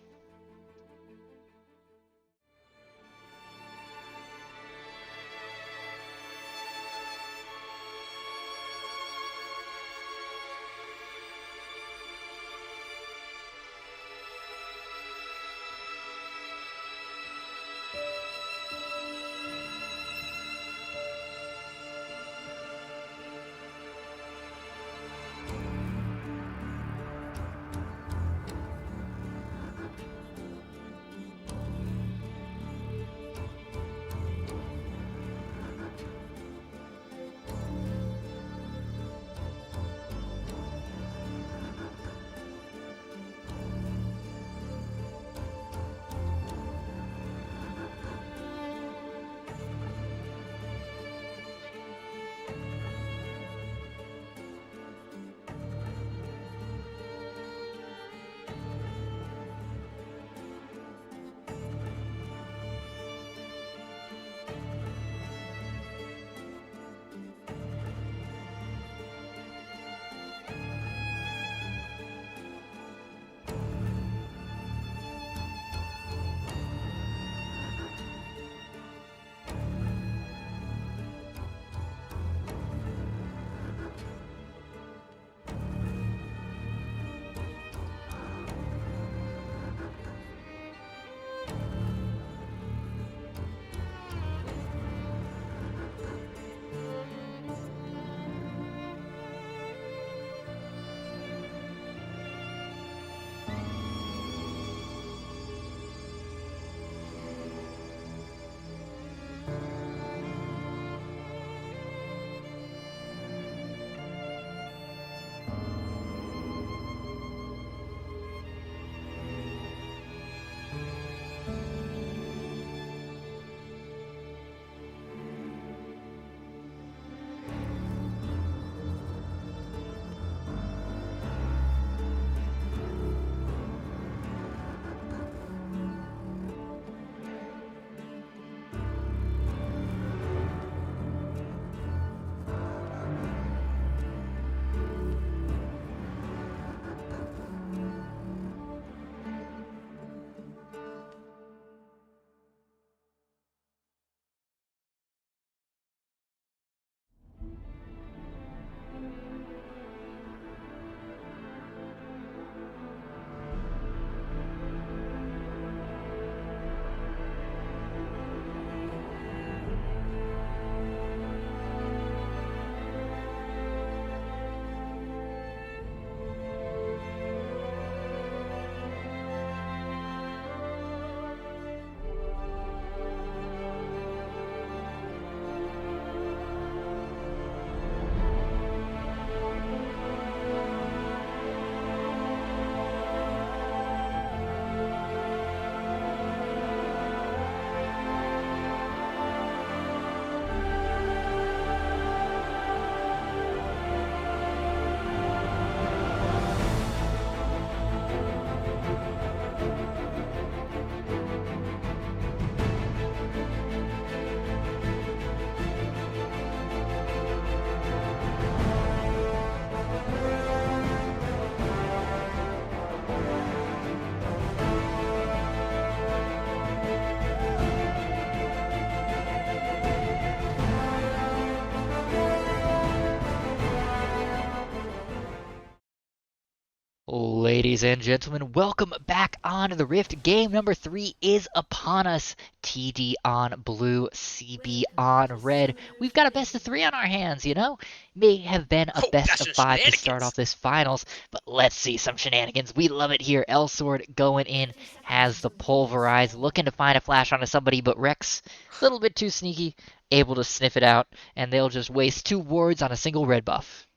Ladies and gentlemen, welcome back on the Rift. Game number 3 is upon us. TD on blue, CB on red. We've got a best of 3 on our hands, you know? May have been a Oh, best that's of some 5 to start shenanigans. off this finals, but let's see some shenanigans. We love it here. Elsword going in, has the pulverize, looking to find a flash onto somebody, but Rex, a little bit too sneaky, able to sniff it out, and they'll just waste 2 wards on a single red buff.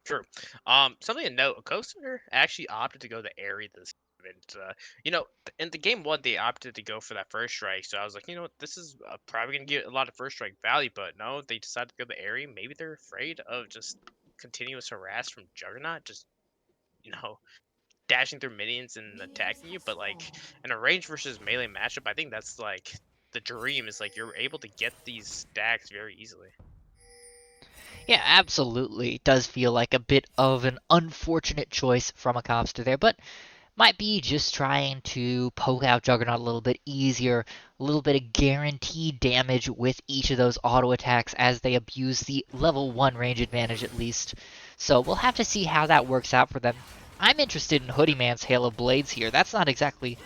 True. Something to note: Coaster actually opted to go the Airy this time, and in the game one they opted to go for that first strike. So I was like, you know what, this is probably gonna get a lot of first strike value, but no, they decided to go the Airy. Maybe they're afraid of just continuous harass from Juggernaut, just you know, dashing through minions and attacking you. But like in a range versus melee matchup, I think that's like the dream. Is like you're able to get these stacks very easily. Yeah, absolutely. It does feel like a bit of an unfortunate choice from a Copster there, but might be just trying to poke out Juggernaut a little bit easier, a little bit of guaranteed damage with each of those auto attacks as they abuse the level 1 range advantage at least. So we'll have to see how that works out for them. I'm interested in Hoodie Man's Hail of Blades here. That's not exactly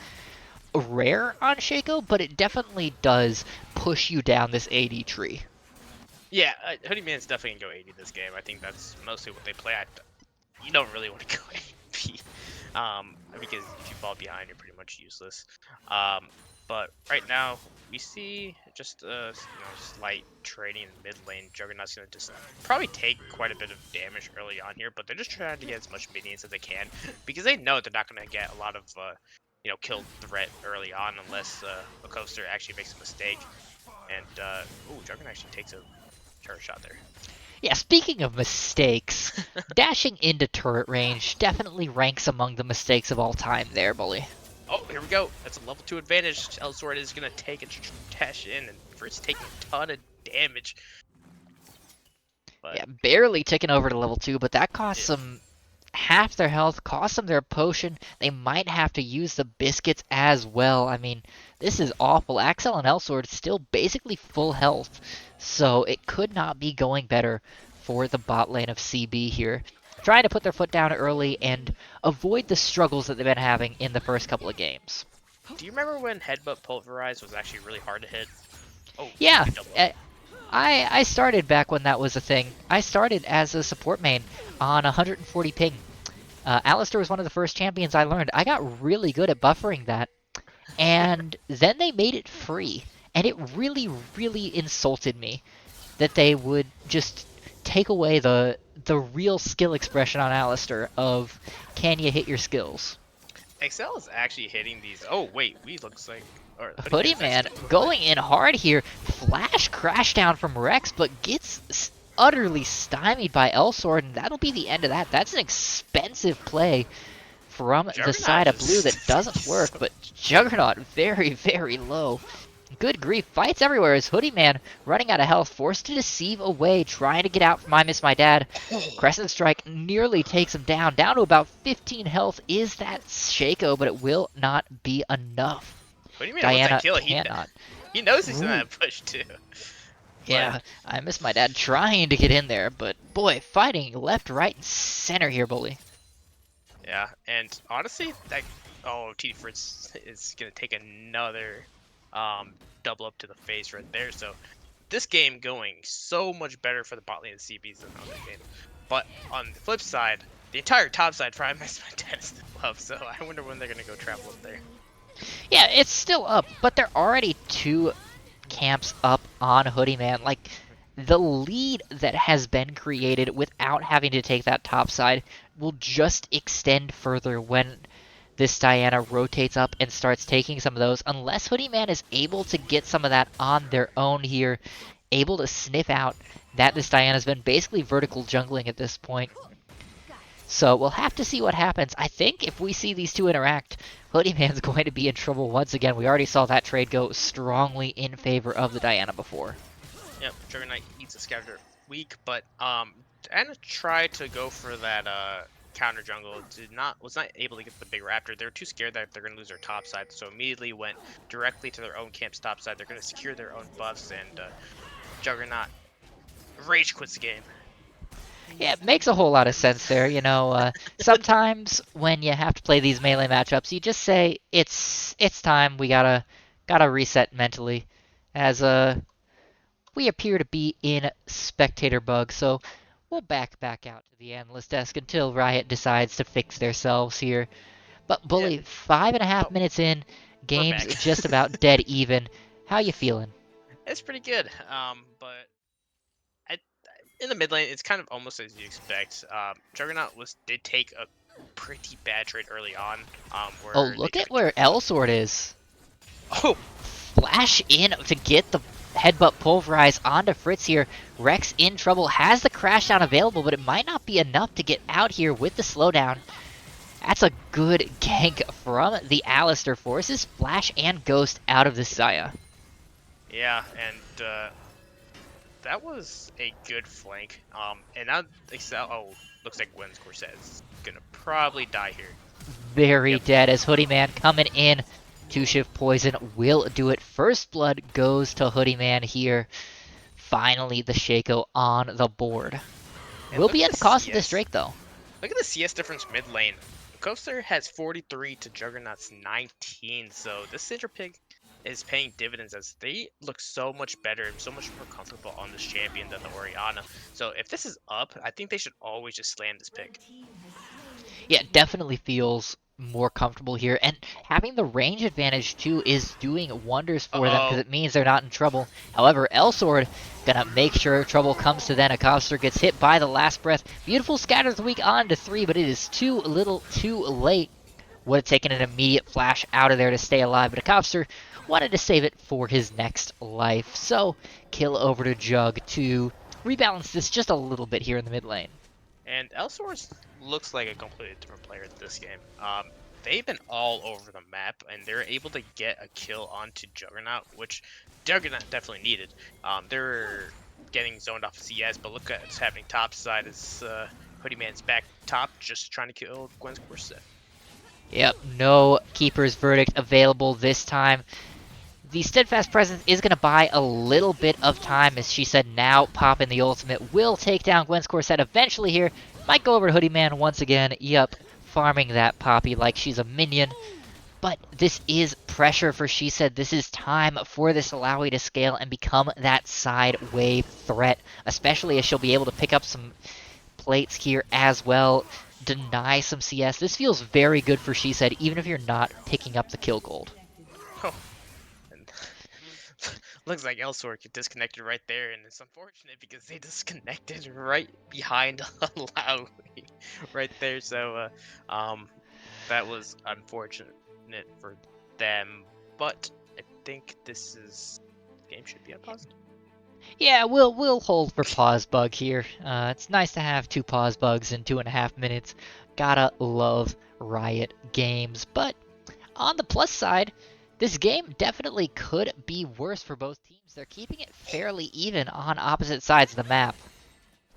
rare on Shaco, but it definitely does push you down this AD tree. Yeah, Hoodie Man's definitely gonna go 80 this game. I think that's mostly what they play. You don't really want to go AP, because if you fall behind, you're pretty much useless. But right now we see just slight trading in mid lane. Juggernaut's gonna just probably take quite a bit of damage early on here, but they're just trying to get as much minions as they can because they know they're not gonna get a lot of kill threat early on unless a coaster actually makes a mistake. And Juggernaut actually takes a turret shot there. Yeah, speaking of mistakes, dashing into turret range definitely ranks among the mistakes of all time there, Bully. Oh, here we go. That's a level 2 advantage. Elsword is going to take a dash in, and first taking a ton of damage. But Yeah, barely ticking over to level 2, but that costs yeah. them half their health, costs them their potion. They might have to use the biscuits as well. I mean, this is awful. Axel and Elsword still basically full health, so it could not be going better for the bot lane of CB here. Trying to put their foot down early and avoid the struggles that they've been having in the first couple of games. Do you remember when Headbutt Pulverize was actually really hard to hit? Oh, Yeah, double up. I started back when that was a thing. I started as a support main on 140 ping. Alistar was one of the first champions I learned. I got really good at buffering that, and then they made it free, and it really, really insulted me that they would just take away the real skill expression on Alistar of can you hit your skills. Excel is actually hitting these. Oh wait, we looks like. Or Hoodie Man going in hard here. Flash crash down from Rex, but gets utterly stymied by Elsword, and that'll be the end of that. That's an expensive play from the side of blue that doesn't work, but Juggernaut very, very low. Good grief, fights everywhere as Hoodie Man running out of health, forced to deceive away, trying to get out from I Miss My Dad. Crescent Strike nearly takes him down to about 15 health is that Shaco, but it will not be enough. What do you mean? Diana That kill? cannot. He knows he's in that push too. Yeah, I Miss My Dad trying to get in there, but boy, fighting left, right, and center here, Bully. Yeah, and honestly, TD Fritz is gonna take another double up to the face right there. So this game going so much better for the bot lane of CBs than the other game. But on the flip side, the entire top side for I Miss My Dad is still up. So I wonder when they're gonna go travel up there. Yeah, it's still up, but they're already 2 camps up on Hoodie Man. Like, the lead that has been created without having to take that top side will just extend further when this Diana rotates up and starts taking some of those, unless Hoodie Man is able to get some of that on their own here, able to sniff out that this Diana's been basically vertical jungling at this point. So we'll have to see what happens. I think if we see these two interact, Hoodie Man's going to be in trouble once again. We already saw that trade go strongly in favor of the Diana before. Yep, Juggernaut eats a Scavenger weak, but Diana tried to go for that counter jungle. Was not able to get the big raptor. They were too scared that they're gonna lose their top side, so immediately went directly to their own camp's top side. They're gonna secure their own buffs, and Juggernaut rage quits the game. Yeah, it makes a whole lot of sense there. You know, sometimes when you have to play these melee matchups, you just say it's time. We gotta reset mentally, as we appear to be in spectator bug. So we'll back out to the analyst desk until Riot decides to fix themselves here. But Yeah, Bully, 5.5 oh, minutes in, we're game's back. just about dead even. How you feeling? It's pretty good. But I, in the mid lane, it's kind of almost as you expect. Juggernaut did take a pretty bad trade early on. Oh, Where they look tried at to kill where the. L-Sword is. Oh, Flash in to get the headbutt pulverize onto Fritz here. Rex in trouble, has the crash down available, but it might not be enough to get out here with the slowdown. That's a good gank from the Alistair. Forces Flash and Ghost out of the Saya. yeah, and that was a good flank. And now Excel. Oh, looks like Gwen's Corset is gonna probably die here. Very Yep. dead as Hoodie Man coming in. Two-shift poison will do it. First blood goes to Hoodie Man here. Finally, the Shaco on the board. And Will look be at at the the cost of this CS. Drake, though. Look at the CS difference mid lane. Coaster has 43 to Juggernaut's 19, so this Cinder pick is paying dividends as they look so much better and so much more comfortable on this champion than the Oriana. So if this is up, I think they should always just slam this pick. Yeah, it definitely feels more comfortable here. And having the range advantage, too, is doing wonders for them because Uh-oh. it means they're not in trouble. However, Elsword gonna make sure trouble comes to them. Akobster gets hit by the last breath. Beautiful scatters the weak on to 3, but it is too little too late. Would have taken an immediate flash out of there to stay alive, but Akobster wanted to save it for his next life. So, kill over to Jug to rebalance this just a little bit here in the mid lane. And Elsor's looks like a completely different player in this game. They've been all over the map, and they're able to get a kill onto Juggernaut, which Juggernaut definitely needed. They're getting zoned off CS, but look at what's happening top side as Hoodie Man's back top, just trying to kill Gwen's Corset. Yep, no Keeper's Verdict available this time. The Steadfast Presence is going to buy a little bit of time, as she said now popping the ultimate will take down Gwen's Corset eventually here. Might go over to Hoodie Man once again. Yep, farming that Poppy like she's a minion. But this is pressure for She Said. This is time for this Alawi to scale and become that side wave threat, especially as she'll be able to pick up some plates here as well, deny some CS. This feels very good for She Said, even if you're not picking up the kill gold. Oh, and looks like Elsor get disconnected right there, and it's unfortunate because they disconnected right behind Alawi right there. So, that was unfortunate for them, but I think this game should be a positive. Yeah, we'll hold for pause bug here. It's nice to have 2 pause bugs in 2.5 minutes. Gotta love Riot games. But on the plus side, this game definitely could be worse for both teams. They're keeping it fairly even on opposite sides of the map.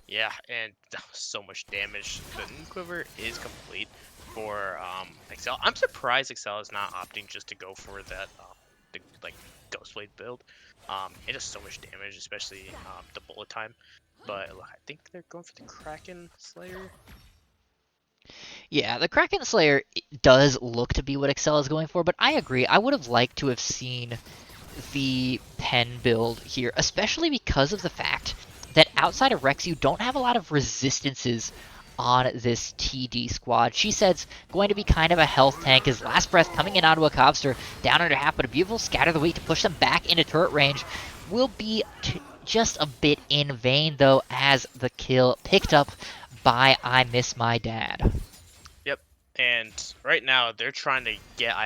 Yeah, and that was so much damage. The Quiver is complete for Excel. I'm surprised Excel is not opting just to go for that the like Ghostblade build. It does so much damage, especially the bullet time. But I think they're going for the Kraken Slayer. Yeah, the Kraken Slayer does look to be what Excel is going for, but I agree. I would have liked to have seen the pen build here, especially because of the fact that outside of Rex, you don't have a lot of resistances on this TD squad. She said's going to be kind of a health tank. His last breath coming in onto a Cobster, down under half, but a beautiful scatter the weak to push them back into turret range will be just a bit in vain, though, as the kill picked up by I Miss My Dad. Yep. And right now they're trying to get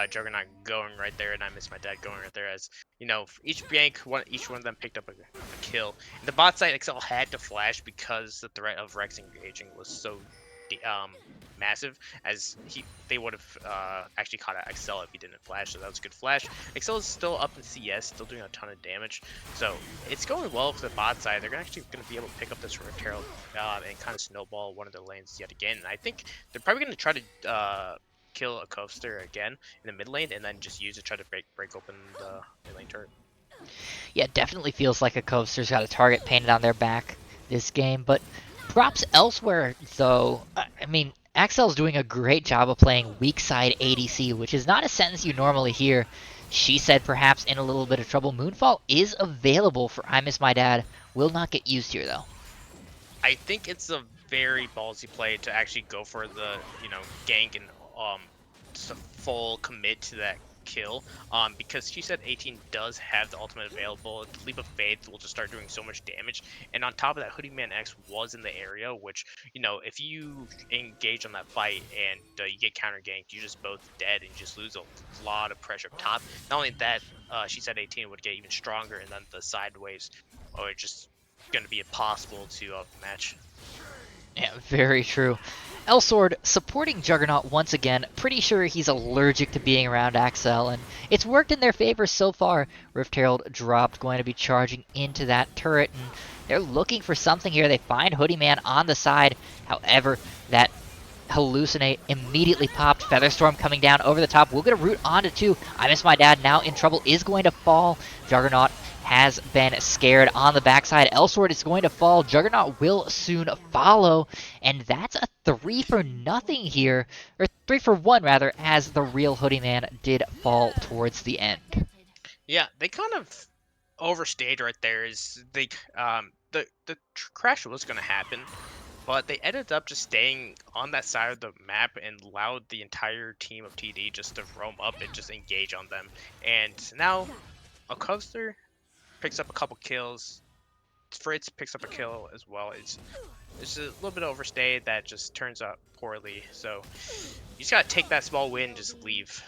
Juggernaut going right there, and I Miss My Dad going right there. As you know, each each one of them picked up a kill. And the bot side Excel had to flash because the threat of Rex engaging was so massive. As they would have actually caught Excel if he didn't flash. So that was a good flash. Excel is still up in CS, still doing a ton of damage. So it's going well for the bot side. They're actually going to be able to pick up this Rotero and kind of snowball one of the lanes yet again. And I think they're probably going to try to kill a coaster again in the mid lane, and then just use it to try to break open the mid lane turret. Yeah, it definitely feels like a Coaster's got a target painted on their back this game, but Props elsewhere, though. I mean, Axel's doing a great job of playing weak side ADC, which is not a sentence you normally hear. She said perhaps in a little bit of trouble. Moonfall is available for I Miss My Dad. Will not get used here, though. I think it's a very ballsy play to actually go for the, gank and just a full commit to that kill. Because she said 18 does have the ultimate available. The Leap of Faith will just start doing so much damage. And on top of that, Hoodie Man X was in the area, which, if you engage on that fight and you get counter ganked, you're just both dead and you just lose a lot of pressure up top. Not only that, she said 18 would get even stronger, and then the sideways, or just going to be impossible to match. Yeah, very true. Elsword supporting Juggernaut once again. Pretty sure he's allergic to being around Axel, and it's worked in their favor so far. Rift Herald dropped, going to be charging into that turret, and they're looking for something here. They find Hoodie Man on the side. However, that Hallucinate immediately popped. Featherstorm coming down over the top. We'll get a root onto 2. I Miss My Dad now in trouble, is going to fall. Juggernaut has been scared on the backside. Elsword is going to fall. Juggernaut will soon follow. And that's a 3-for-0 here. Or 3-for-1 rather, as the real Hoodie Man did fall towards the end. Yeah, they kind of overstayed right there. Is they the crash was going to happen, but they ended up just staying on that side of the map and allowed the entire team of TD just to roam up and just engage on them. And now a coaster picks up a couple kills. Fritz picks up a kill as well. It's a little bit overstayed that just turns out poorly. So you just gotta take that small win and just leave.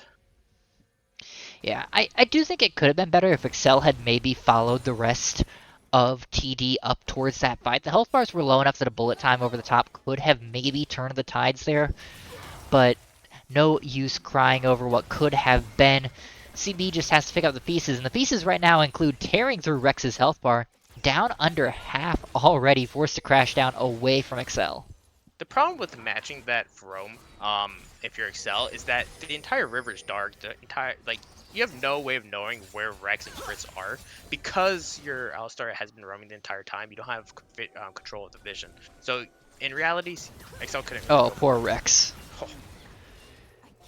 Yeah, I do think it could have been better if Excel had maybe followed the rest of TD up towards that fight. The health bars were low enough that a bullet time over the top could have maybe turned the tides there, but no use crying over what could have been. CB just has to pick up the pieces, and the pieces right now include tearing through Rex's health bar, down under half already, forced to crash down away from Excel. The problem with matching that roam, if you're Excel, is that the entire river is dark. The entire, you have no way of knowing where Rex and Fritz are because your Alistar has been roaming the entire time. You don't have control of the vision. So in reality, Excel couldn't. Oh, poor Rex. Oh.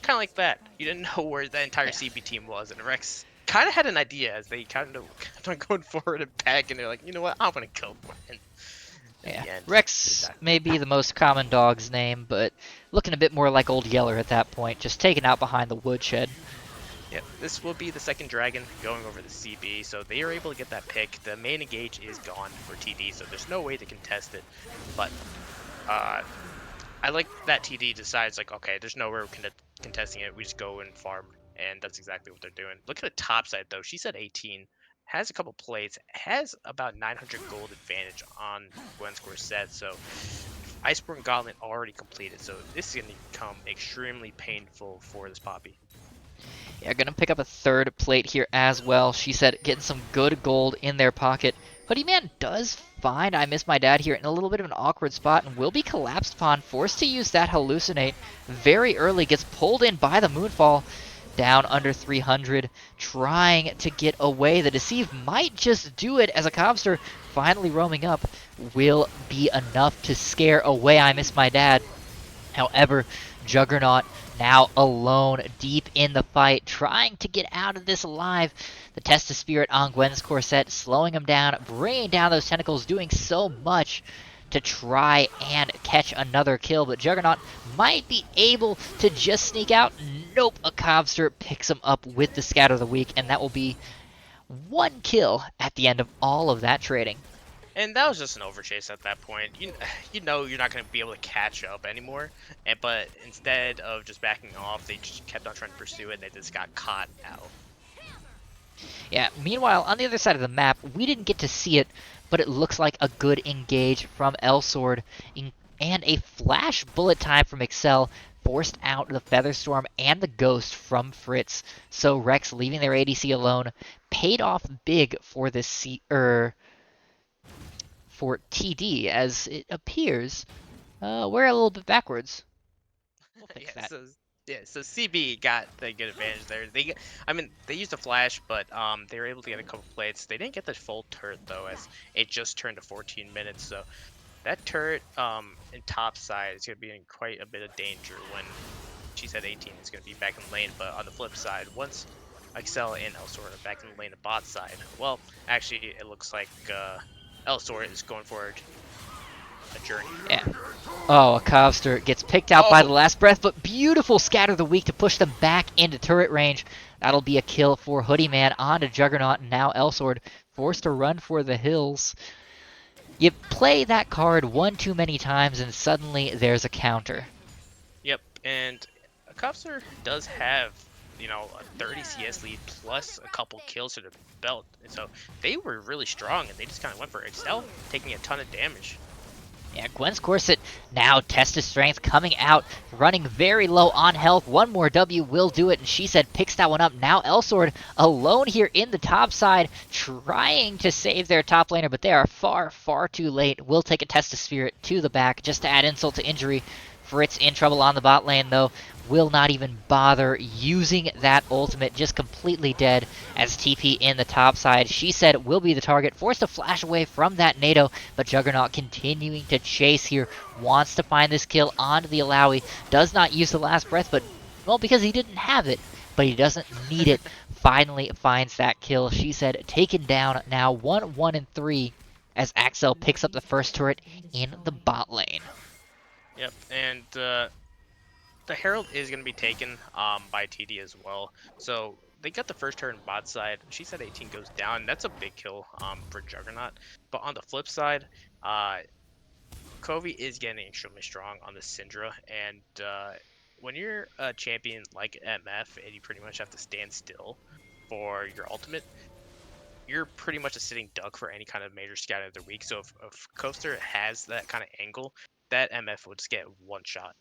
Kind of like that. You didn't know where the entire CB team was, and Rex kind of had an idea as they kind of kept on going forward and back, and they're like, you know what, I'm gonna kill Gwen. Yeah, Rex may be the most common dog's name, but looking a bit more like Old Yeller at that point, just taken out behind the woodshed. Yep, this will be the second dragon going over the CB, so they are able to get that pick. The main engage is gone for TD, so there's no way to contest it. But I like that TD decides, okay, there's no way we're contesting it. We just go and farm, and that's exactly what they're doing. Look at the top side, though. She's at 18. Has a couple plates, has about 900 gold advantage on Gwen's set, so Iceborne Gauntlet already completed, so this is going to become extremely painful for this Poppy. Yeah, gonna pick up a third plate here as well. She said getting some good gold in their pocket. Hoodie Man does find I Miss My Dad here in a little bit of an awkward spot and will be collapsed upon, forced to use that Hallucinate very early, gets pulled in by the Moonfall. Down under 300, trying to get away. The Deceive might just do it as a Cobster finally roaming up will be enough to scare away I Miss My Dad. However, Juggernaut now alone deep in the fight, trying to get out of this alive. The Test of Spirit on Gwen's corset, slowing him down, bringing down those tentacles, doing so much to try and catch another kill, but Juggernaut might be able to just sneak out. Nope, a Cobster picks him up with the Scatter of the Week, and that will be one kill at the end of all of that trading. And that was just an overchase at that point. You know you're not going to be able to catch up anymore, but instead of just backing off, they just kept on trying to pursue it, and they just got caught out. Yeah, meanwhile, on the other side of the map, we didn't get to see it, but it looks like a good engage from Elsword, and a flash bullet time from Excel forced out the Featherstorm and the Ghost from Fritz. So Rex leaving their ADC alone paid off big for this for TD, as it appears we're a little bit backwards. We'll fix that. So CB got the good advantage there. They used a flash, but they were able to get a couple plates. They didn't get the full turret though, as it just turned to 14 minutes. So that turret in top side is going to be in quite a bit of danger when she said 18 is going to be back in the lane. But on the flip side, once Excel and Elsor are back in the lane of bot side, well, actually, it looks like Elsor is going for a journey. Yeah. Oh, a Cobster gets picked out by the last breath, but beautiful scatter of the week to push them back into turret range. That'll be a kill for Hoodie Man onto Juggernaut, and now Elsword forced to run for the hills. You play that card one too many times, and suddenly there's a counter. Yep, and Copster does have, you know, a 30 CS lead plus a couple kills to the belt. And so they were really strong, and they just kind of went for Excel, taking a ton of damage. Yeah, Gwen's Corset now test his strength, coming out, running very low on health. One more W will do it, and she said picks that one up. Now Elsword alone here in the top side, trying to save their top laner, but they are far, far too late. Will take a test of spirit to the back just to add insult to injury. Fritz in trouble on the bot lane, though. Will not even bother using that ultimate, just completely dead as TP in the top side. She said will be the target, forced to flash away from that NATO, but Juggernaut continuing to chase here, wants to find this kill onto the Alawi, does not use the last breath, but, well, because he didn't have it, but he doesn't need it, finally finds that kill. She said taken down now 1-1-3 as Axel picks up the first turret in the bot lane. Yep, and the Herald is going to be taken by TD as well. So they got the first turn bot side. She said 18 goes down. That's a big kill for Juggernaut. But on the flip side, Covey is getting extremely strong on the Syndra. And when you're a champion like MF and you pretty much have to stand still for your ultimate, you're pretty much a sitting duck for any kind of major scatter of the week. So if Coaster has that kind of angle, that MF will just get one shot.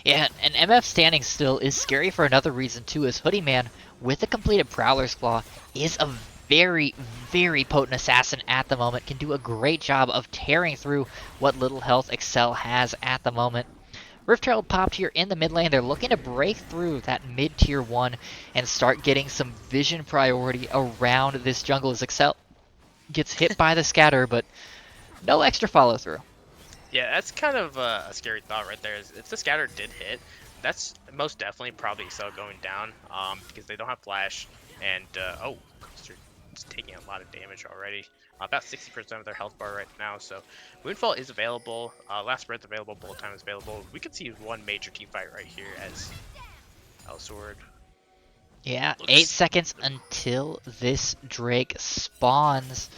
Yeah, and MF standing still is scary for another reason too, as Hoodie Man, with a completed Prowler's Claw, is a very, very potent assassin at the moment, can do a great job of tearing through what little health Excel has at the moment. Rift Herald popped here in the mid lane. They're looking to break through that mid tier 1 and start getting some vision priority around this jungle as Excel gets hit by the scatter, but no extra follow through. Yeah, that's kind of a scary thought right there. If the scatter did hit, that's most definitely probably Excel going down because they don't have flash. And, oh, Coaster is taking a lot of damage already. About 60% of their health bar right now. So Moonfall is available. Last Breath available. Bullet Time is available. We could see one major team fight right here as Elsword. Yeah, 8 seconds until this Drake spawns.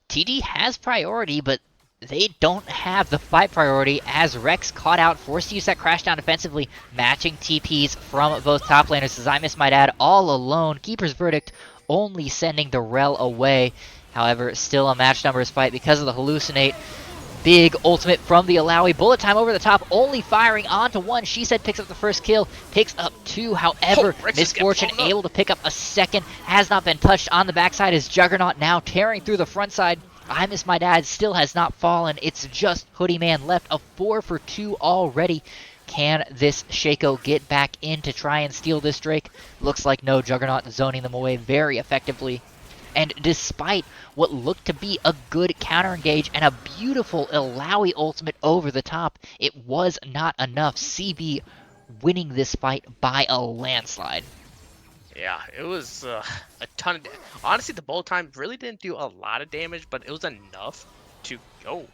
TD has priority, but they don't have the fight priority as Rex caught out, forced to use that crash down defensively, matching TPs from both top laners. As I miss my dad all alone, Keeper's Verdict only sending the Rel away. However, still a match numbers fight because of the hallucinate. Big ultimate from the Alawi. Bullet Time over the top, only firing onto one. She said picks up the first kill, picks up two. However, Misfortune able to pick up a second. Has not been touched on the backside as Juggernaut now tearing through the front side. I Miss My Dad still has not fallen. It's just Hoodie Man left. A 4 for 2 already. Can this Shaco get back in to try and steal this Drake? Looks like no. Juggernaut zoning them away very effectively. And despite what looked to be a good counter engage and a beautiful Alawi ultimate over the top, it was not enough. CB winning this fight by a landslide. Yeah, it was a ton of honestly, the Bullet Time really didn't do a lot of damage, but it was enough to go.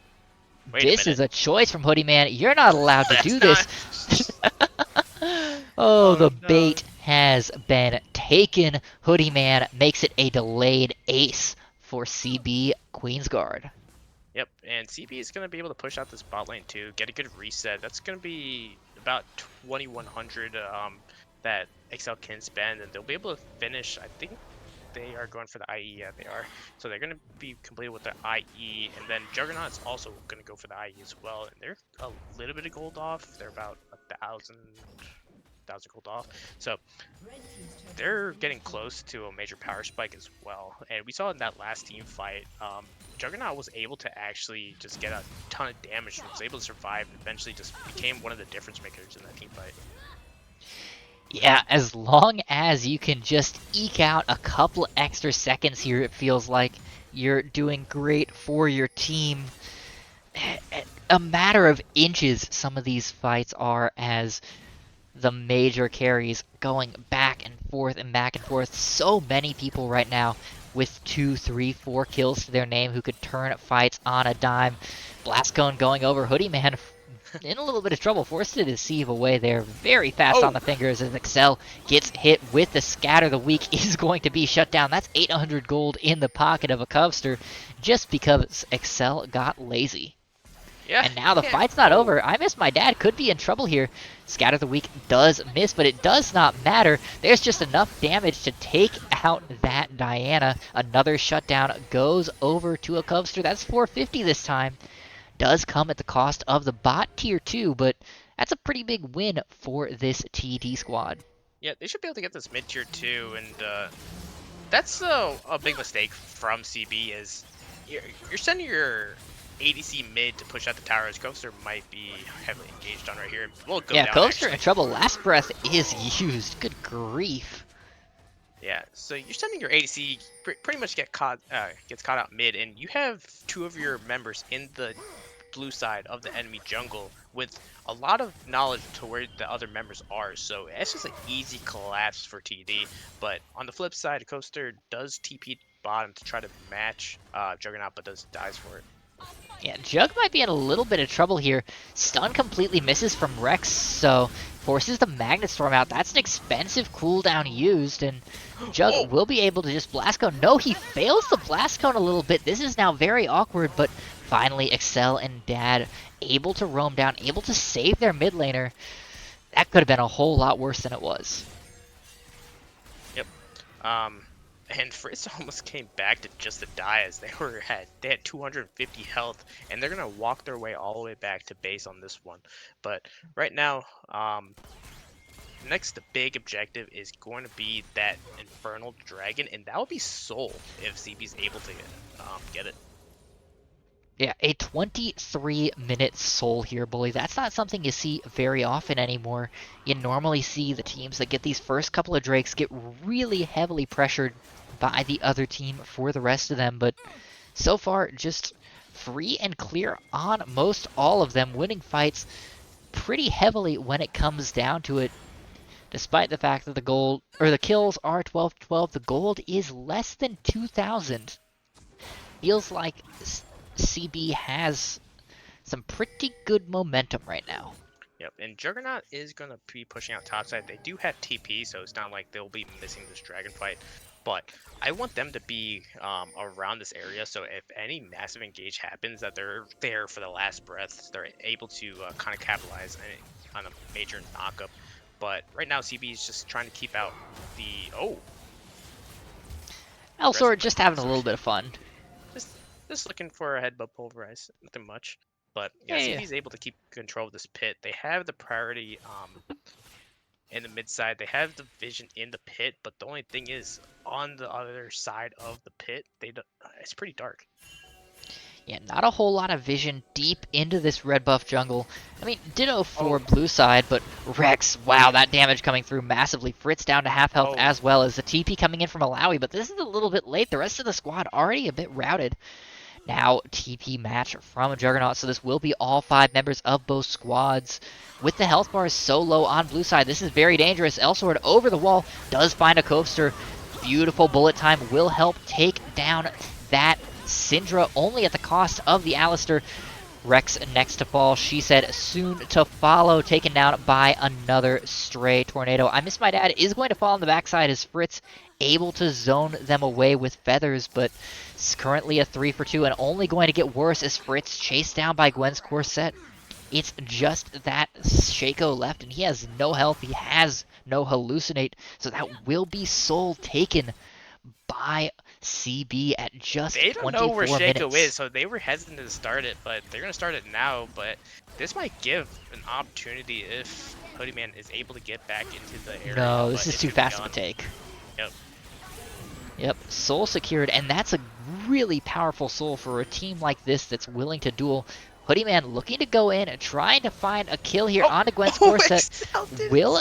This is a choice from Hoodie Man. You're not allowed to do this. Oh, the bait has been taken. Hoodie Man makes it a delayed ace for CB Queensguard. Yep, and CB is going to be able to push out this bot lane too, get a good reset. That's going to be about 2100 that Excel can spend, and they'll be able to finish. I think they are going for the IE. Yeah, they are. So they're going to be completed with the IE, and then Juggernaut's also going to go for the IE as well. And they're a little bit of gold off. They're about 1,000 gold off. So they're getting close to a major power spike as well. And we saw in that last team fight, Juggernaut was able to actually just get a ton of damage and was able to survive and eventually just became one of the difference makers in that team fight. Yeah, as long as you can just eke out a couple extra seconds here, it feels like You're doing great for your team. A matter of inches, some of these fights are, as the major carries going back and forth and back and forth. So many people right now with 2, 3, 4 kills to their name who could turn fights on a dime. Blastcone going over Hoodie Man in a little bit of trouble, forced to deceive away there very fast on the fingers as Excel gets hit with the scatter. The week is going to be shut down. That's 800 gold in the pocket of a Cubster just because Excel got lazy. Yeah. And now the fight's not over. I Miss My Dad could be in trouble here. Scatter the Weak does miss, but it does not matter. There's just enough damage to take out that Diana. Another shutdown goes over to a Cubster. That's 450 this time. Does come at the cost of the bot tier 2, but that's a pretty big win for this TD squad. Yeah, they should be able to get this mid tier 2, and that's a big mistake from CB is you're sending your ADC mid to push out the towers. Coaster might be heavily engaged on right here. We'll go yeah, down, Coaster actually. in trouble. Last breath is used. Good grief. Yeah, so you're sending your ADC pretty much gets caught out mid, and you have 2 of your members in the blue side of the enemy jungle with a lot of knowledge to where the other members are. So it's just an easy collapse for TD. But on the flip side, Coaster does TP bottom to try to match Juggernaut, but dies for it. Yeah, Jug might be in a little bit of trouble here. Stun completely misses from Rex, so forces the Magnet Storm out. That's an expensive cooldown used, and Jug will be able to just Blast Cone. No, he fails the Blast Cone a little bit. This is now very awkward, but finally Excel and Dad able to roam down, able to save their mid laner. That could have been a whole lot worse than it was. Yep. And Fritz almost came back to just to die as they had 250 health, and they're gonna walk their way all the way back to base on this one. But right now, next the big objective is going to be that Infernal Dragon, and that will be Soul if CB's able to get it. Yeah, a 23-minute Soul here, Bully. That's not something you see very often anymore. You normally see the teams that get these first couple of Drakes get really heavily pressured by the other team for the rest of them, but so far just free and clear on most all of them, winning fights pretty heavily when it comes down to it. Despite the fact that the kills are 12-12, the gold is less than 2,000. Feels like CB has some pretty good momentum right now. Yep, and Juggernaut is going to be pushing out topside. They do have TP, so it's not like they'll be missing this dragon fight. But I want them to be around this area, so if any massive engage happens, that they're there for the last breath. They're able to kind of capitalize on a major knockup. But right now, CB is just trying to keep out the... Elsword just having a little bit of fun. Just looking for a headbutt pulverize, nothing much. But yeah, CB's able to keep control of this pit. They have the priority in the mid side. They have the vision in the pit, but the only thing is on the other side of the pit, it's pretty dark. Yeah, not a whole lot of vision deep into this red buff jungle. I mean, ditto for blue side, but Rex, wow, that damage coming through massively. Fritz down to half health as well as the TP coming in from Malawi, but this is a little bit late. The rest of the squad already a bit routed. Now, TP match from Juggernaut, so this will be all 5 members of both squads. With the health bars so low on blue side, this is very dangerous. Elsword over the wall, does find a coaster. Beautiful bullet time will help take down that Syndra, only at the cost of the Alistair. Rex next to fall, she said soon to follow, taken down by another stray tornado. I Miss My Dad is going to fall on the backside as Fritz able to zone them away with feathers, but it's currently a 3-for-2 and only going to get worse as Fritz chased down by Gwen's corset. It's just that Shaco left and he has no health, he has no hallucinate, so that will be soul taken by CB at just 24 minutes. They don't know where Shaco is, so they were hesitant to start it, but they're going to start it now. But this might give an opportunity if Hoodie Man is able to get back into the area. No, this is too fast of a take. Yep. Yep, soul secured, and that's a really powerful soul for a team like this that's willing to duel. Hoodie Man looking to go in and trying to find a kill here onto Gwen's corset. Will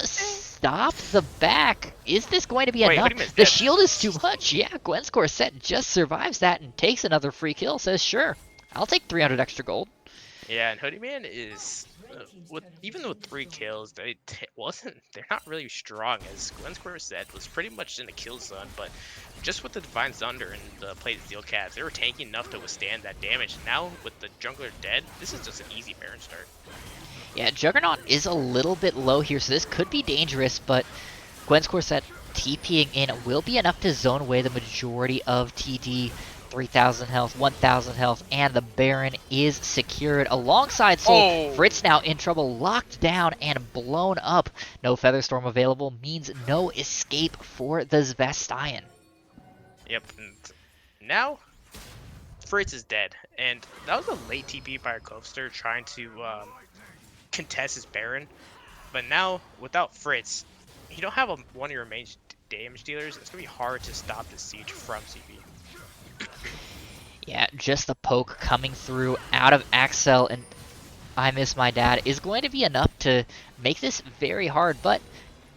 stop the back. Is this going to be Wait, enough? Hoodieman's The dead. shield is too much. Yeah, Gwen's Corset just survives that and takes another free kill. Says, sure, I'll take 300 extra gold. Yeah, and Hoodie Man is with even with 3 kills, they're not really strong as Gwen's Corset was pretty much in the kill zone, but just with the Divine Thunder and the Plate Steel Caps, they were tanking enough to withstand that damage. Now with the jungler dead, this is just an easy Baron start. Yeah, Juggernaut is a little bit low here, so this could be dangerous, but Gwen's Corset TPing in will be enough to zone away the majority of TD. 3,000 health, 1,000 health, and the Baron is secured alongside Soul. Oh. Fritz now in trouble, locked down and blown up. No Featherstorm available means no escape for the Zvestian. Yep, and now Fritz is dead, and that was a late TP by our coaster trying to contest his Baron, but now without Fritz, you don't have one of your main damage dealers. It's gonna be hard to stop the siege from CB. Yeah, just the poke coming through out of Axel and I Miss My Dad is going to be enough to make this very hard, but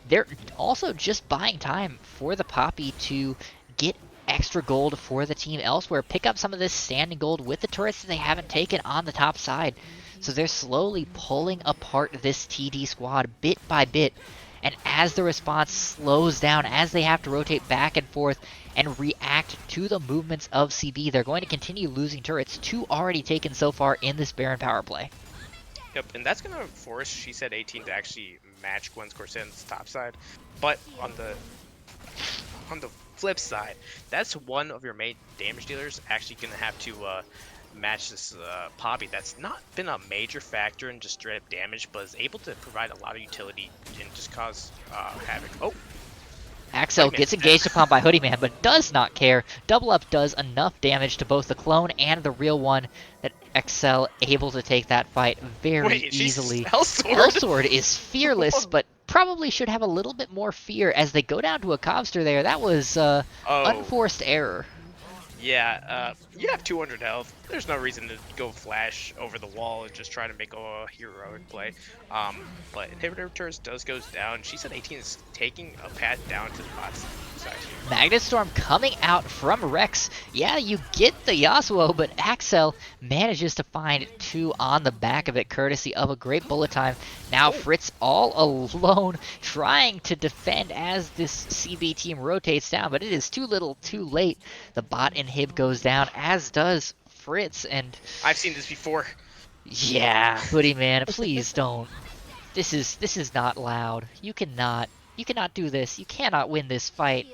they're also just buying time for the Poppy to get extra gold for the team elsewhere, pick up some of this standing gold with the turrets that they haven't taken on the top side. So they're slowly pulling apart this TD squad bit by bit, and as the response slows down, as they have to rotate back and forth and react to the movements of CB, they're going to continue losing turrets, 2 already taken so far in this Baron power play. Yep, and that's gonna force She Said 18 to actually match Gwen's Corset's top side. But on the flip side, that's one of your main damage dealers actually gonna have to match this Poppy that's not been a major factor in just straight up damage, but is able to provide a lot of utility and just cause havoc. Oh, Axel gets engaged upon by Hoodie Man, but does not care. Double Up does enough damage to both the clone and the real one that Axel able to take that fight very easily. Hellsword is fearless, but probably should have a little bit more fear as they go down to a Cobster there. That was unforced error. Yeah, you have 200 health. There's no reason to go flash over the wall and just try to make a heroic play. But inhibitor turns goes down. She Said 18 is taking a path down to the bot side. Magnet Storm coming out from Rex. Yeah, you get the Yasuo, but Axel manages to find 2 on the back of it, courtesy of a great bullet time. Now Fritz all alone, trying to defend as this CB team rotates down, but it is too little, too late. The bot inhib goes down, as does Fritz, and I've seen this before. yeah, Hoodie Man, please don't. This is not loud. You cannot do this. You cannot win this fight.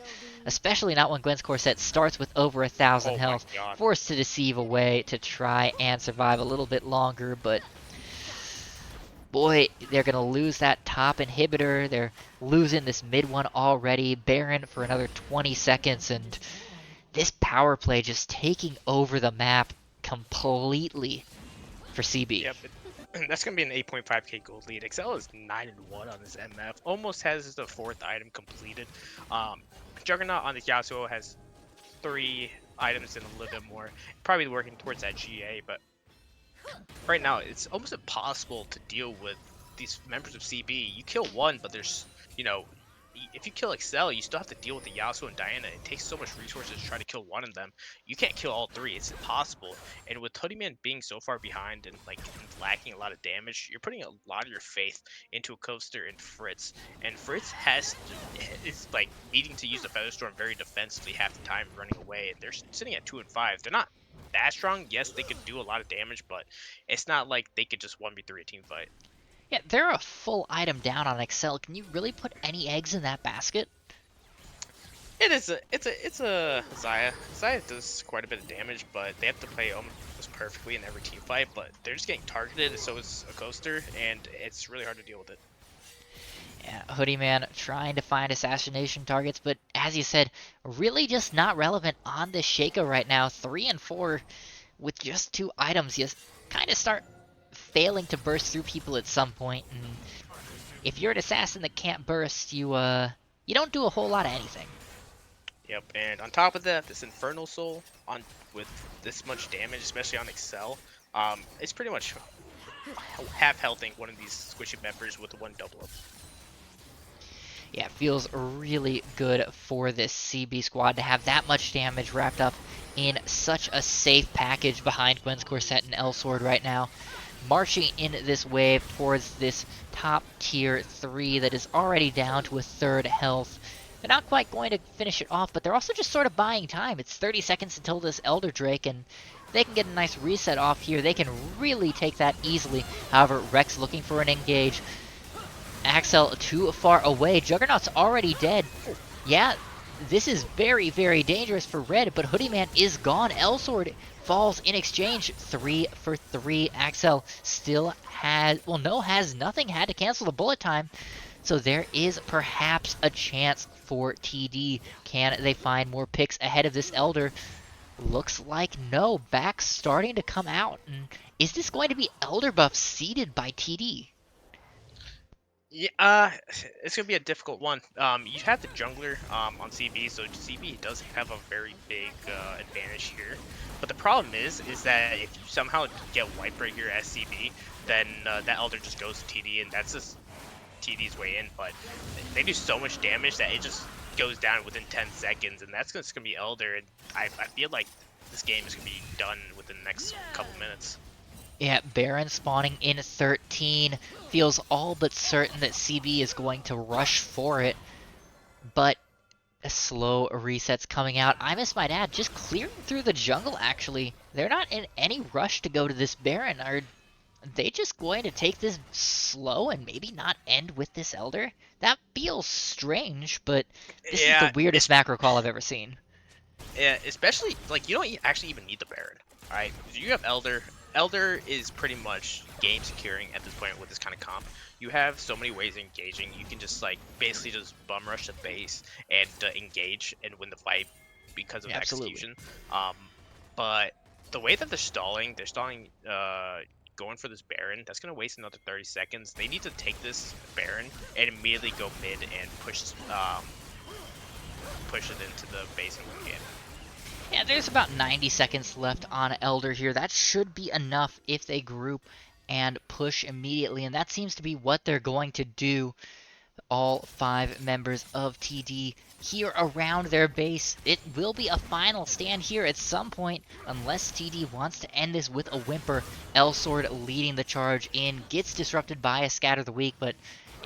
Especially not when Gwen's Corset starts with over 1,000 health. Forced to deceive away to try and survive a little bit longer, but boy, they're gonna lose that top inhibitor. They're losing this mid one already. Baron for another 20 seconds, and this power play just taking over the map completely for CB. Yep. That's going to be an 8.5k gold lead. Excel is 9-1 on this MF. Almost has the 4th item completed. Juggernaut on the Yasuo has 3 items and a little bit more. Probably working towards that GA, but right now it's almost impossible to deal with these members of CB. You kill one, but there's, if you kill Excel, you still have to deal with the Yasuo and Diana. It takes so much resources to try to kill one of them. You can't kill all 3. It's impossible. And with Hoodie Man being so far behind and lacking a lot of damage, you're putting a lot of your faith into a Coaster and Fritz. And Fritz is needing to use the Featherstorm very defensively half the time, running away. And they're sitting at 2 and 5. They're not that strong. Yes, they could do a lot of damage, but it's not like they could just 1v3 a team fight. Yeah, they're a full item down on Excel. Can you really put any eggs in that basket? It's a Xayah. Xayah does quite a bit of damage, but they have to play almost perfectly in every team fight. But they're just getting targeted, so is a Coaster, and it's really hard to deal with it. Yeah, Hoodie Man trying to find assassination targets, but as you said, really just not relevant on this Shaco right now. 3 and 4 with just 2 items. You kind of start failing to burst through people at some point, and if you're an assassin that can't burst, you don't do a whole lot of anything. Yep, and on top of that, this Infernal Soul with this much damage, especially on Excel, it's pretty much half healthing one of these squishy members with 1 double up. Yeah, it feels really good for this CB squad to have that much damage wrapped up in such a safe package behind Gwen's Corset and Elsword right now. Marching in this wave towards this top tier 3 that is already down to a third health. They're not quite going to finish it off, but they're also just sort of buying time. It's 30 seconds until this Elder Drake, and if they can get a nice reset off here, they can really take that easily. However, Rex looking for an engage. Axel too far away. Juggernaut's already dead. Yeah, this is very, very dangerous for Red, but Hoodie Man is gone. Elsword falls in exchange. 3 for 3. Axel still has nothing. Had to cancel the bullet time. So there is perhaps a chance for TD. Can they find more picks ahead of this Elder? Looks like no. Back starting to come out. And is this going to be Elder buff seeded by TD? Yeah, it's gonna be a difficult one. You have the jungler on CB, so CB does have a very big advantage here. But the problem is that if you somehow get wiped right here as CB, then that Elder just goes to TD, and that's just TD's way in. But they do so much damage that it just goes down within 10 seconds, and that's just gonna be Elder. And I feel like this game is gonna be done within the next couple minutes. Yeah, Baron spawning in 13. Feels all but certain that CB is going to rush for it. But a slow reset's coming out. I Miss My Dad just clearing through the jungle, actually. They're not in any rush to go to this Baron. Are they just going to take this slow and maybe not end with this Elder? That feels strange, but this is the Yeah, weirdest macro call I've ever seen. Yeah, especially like you don't actually even need the Baron, right? Because you have Elder. Elder is pretty much game securing at this point with this kind of comp. You have so many ways of engaging. You can just like basically just bum rush the base and engage and win the fight because of Yeah, absolutely. execution. Um, but the way that they're stalling going for this Baron. That's gonna waste another 30 seconds. They need to take this Baron and immediately go mid and push it into the base and win the game. Yeah, there's about 90 seconds left on Elder here. That should be enough if they group and push immediately, and that seems to be what they're going to do. All 5 members of TD here around their base. It will be a final stand here at some point, unless TD wants to end this with a whimper. Elsword leading the charge in, gets disrupted by a Scatter the Weak, but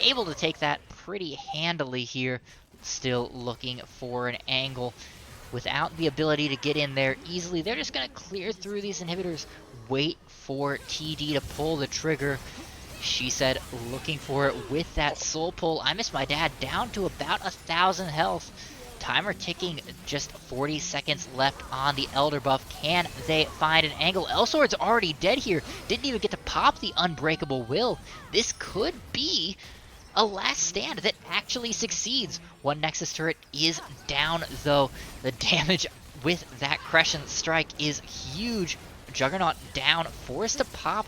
able to take that pretty handily here. Still looking for an angle. Without the ability to get in there easily, they're just going to clear through these inhibitors, wait for TD to pull the trigger. She said looking for it with that soul pull. I Miss My Dad down to about 1,000 health. Timer ticking, just 40 seconds left on the Elder buff. Can they find an angle? Elsword's already dead here. Didn't even get to pop the Unbreakable Will. This could be a last stand that actually succeeds. One Nexus turret is down, though. The damage with that Crescent Strike is huge. Juggernaut down, forced to pop.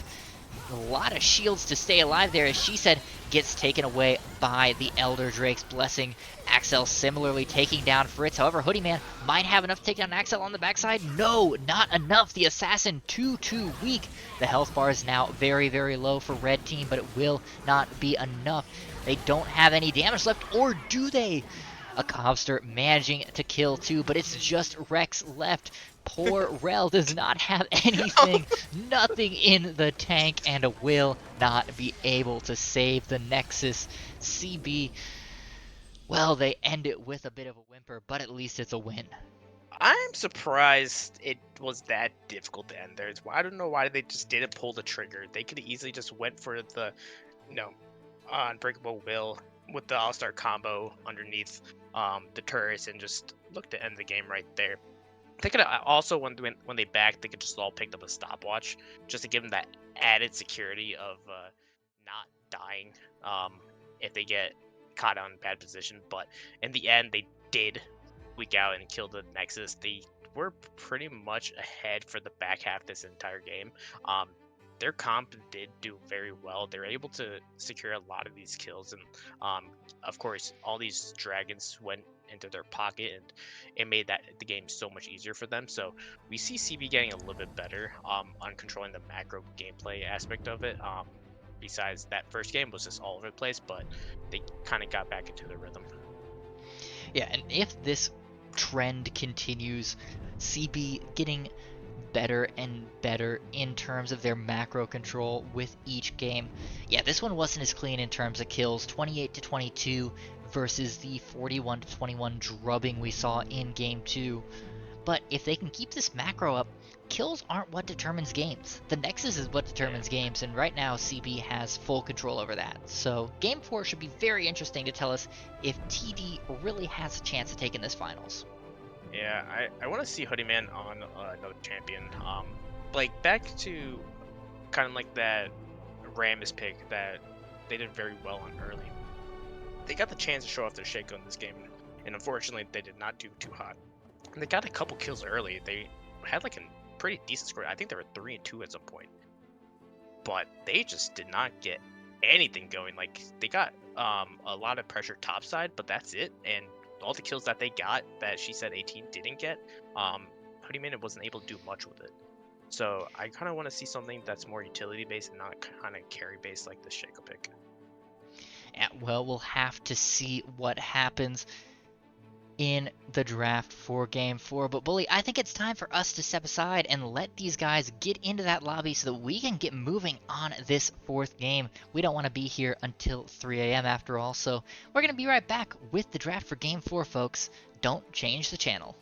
A lot of shields to stay alive there, as she said, gets taken away by the Elder Drake's blessing. Axel similarly taking down Fritz. However, Hoodie Man might have enough to take down Axel on the backside. No, not enough. The Assassin too weak. The health bar is now very, very low for Red Team, but it will not be enough. They don't have any damage left, or do they? A Cobster managing to kill too, but it's just Rex left. Poor Rel does not have anything, nothing in the tank, and will not be able to save the Nexus. CB, well, they end it with a bit of a whimper, but at least it's a win. I'm surprised it was that difficult to end there. I don't know why they just didn't pull the trigger. They could have easily just went for the, you know, Unbreakable Will with the All-Star combo underneath the turrets and just look to end the game right there. They could also, when they backed, they could just all picked up a stopwatch just to give them that added security of not dying if they get caught out in bad position. But in the end, they did weak out and kill the Nexus. They were pretty much ahead for the back half this entire game. Their comp did do very well. They were able to secure a lot of these kills, and of course, all these dragons went into their pocket, and it made the game so much easier for them. So we see CB getting a little bit better on controlling the macro gameplay aspect of it. besides that first game was just all over the place, but they kind of got back into the rhythm. Yeah, and if this trend continues, CB getting better and better in terms of their macro control with each game. Yeah, this one wasn't as clean in terms of kills, 28-22 versus the 41-21 drubbing we saw in game 2. But if they can keep this macro up, kills aren't what determines games. The Nexus is what determines games, and right now CB has full control over that. So game 4 should be very interesting to tell us if TD really has a chance of taking this finals. Yeah, I want to see Hoodie Man on another champion. Like back to kind of like that Rammus pick that they did very well on early. They got the chance to show off their Shaco in this game, and unfortunately they did not do too hot. And they got a couple kills early. They had like a pretty decent score. I think they were 3-2 at some point. But they just did not get anything going. Like they got a lot of pressure topside, but that's it. And all the kills that they got that she said 18 didn't get, Hoodie Man wasn't able to do much with it. So I kind of want to see something that's more utility based and not kind of carry based like the Shaco pick. Yeah, well, we'll have to see what happens in the draft for game 4. But Bully, I think it's time for us to step aside and let these guys get into that lobby so that we can get moving on this 4th game. We don't want to be here until 3 a.m. after all, so we're going to be right back with the draft for game 4, folks. Don't change the channel.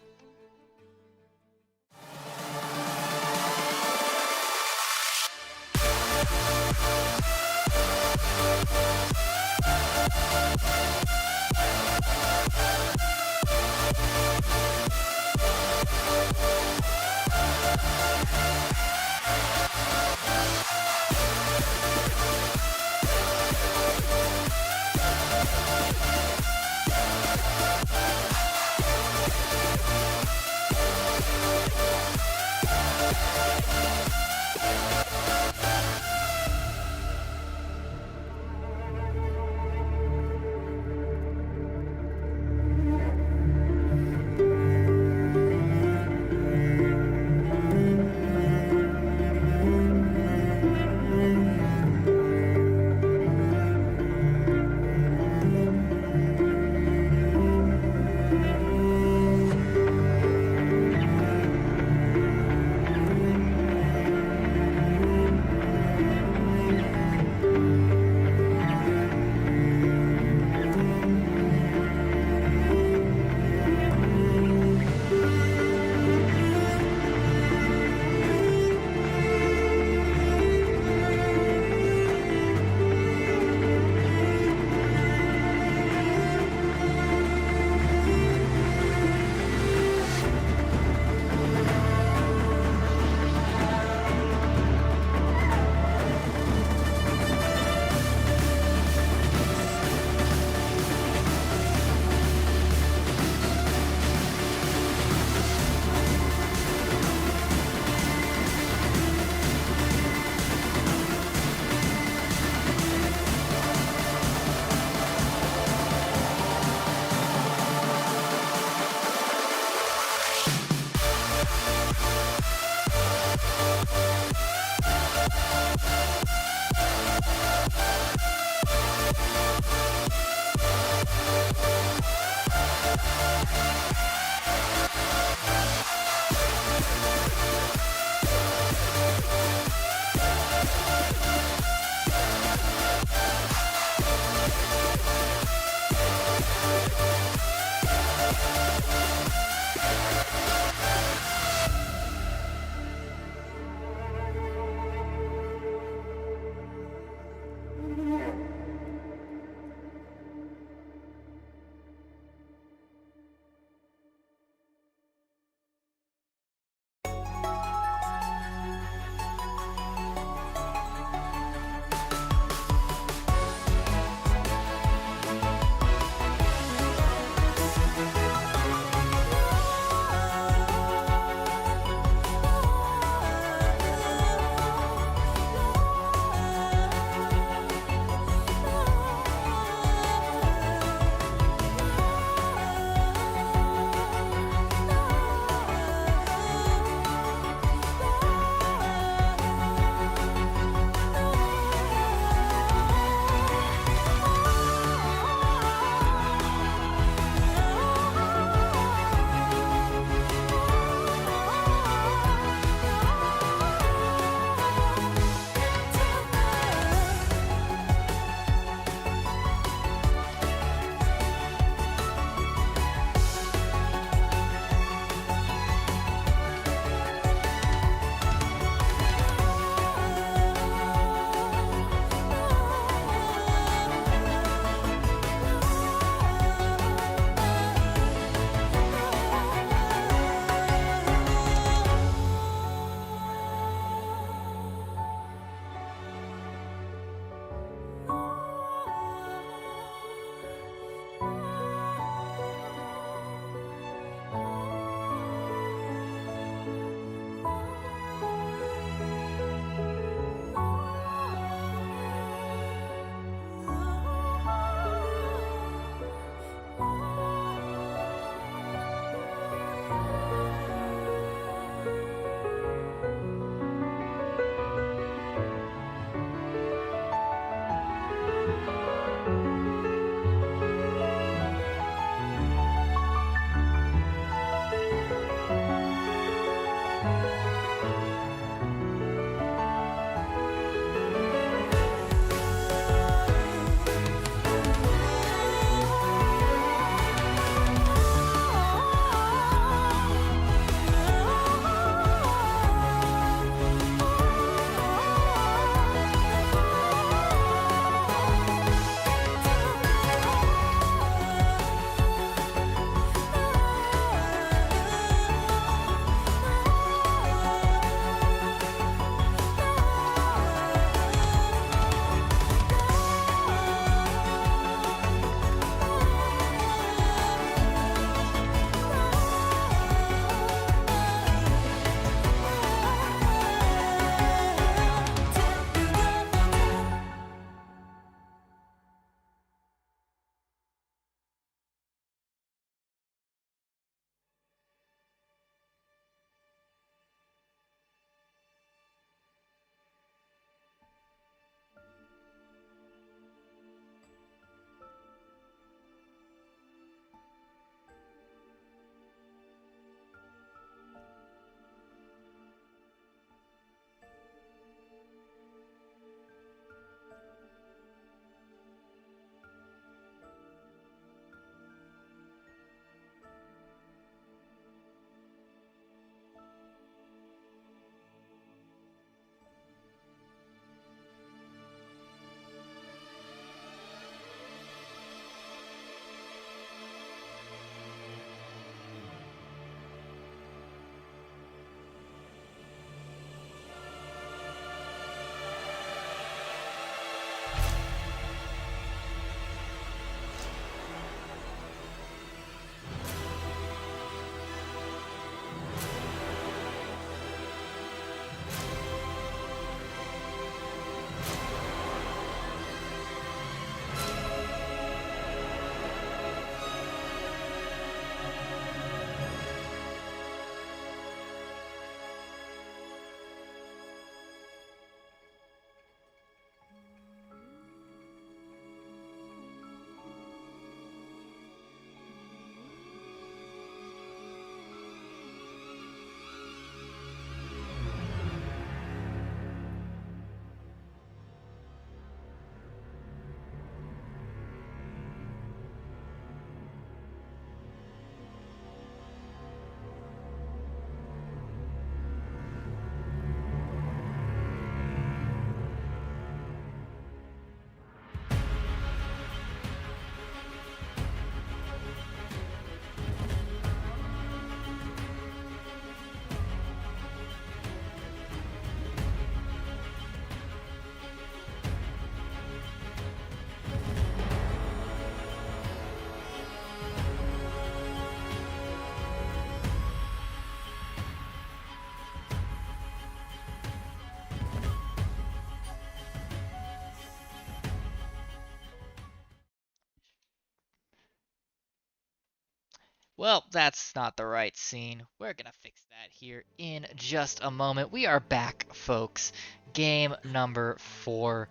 Well, that's not the right scene. We're gonna fix that here in just a moment. We are back, folks. Game number 4.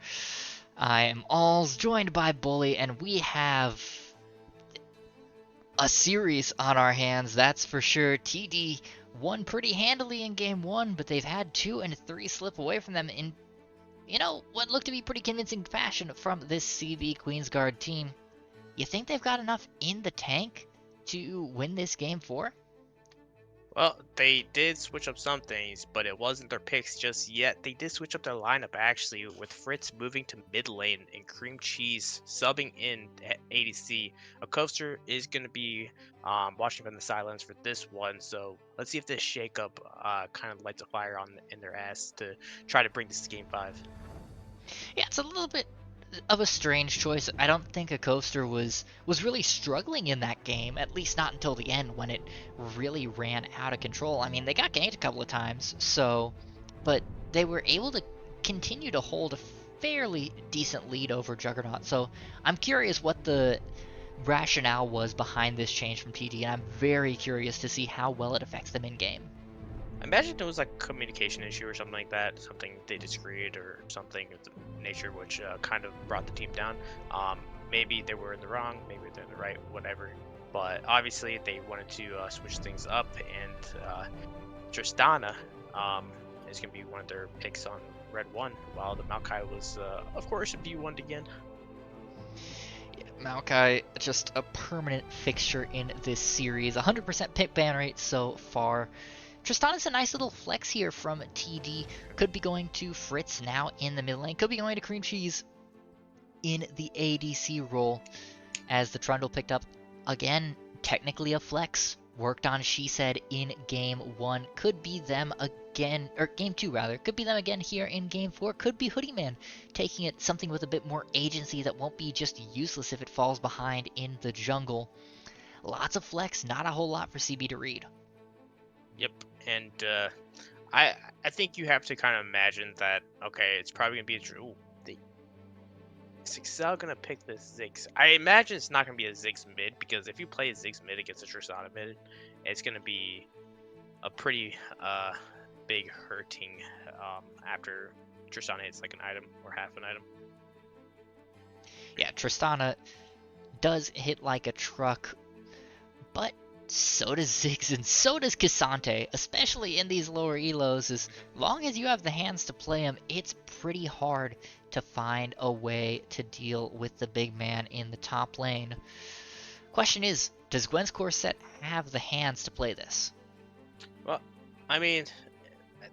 I am Alls, joined by Bully, and we have a series on our hands, that's for sure. TD won pretty handily in game 1, but they've had 2 and 3 slip away from them in, what looked to be pretty convincing fashion from this CV Queensguard team. You think they've got enough in the tank to win this game 4? Well, they did switch up some things, but it wasn't their picks just yet. They did switch up their lineup actually, with Fritz moving to mid lane and Cream Cheese subbing in at ADC. A coaster is going to be watching from the sidelines for this one, so let's see if this shakeup kind of lights a fire on in their ass to try to bring this to game 5. Yeah, it's a little bit of a strange choice. I don't think a coaster was really struggling in that game, at least not until the end when it really ran out of control. I mean, they got ganked a couple of times, but they were able to continue to hold a fairly decent lead over Juggernaut. So I'm curious what the rationale was behind this change from TD, and I'm very curious to see how well it affects them in game. I imagine it was like a communication issue or something like that, something they disagreed or something of the nature which kind of brought the team down. Maybe they were in the wrong, maybe they're in the right, whatever. But obviously they wanted to switch things up, and Tristana is going to be one of their picks on Red 1, while the Maokai was, of course, B1'd again. Maokai, just a permanent fixture in this series. 100% pick ban rate so far. Tristana's a nice little flex here from TD. Could be going to Fritz now in the mid lane. Could be going to Cream Cheese in the ADC role, as the Trundle picked up, again, technically a flex. Worked on, she said, in game 1. Could be them again, or game 2 rather. Could be them again here in game 4. Could be Hoodie Man taking it something with a bit more agency that won't be just useless if it falls behind in the jungle. Lots of flex, not a whole lot for CB to read. Yep, and I think you have to kind of imagine that, okay, it's probably going to be a Drew. Is Excel going to pick the Ziggs? I imagine it's not going to be a Ziggs mid, because if you play a Ziggs mid against a Tristana mid, it's going to be a pretty big hurting after Tristana hits like an item or half an item. Yeah, Tristana does hit like a truck, but so does Ziggs and so does Cassante, especially in these lower elos. As long as you have the hands to play them, it's pretty hard to find a way to deal with the big man in the top lane. Question is, does Gwen's core set have the hands to play this? Well, I mean,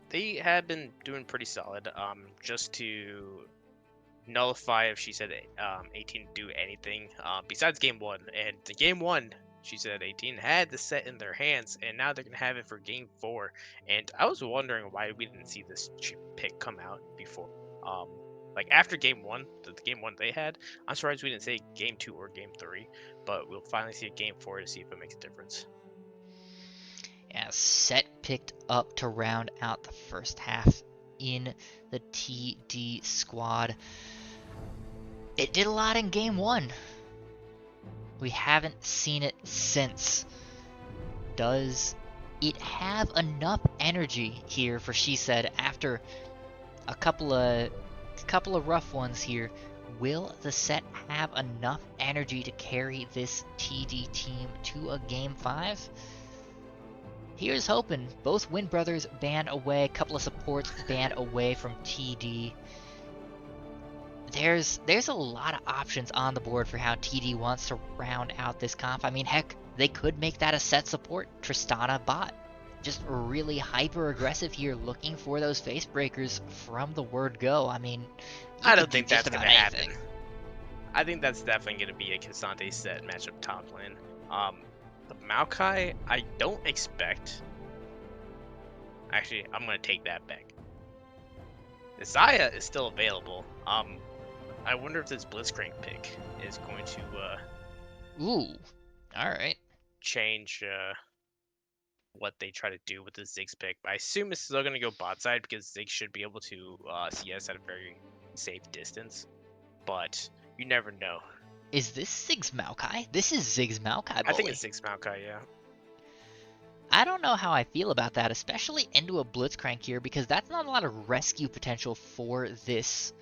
they have been doing pretty solid. Just to nullify if she said 18 do anything besides game 1, and the game 1 she said 18 had the set in their hands, and now they're gonna have it for game 4. And I was wondering why we didn't see this pick come out before. Like after game 1, the game 1 they had, I'm surprised we didn't say game 2 or game 3, but we'll finally see a game 4 to see if it makes a difference. Yeah, set picked up to round out the first half in the TD squad. It did a lot in game 1. We haven't seen it since. Does it have enough energy here for She Said after a couple of rough ones here? Will the set have enough energy to carry this TD team to a game 5? Here's hoping. Both Win Brothers banned away, a couple of supports banned away from TD. There's a lot of options on the board for how TD wants to round out this comp. I mean, heck, they could make that a set support Tristana bot. Just really hyper aggressive here, looking for those face breakers from the word go. I mean, I don't think that's gonna happen. I think that's definitely gonna be a Cassante set matchup top lane. The Maokai, I don't expect. Actually, I'm gonna take that back. The Zaya is still available. I wonder if this Blitzcrank pick is going to ooh, all right, change what they try to do with the Ziggs pick. But I assume it's still going to go bot side, because Ziggs should be able to CS at a very safe distance. But you never know. Is this Ziggs Maokai? This is Ziggs Maokai. I think it's Ziggs Maokai, yeah. I don't know how I feel about that, especially into a Blitzcrank here, because that's not a lot of rescue potential for this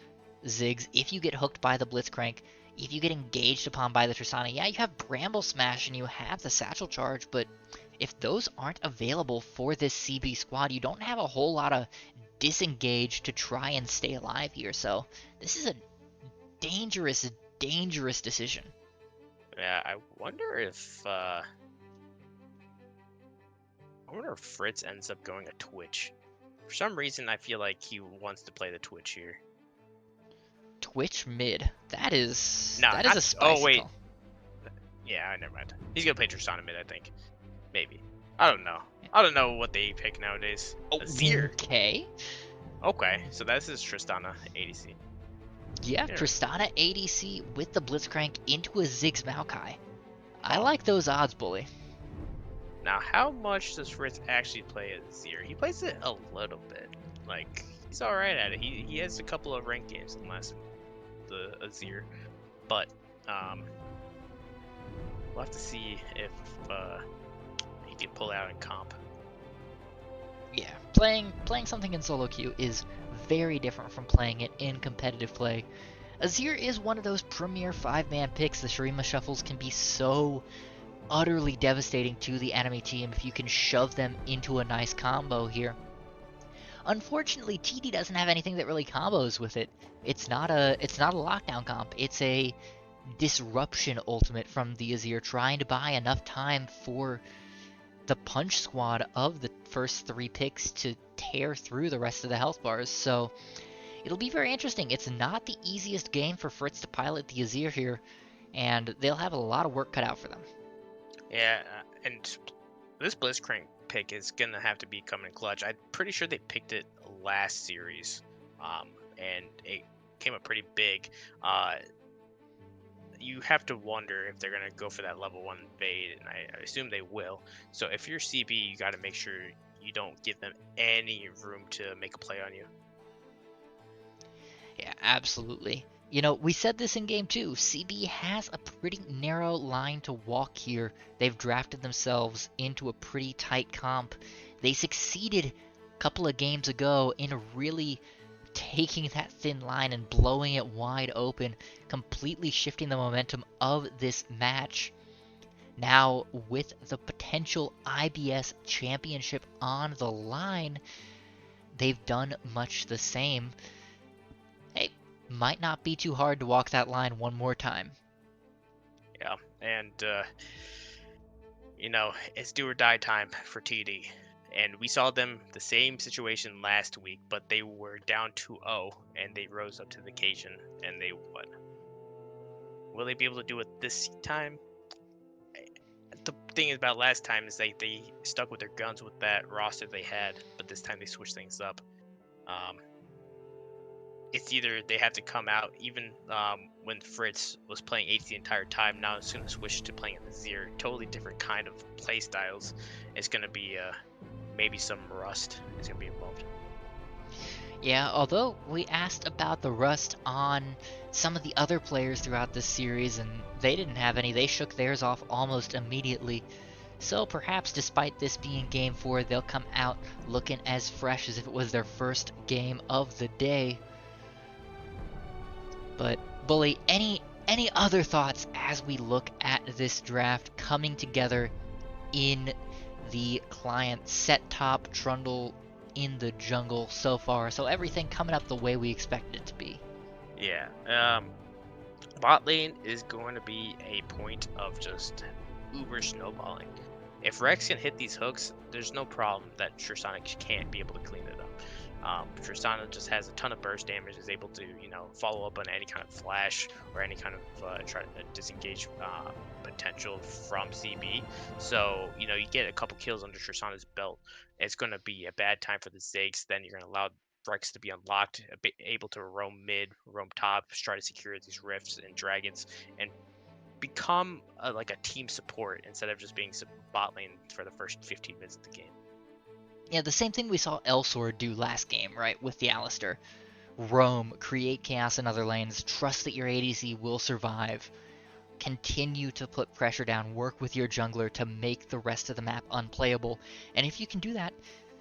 Ziggs. If you get hooked by the Blitzcrank, if you get engaged upon by the Tristana, yeah, you have Bramble Smash and you have the Satchel Charge, but if those aren't available for this CB squad, you don't have a whole lot of disengage to try and stay alive here. So this is a dangerous, dangerous decision. Yeah, I wonder if Fritz ends up going a Twitch. For some reason, I feel like he wants to play the Twitch here. Twitch mid. That is No, that is not. a spicy Oh wait. call. Yeah, never mind. He's gonna play Tristana mid, I think. Maybe. I don't know. I don't know what they pick nowadays. Azir. Okay. Okay, so that's his Tristana ADC. Yeah, Yeah. Tristana ADC with the Blitzcrank into a Ziggs Maokai. I Oh. like those odds, bully. Now, how much does Fritz actually play Azir? He plays it a little bit. Like, he's alright at it. He has a couple of ranked games in the Azir. But, we'll have to see if he can pull out in comp. Yeah, playing something in solo queue is very different from playing it in competitive play. Azir is one of those premier 5-man picks. The Shurima shuffles can be so utterly devastating to the enemy team if you can shove them into a nice combo here. Unfortunately, TD doesn't have anything that really combos with it. It's not a lockdown comp. It's a disruption ultimate from the Azir, trying to buy enough time for the punch squad of the first 3 picks to tear through the rest of the health bars. So it'll be very interesting. It's not the easiest game for Fritz to pilot the Azir here, and they'll have a lot of work cut out for them. Yeah, and this Blitzcrank pick is gonna have to be coming clutch. I'm pretty sure they picked it last series, and it came up pretty big. You have to wonder if they're gonna go for that level 1 invade, and I assume they will. So if you're CB, you got to make sure you don't give them any room to make a play on you. Yeah, absolutely. You know, we said this in game 2. CB has a pretty narrow line to walk here. They've drafted themselves into a pretty tight comp. They succeeded a couple of games ago in really taking that thin line and blowing it wide open, completely shifting the momentum of this match. Now, with the potential IBS championship on the line, they've done much the same. Hey, might not be too hard to walk that line one more time. Yeah, and it's do or die time for TD. And we saw them the same situation last week, but they were down 2-0 and they rose up to the occasion and they won. Will they be able to do it this time? The thing about last time is they stuck with their guns with that roster they had, but this time they switched things up. It's either they have to come out, even when Fritz was playing ADC the entire time, now it's going to switch to playing Azir. Totally different kind of play styles. It's going to be maybe some rust is going to be involved. Yeah, although we asked about the rust on some of the other players throughout this series and they didn't have any, they shook theirs off almost immediately. So perhaps despite this being game 4, they'll come out looking as fresh as if it was their first game of the day. But Bully, any other thoughts as we look at this draft coming together in the client set top Trundle in the jungle so far? So everything coming up the way we expected it to be. Yeah. Bot lane is going to be a point of just uber snowballing. If Rex can hit these hooks, there's no problem that Tristana can't be able to clean it up. Tristana just has a ton of burst damage, is able to, follow up on any kind of flash or any kind of try to disengage potential from CB. So, you get a couple kills under Tristana's belt. It's going to be a bad time for the Ziggs. Then you're going to allow Rex to be unlocked, able to roam mid, roam top, try to secure these rifts and dragons, and become like a team support instead of just being bot lane for the first 15 minutes of the game. Yeah, the same thing we saw Elsword do last game, right, with the Alistar. Roam, create chaos in other lanes, trust that your ADC will survive. continue to put pressure down, work with your jungler to make the rest of the map unplayable. And if you can do that,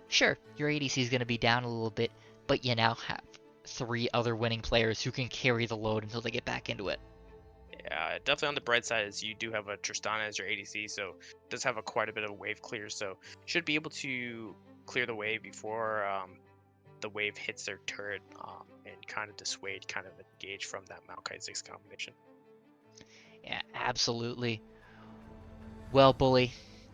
sure, your ADC is going to be down a little bit, but you now have 3 other winning players who can carry the load until they get back into it. Yeah, definitely on the bright side is you do have a Tristana as your ADC, so it does have quite a bit of wave clear, so should be able to clear the wave before the wave hits their turret and kind of dissuade, kind of engage from that Maokai 6 combination. Yeah, absolutely. Well, Bully,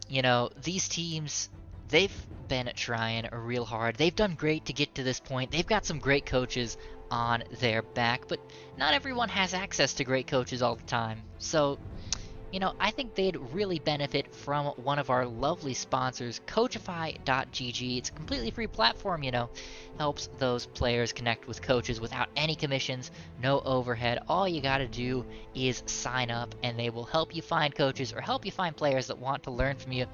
you know, these teams, they've been trying real hard. They've done great to get to this point. They've got some great coaches on their back, but not everyone has access to great coaches all the time. So, you know, I think they'd really benefit from one of our lovely sponsors, Coachify.gg. It's a completely free platform, you know, helps those players connect with coaches without any commissions, no overhead. All you gotta do is sign up and they will help you find coaches or help you find players that want to learn from you.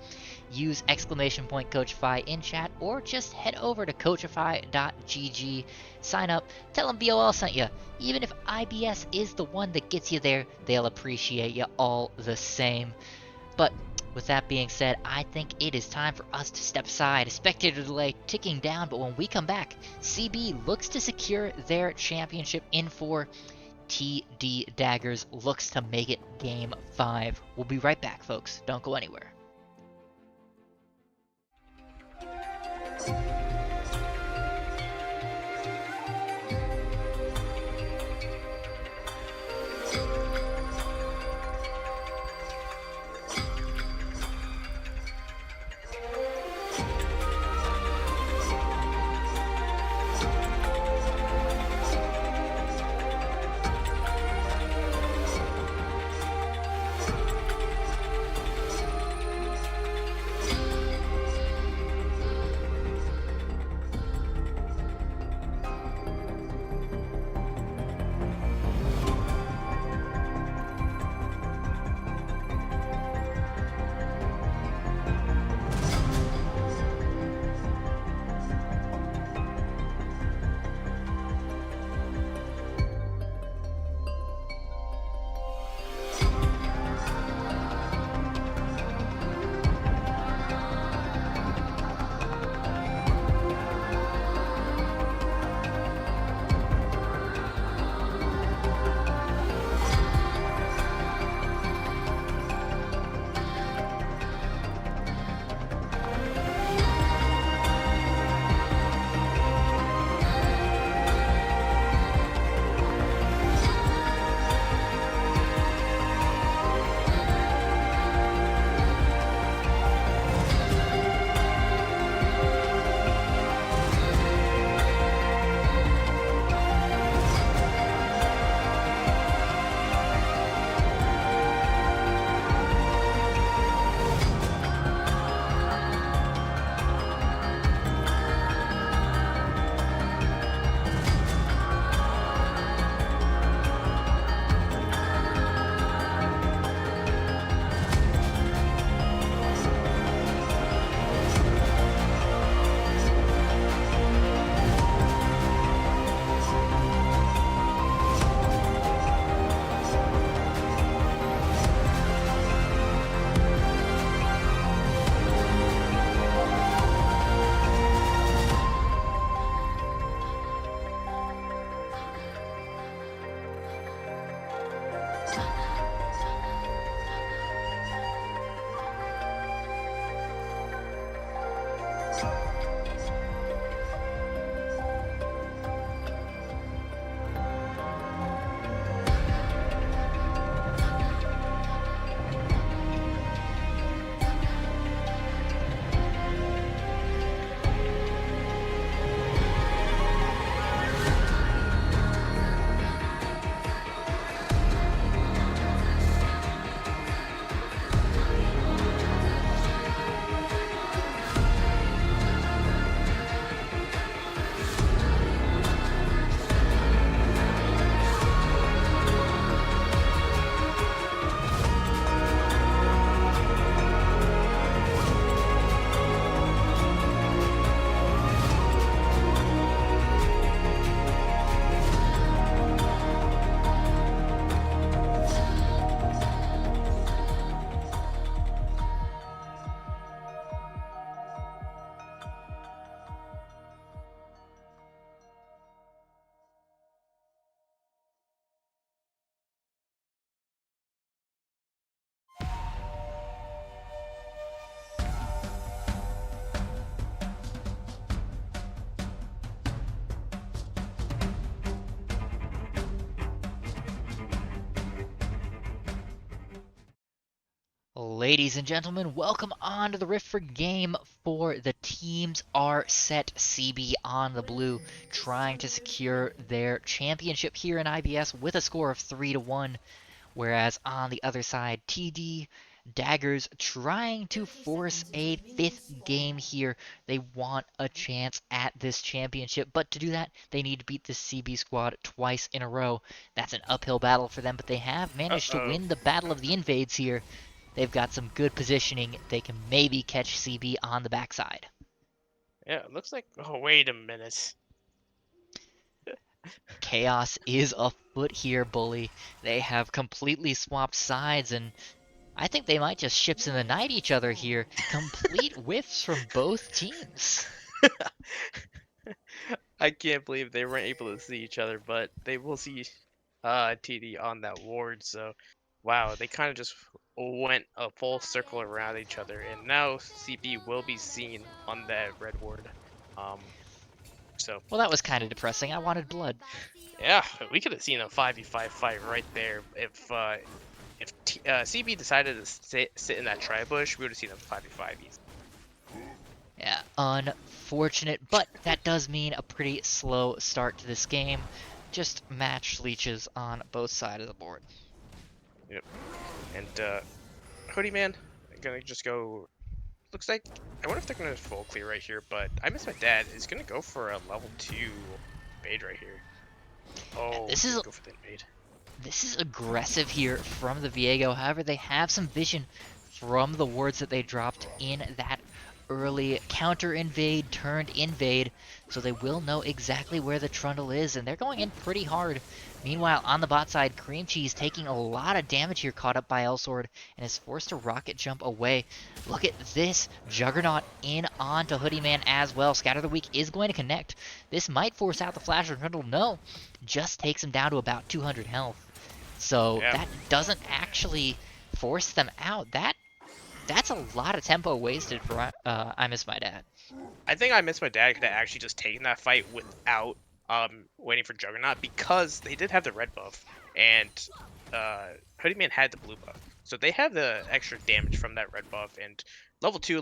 Use !Coachify in chat or just head over to Coachify.gg, sign up, tell them BOL sent you. Even if IBS is the one that gets you there, they'll appreciate you all the same. But with that being said, I think it is time for us to step aside. Spectator delay ticking down, but when we come back, CB looks to secure their championship in 4. TD Daggers looks to make it game 5. We'll be right back, folks. Don't go anywhere. Ladies and gentlemen, welcome on to the Rift for Game 4. The teams are set. CB on the blue, trying to secure their championship here in IBS with a score of 3-1. Whereas on the other side, TD, Daggers trying to force a 5th game here. They want a chance at this championship, but to do that, they need to beat the CB squad twice in a row. That's an uphill battle for them, but they have managed to Uh-oh. win the Battle of the Invades here. They've got some good positioning. They can maybe catch CB on the backside. Yeah, it looks like. Oh, wait a minute. Chaos is afoot here, Bully. They have completely swapped sides, and I think they might just ships in the night each other here. Complete whiffs from both teams. I can't believe they weren't able to see each other, but they will see TD on that ward. So, wow, they kind of just went a full circle around each other, and now CB will be seen on that red ward. Um, so Well, that was kind of depressing. I wanted blood. yeah, we could have seen a 5v5 fight right there if CB decided to sit in that tri bush. We would have seen a 5v5 easy. Yeah, unfortunate, but that does mean a pretty slow start to this game. Just match leeches on both sides of the board. Yep. And Hoodie Man, gonna just go. Looks like I wonder if they're gonna full clear right here, but I Miss My Dad is gonna go for a level 2 invade right here. Oh, this he's is gonna go for the invade. This is aggressive here from the Viego. However, they have some vision from the wards that they dropped in that early counter invade turned invade, so they will know exactly where the Trundle is, and they're going in pretty hard. Meanwhile, on the bot side, Cream Cheese taking a lot of damage here, caught up by Elsword, and is forced to rocket jump away. Look at this, Juggernaut in onto Hoodie Man as well. Scatter the Weak is going to connect. This might force out the Flash of Trundle. No, just takes him down to about 200 health. So Yeah. that doesn't actually force them out. That's a lot of tempo wasted for I Miss My Dad. I think I Miss My Dad could have actually just taken that fight without waiting for Juggernaut because they did have the red buff and Hoodie Man had the blue buff. So they have the extra damage from that red buff, and level 2,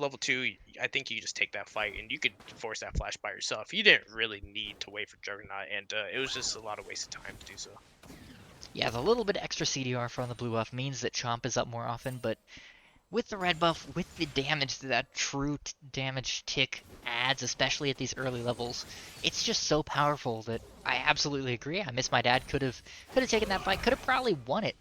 I think you could just take that fight and you could force that flash by yourself. You didn't really need to wait for Juggernaut, and it was just a lot of wasted time to do so. Yeah, the little bit extra CDR from the blue buff means that Chomp is up more often, but with the red buff, with the damage that true damage tick adds, especially at these early levels, it's just so powerful that I absolutely agree. I Miss My Dad could have taken that fight, could have probably won it.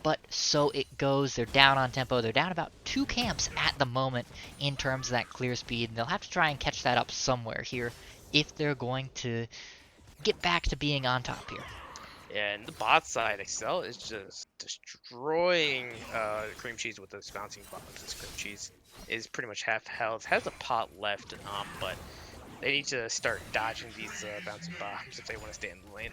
But so it goes. They're down on tempo. They're down about 2 camps at the moment in terms of that clear speed, and they'll have to try and catch that up somewhere here if they're going to get back to being on top here. Yeah, and the bot side, Excel is just destroying Cream Cheese with those bouncing bombs. This Cream Cheese is pretty much half health, has a pot left, but they need to start dodging these bouncing bombs if they want to stay in the lane.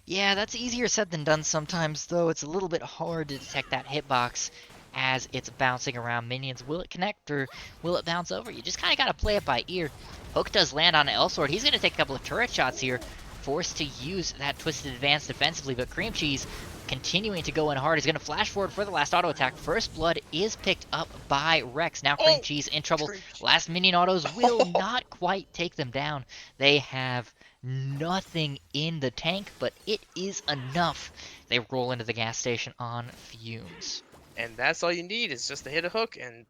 Yeah, that's easier said than done sometimes, though. It's a little bit hard to detect that hitbox as it's bouncing around minions. Will it connect or will it bounce over? You just kind of got to play it by ear. Hook does land on Elsword. He's going to take a couple of turret shots here. Forced to use that Twisted Advance defensively, but Cream Cheese continuing to go in hard. He's going to flash forward for the last auto attack. First Blood is picked up by Rex. Now Cream Cheese in trouble. Last minion autos will not quite take them down. They have nothing in the tank, but it is enough. They roll into the gas station on fumes. And that's all you need is just to hit a hook, and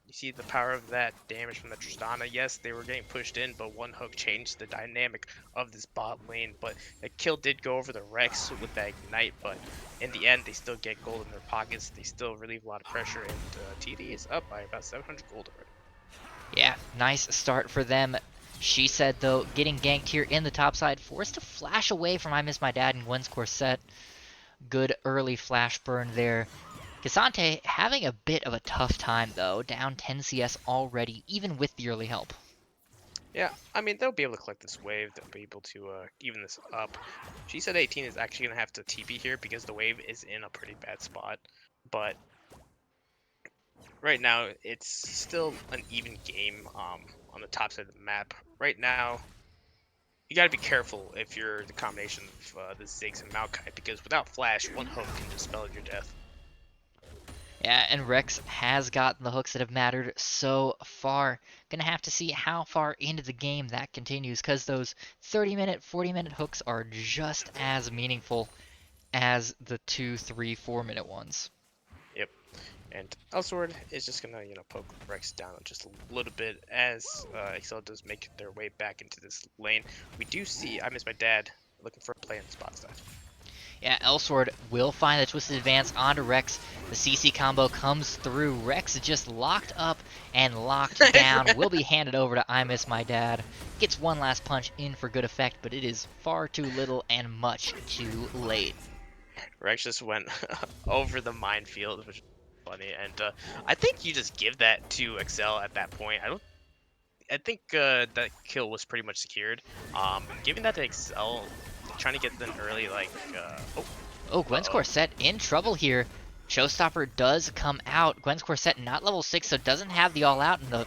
you see the power of that damage from the Tristana. Yes, they were getting pushed in, but one hook changed the dynamic of this bot lane. But the kill did go over the Rex with that Ignite, but in the end, they still get gold in their pockets. They still relieve a lot of pressure, and TD is up by about 700 gold already. Yeah, nice start for them. She said, though, getting ganked here in the top side, forced to flash away from I Miss My Dad and Gwen's Corset. Good early flash burn there. Cassante having a bit of a tough time, though, down 10 CS already, even with the early help. Yeah, I mean, they'll be able to collect this wave. They'll be able to even this up. She said 18 is actually going to have to TP here because the wave is in a pretty bad spot. But right now, it's still an even game on the top side of the map. Right now, you got to be careful if you're the combination of the Ziggs and Maokai, because without Flash, one hook can dispel your death. Yeah, and Rex has gotten the hooks that have mattered so far. Gonna have to see how far into the game that continues, because those 30-minute, 40-minute hooks are just as meaningful as the 2, 3, 4-minute ones. Yep. And Elsword is just gonna, poke Rex down just a little bit as Excel does make their way back into this lane. We do see I Miss My Dad looking for a play in the spot stuff. Yeah, Elsword will find the Twisted Advance onto Rex. The CC combo comes through. Rex is just locked up and locked down. Will be handed over to I Miss My Dad. Gets one last punch in for good effect, but it is far too little and much too late. Rex just went over the minefield, which is funny. And I think you just give that to Excel at that point. I think that kill was pretty much secured. Giving that to Excel, trying to get them early, Oh, Gwen's Corset in trouble here. Showstopper does come out. Gwen's Corset not level 6, so doesn't have the all-out in the...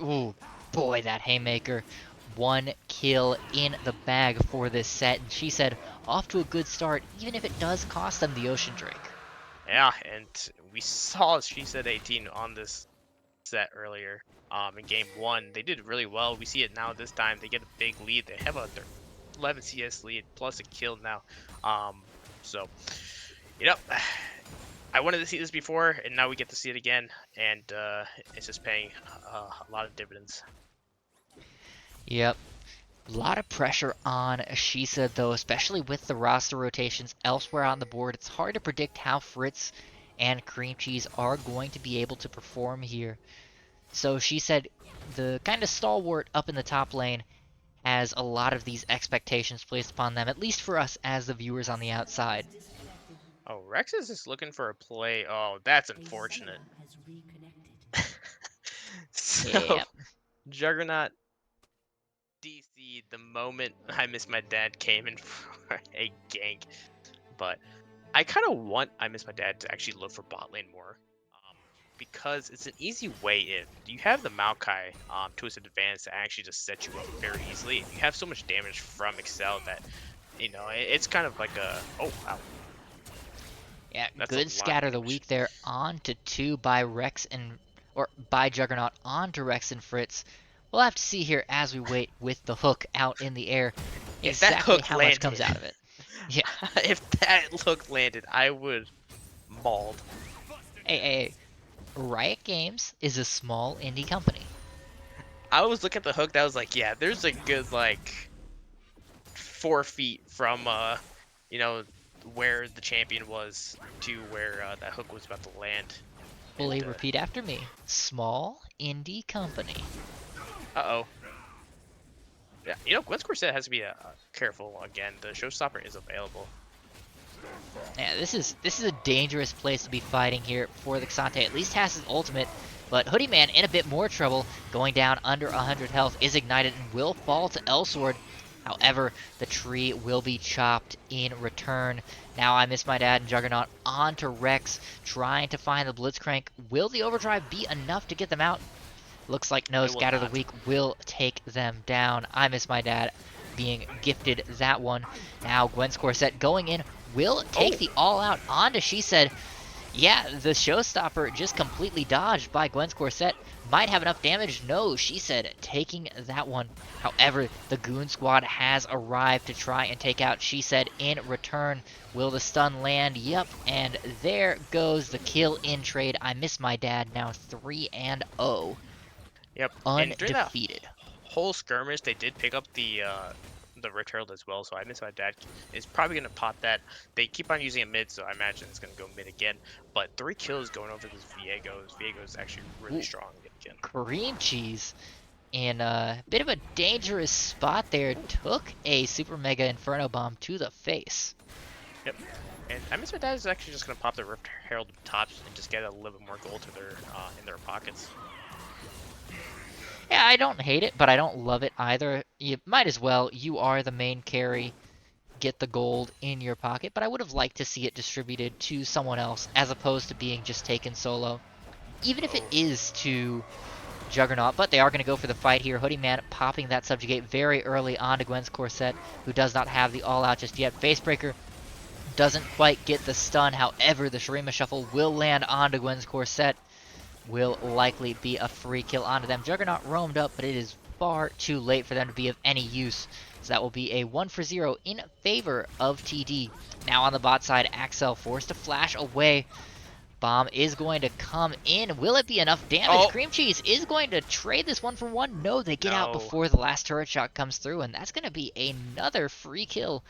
Ooh, boy, that Haymaker. 1 kill in the bag for this set. And she said, off to a good start, even if it does cost them the Ocean Drake. Yeah, and we saw She Said 18 on this set earlier in game 1. They did really well. We see it now this time. They get a big lead. They have a 11 CS lead plus a kill now. So, I wanted to see this before, and now we get to see it again, and it's just paying a lot of dividends. Yep. A lot of pressure on Ashisa, though, especially with the roster rotations elsewhere on the board. It's hard to predict how Fritz and Cream Cheese are going to be able to perform here. So she said the kind of stalwart up in the top lane has a lot of these expectations placed upon them, at least for us as the viewers on the outside. Oh, Rex is just looking for a play. Oh, that's unfortunate. So, Yep. Juggernaut DC the moment I Miss My Dad came in for a gank, but I kind of want I Miss My Dad to actually look for bot lane more, because it's an easy way in. You have the Maokai Twisted Advance to actually just set you up very easily. You have so much damage from Excel that it's kind of like a wow. Yeah, That's a good lot scatter of the damage. week there on to 2 by by Juggernaut onto Rex and Fritz. We'll have to see here as we wait with the hook out in the air If that exactly hook how much comes landed, out of it. Yeah. if that hook landed, I would mauled. Hey, Riot Games is a small indie company. I was looking at the hook. That was like, yeah, there's a good 4 feet from where the champion was to where that hook was about to land. Fully And, repeat after me. Small indie company. uh-oh. Yeah, Gwen's Corset has to be careful again. The showstopper is available. Yeah, this is a dangerous place to be fighting here for the Xante. At least has his ultimate, but Hoodie Man in a bit more trouble, going down under 100 health, is ignited and will fall to Elsword. However, the tree will be chopped in return. Now I Miss My Dad and Juggernaut onto Rex, trying to find the Blitzcrank. Will the overdrive be enough to get them out? Looks like no. It will Scatter the not. Weak will take them down. I Miss My Dad being gifted that one. Now Gwen's Corset going in will take the all-out onto She Said. Yeah, the showstopper just completely dodged by Gwen's Corset. Might have enough damage. No, She Said taking that one. However, the Goon Squad has arrived to try and take out She Said in return. Will the stun land? Yep, and there goes the kill in trade. I Miss My Dad now 3-0. Yep. And during that Undefeated. whole skirmish, they did pick up the Rift Herald as well. So I Miss My Dad is probably gonna pop that. They keep on using it mid, so I imagine it's gonna go mid again. But 3 kills going over this Viego. Viego is actually really strong again. Cream Cheese in a bit of a dangerous spot there. Took a Super Mega Inferno Bomb to the face. Yep. And I Miss My Dad is actually just gonna pop the Rift Herald tops and just get a little bit more gold to their in their pockets. Yeah, I don't hate it, but I don't love it either. You might as well. You are the main carry. Get the gold in your pocket, but I would have liked to see it distributed to someone else as opposed to being just taken solo. Even if it is to Juggernaut, but they are going to go for the fight here. Hoodie Man popping that Subjugate very early onto Gwen's Corset, who does not have the all-out just yet. Facebreaker doesn't quite get the stun. However, the Shurima Shuffle will land onto Gwen's corset. Will likely be a free kill onto them. Juggernaut roamed up, but it is far too late for them to be of any use. So that will be a 1-for-0 in favor of TD. Now on the bot side, Axel forced to flash away. Bomb is going to come in. Will it be enough damage? Oh. Cream Cheese is going to trade this 1-for-1. No, they get out No. before the last turret shot comes through, and that's going to be another free kill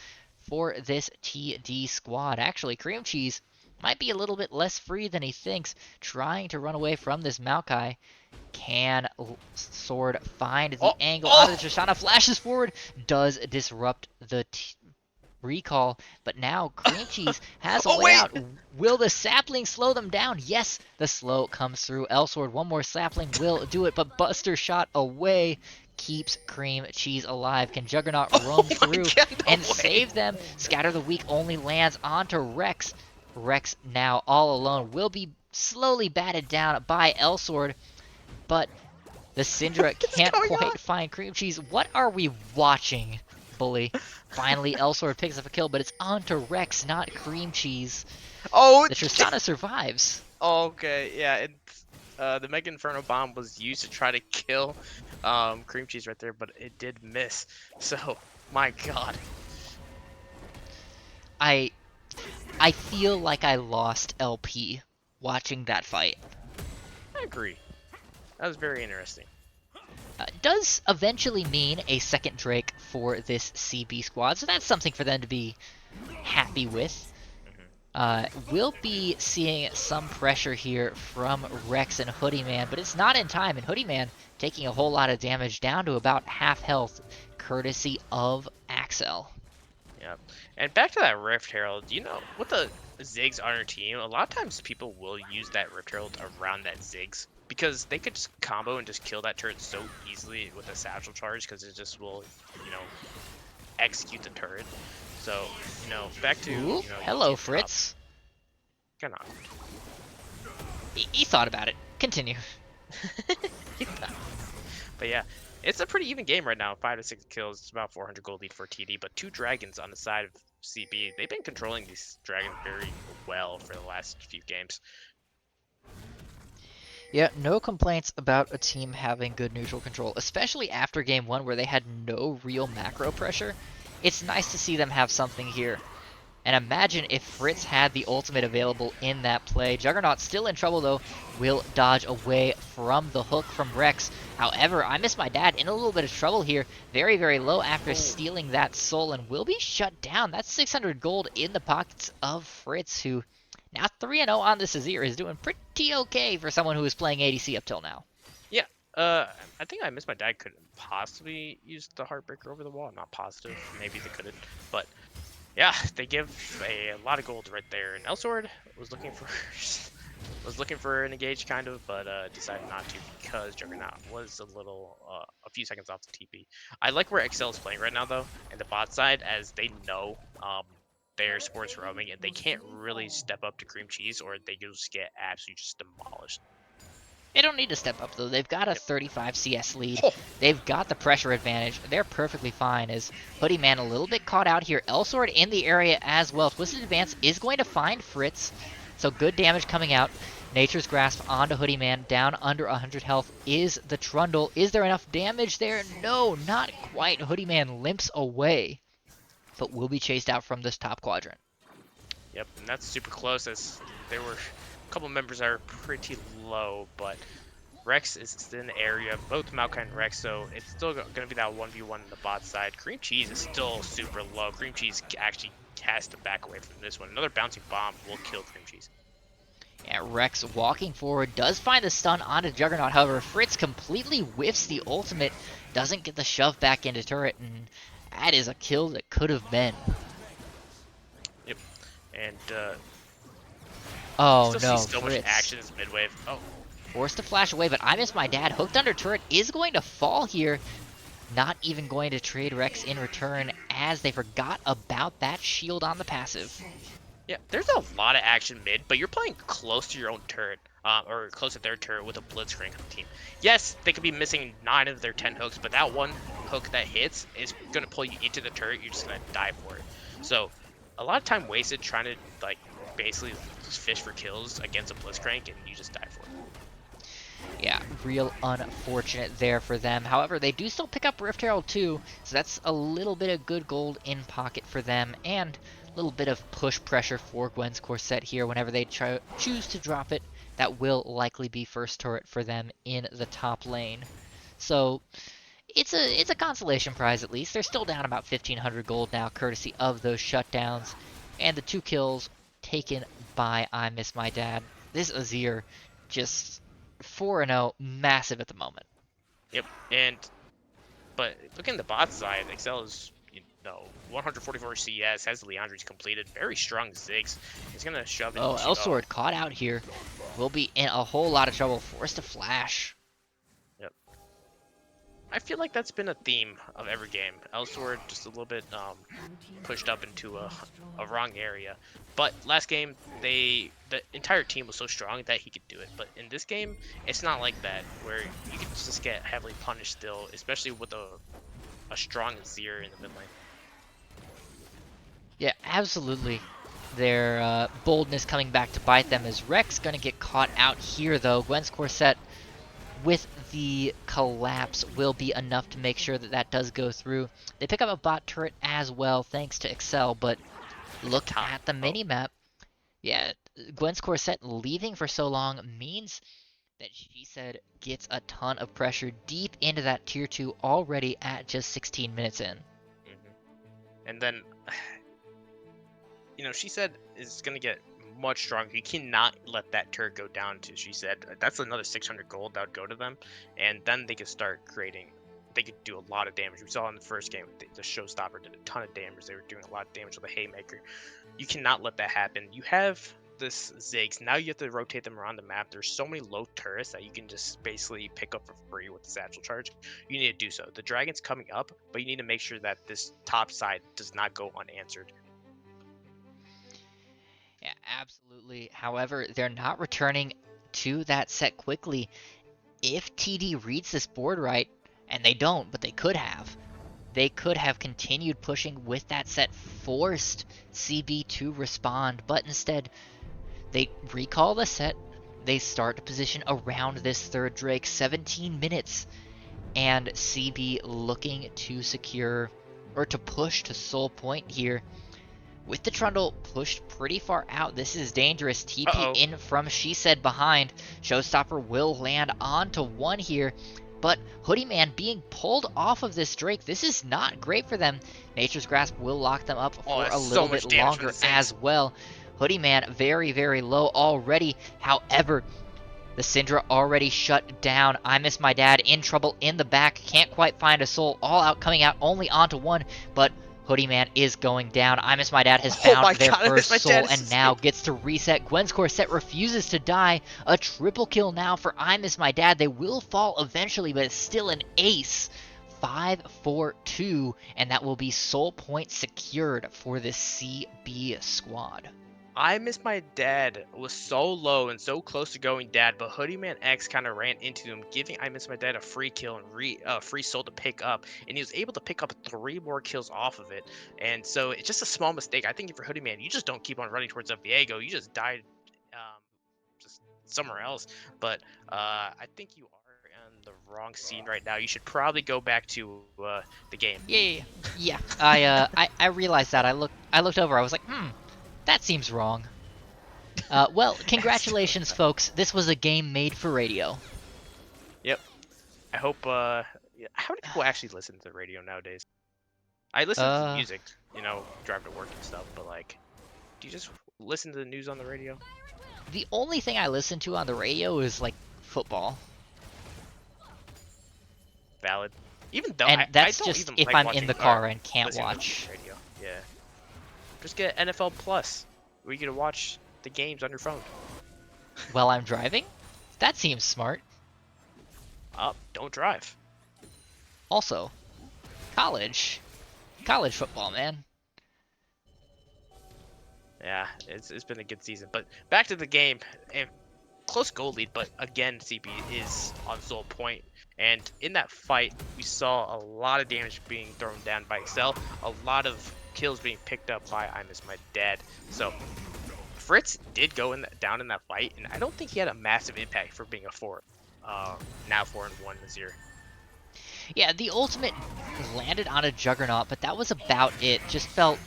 for this TD squad. Actually, Cream Cheese might be a little bit less free than he thinks, trying to run away from this Maokai. Can Sword find the angle out of the Tristana? Flashes forward, does disrupt the recall, but now Cream Cheese has a way out. Will the sapling slow them down? Yes, the slow comes through. Elsword, one more sapling will do it, but Buster shot away keeps Cream Cheese alive. Can Juggernaut roam through and save them? Scatter the Weak only lands onto Rex. Rex now all alone will be slowly batted down by Elsword, but the Syndra can't quite find Cream Cheese. What are we watching, Bully? Finally, Elsword picks up a kill, but it's onto Rex, not Cream Cheese. Oh, the Tristana survives. Okay, yeah, the Mega Inferno Bomb was used to try to kill Cream Cheese right there, but it did miss. So, my god. I feel like I lost LP watching that fight. I agree. That was very interesting. Does eventually mean a second Drake for this CB squad, so that's something for them to be happy with. We'll be seeing some pressure here from Rex and Hoodie Man, but it's not in time, and Hoodie Man taking a whole lot of damage down to about half health, courtesy of Axel. Yep. And back to that Rift Herald, you know, with the Ziggs on your team, a lot of times people will use that Rift Herald around that Ziggs, because they could just combo and just kill that turret so easily with a satchel charge, because it just will, you know, execute the turret. So, you know, back to, Ooh, you know, hello, Fritz. Come on. He thought about it. Continue. But yeah, it's a pretty even game right now. 5 to 6 kills. It's about 400 gold lead for TD, but 2 dragons on the side of CB. They've been controlling these dragons very well for the last few games. Yeah, no complaints about a team having good neutral control, especially after game 1 where they had no real macro pressure. It's nice to see them have something here. And imagine if Fritz had the ultimate available in that play. Juggernaut still in trouble though, will dodge away from the hook from Rex. However, I Miss My Dad in a little bit of trouble here. Very, very low after stealing that soul and will be shut down. That's 600 gold in the pockets of Fritz, who now 3-0 on this Azir is doing pretty okay for someone who was playing ADC up till now. Yeah, I think I Miss My Dad could possibly use the Heartbreaker over the wall. I'm not positive. Maybe they couldn't, but yeah, they give a lot of gold right there. And Elsword was looking for an engage kind of, but decided not to because Juggernaut was a few seconds off the TP. I like where Excel is playing right now though, and the bot side, as they know their sports roaming and they can't really step up to Cream Cheese or they just get absolutely just demolished. They don't need to step up though. They've got a 35 CS lead. Oh. They've got the pressure advantage. They're perfectly fine as Hoodie Man a little bit caught out here. Elsword in the area as well. Twisted Advance is going to find Fritz. So good damage coming out. Nature's Grasp onto Hoodie Man. Down under 100 health is the Trundle. Is there enough damage there? No, not quite. Hoodie Man limps away, but will be chased out from this top quadrant. Yep, and that's super close as there were a couple members that are pretty low, but Rex is in the area, both Maokai and Rex, so it's still going to be that 1v1 in the bot side. Cream Cheese is still super low. Cream Cheese actually has to back away from this one. Another bouncing bomb will kill Cream Cheese. Yeah, Rex walking forward does find the stun onto Juggernaut. However, Fritz completely whiffs the ultimate, doesn't get the shove back into turret, and that is a kill that could have been. Yep, and oh still no, see so much Fritz. action as mid-wave. Oh, Forced to flash away, but I Miss My Dad hooked under turret is going to fall here. Not even going to trade Rex in return as they forgot about that shield on the passive. yeah, there's a lot of action mid, but you're playing close to your own turret, or close to their turret with a blitzcrank on the team. Yes, they could be missing 9 of their 10 hooks, but that one hook that hits is going to pull you into the turret. You're just going to die for it. So a lot of time wasted trying to like basically just fish for kills against a Blitzcrank, and you just die for it. Yeah, real unfortunate there for them. However, they do still pick up Rift Herald too, so that's a little bit of good gold in pocket for them, and a little bit of push pressure for Gwen's Corset here whenever they choose to drop it. That will likely be first turret for them in the top lane. So it's a consolation prize at least. They're still down about 1,500 gold now, courtesy of those shutdowns, and the 2 kills taken by I Miss My Dad. This Azir just 4-0, massive at the moment. Yep, but looking at the bot side, Excel is 144 CS, has the Leandri's completed, very strong Ziggs. He's gonna shove it. Oh, Elsword caught out here. Will be in a whole lot of trouble, forced to flash. Yep. I feel like that's been a theme of every game. Elsword just a little bit pushed up into a wrong area. But last game, the entire team was so strong that he could do it. But in this game, it's not like that, where you can just get heavily punished still, especially with a strong Azir in the mid lane. Yeah, absolutely. Their boldness coming back to bite them as Rex gonna get caught out here though. Gwen's Corset with the collapse will be enough to make sure that that does go through. They pick up a bot turret as well thanks to Excel, but look at the minimap. Yeah, Gwen's Corset leaving for so long means that she said gets a ton of pressure deep into that tier 2 already at just 16 minutes in. And then, she said is going to get much stronger. You cannot let that turret go down to, she said, that's another 600 gold that would go to them. And then they could start creating, they could do a lot of damage. We saw in the first game, the Showstopper did a ton of damage. They were doing a lot of damage with the Haymaker. You cannot let that happen. You have this Ziggs. Now you have to rotate them around the map. There's so many low turrets that you can just basically pick up for free with the satchel charge. You need to do so. The dragon's coming up, but you need to make sure that this top side does not go unanswered. Yeah, absolutely. However, they're not returning to that set quickly. If TD reads this board right, and they don't, but they could have continued pushing with that set, forced CB to respond, but instead they recall the set, they start to position around this third Drake, 17 minutes, and CB looking to secure, or to push to Soul Point here. With the Trundle pushed pretty far out, this is dangerous. TP in from She Said behind. Showstopper will land onto one here, but Hoodie Man being pulled off of this Drake, this is not great for them. Nature's Grasp will lock them up for a little bit longer as well. Hoodie Man very, very low already. However, the Syndra already shut down. I Miss My Dad in trouble in the back. Can't quite find a soul. All out coming out only onto one, but Hoodie Man is going down. I Miss My Dad has found their first soul and now gets to reset. Gwen's Corset refuses to die. A triple kill now for I Miss My Dad. They will fall eventually, but it's still an ace. 5-4-2, and that will be Soul Point secured for the CB squad. I Miss My Dad was so low and so close to going dead, but Hoodie Man X kind of ran into him, giving I Miss My Dad a free kill and free soul to pick up, and he was able to pick up 3 more kills off of it. And so it's just a small mistake. I think for Hoodie Man, you just don't keep on running towards Viego. You just died just somewhere else. But I think you are on the wrong scene right now. You should probably go back to the game. Yeah. I realized that. I looked over. I was like, that seems wrong. Well, congratulations, folks. This was a game made for radio. Yep. I hope, how many people actually listen to the radio nowadays? I listen to music, drive to work and stuff, but, do you just listen to the news on the radio? The only thing I listen to on the radio is, football. Valid. Even though and that's I don't just even if like I'm in the car and can't watch. Radio. Yeah. Just get NFL Plus, where you get to watch the games on your phone. While I'm driving? That seems smart. Don't drive. Also, college football, man. Yeah, it's been a good season. But back to the game, and close goal lead, but again, CB is on Soul Point. And in that fight, we saw a lot of damage being thrown down by Excel, a lot of kills being picked up by I Miss My Dad. So Fritz did go down in that fight, and I don't think he had a massive impact for being a 4. Now 4-1 Azir. Yeah, the ultimate landed on a Juggernaut, but that was about it. Just felt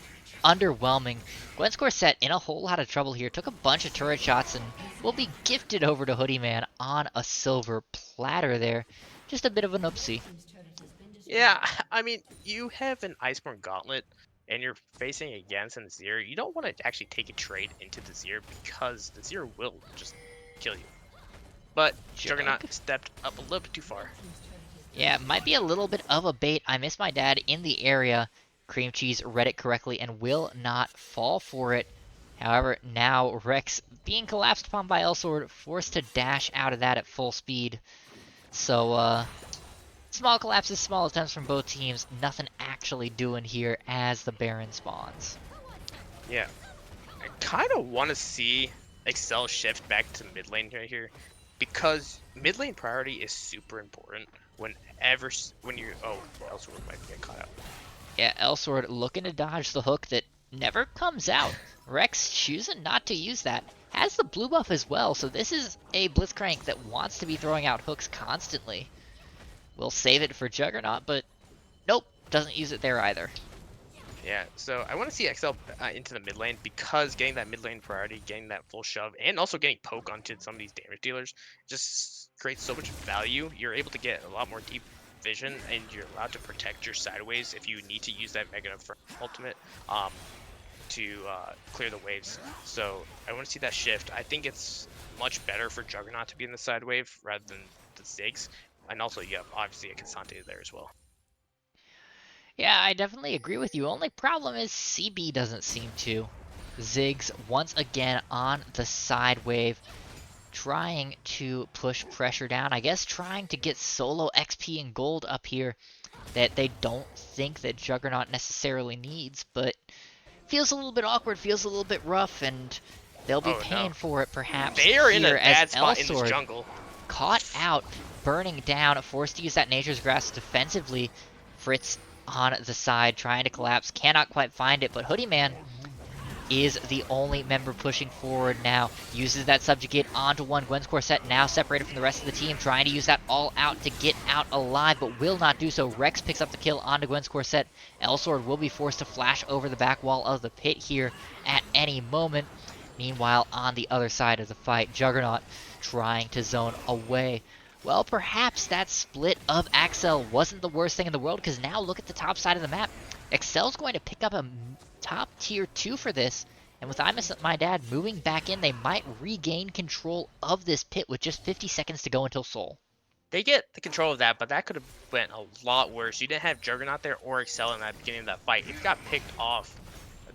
underwhelming. Gwen's Corset in a whole lot of trouble here. Took a bunch of turret shots and will be gifted over to Hoodie Man on a silver platter there. Just a bit of an oopsie. Yeah, I mean, you have an Iceborne Gauntlet, and you're facing against an Azir. You don't want to actually take a trade into the Azir because the Azir will just kill you. But Juggernaut stepped up a little bit too far. Yeah, might be a little bit of a bait. I Miss My Dad in the area. Cream Cheese read it correctly and will not fall for it. However, now Rex being collapsed upon by Elsword, forced to dash out of that at full speed. So, small collapses, small attempts from both teams. Nothing actually doing here as the Baron spawns. Yeah, I kind of want to see Excel shift back to mid lane right here, because mid lane priority is super important when you Elsword might get caught out. Yeah, Elsword looking to dodge the hook that never comes out. Rex choosing not to use that. Has the blue buff as well, so this is a Blitzcrank that wants to be throwing out hooks constantly. We'll save it for Juggernaut, but nope, doesn't use it there either. Yeah, so I want to see XL into the mid lane, because getting that mid lane priority, getting that full shove, and also getting poke onto some of these damage dealers just creates so much value. You're able to get a lot more deep vision, and you're allowed to protect your sideways if you need to use that Mega ultimate to clear the waves. So I want to see that shift. I think it's much better for Juggernaut to be in the side wave rather than the Ziggs. And also, you have obviously a Cassante there as well. Yeah, I definitely agree with you. Only problem is CB doesn't seem to. Ziggs once again on the side wave, trying to push pressure down. I guess trying to get solo XP and gold up here that they don't think that Juggernaut necessarily needs, but feels a little bit awkward, feels a little bit rough, and they'll be paying for it perhaps. They are in a bad spot Elsword in this jungle. Caught out, burning down, forced to use that Nature's Grasp defensively. Fritz on the side, trying to collapse, cannot quite find it, but Hoodie Man is the only member pushing forward now. Uses that Subjugate onto one. Gwen's Corset now separated from the rest of the team, trying to use that all out to get out alive, but will not do so. Rex picks up the kill onto Gwen's Corset. Elsword will be forced to flash over the back wall of the pit here at any moment. Meanwhile, on the other side of the fight, Juggernaut trying to zone away. Well, perhaps that split of Axel wasn't the worst thing in the world, because now look at the top side of the map. Excel's going to pick up a top tier 2 for this, and with I Miss My Dad moving back in, they might regain control of this pit with just 50 seconds to go until Soul. They get the control of that, but that could have went a lot worse. You didn't have Juggernaut there or Excel in that beginning of that fight. If it got picked off,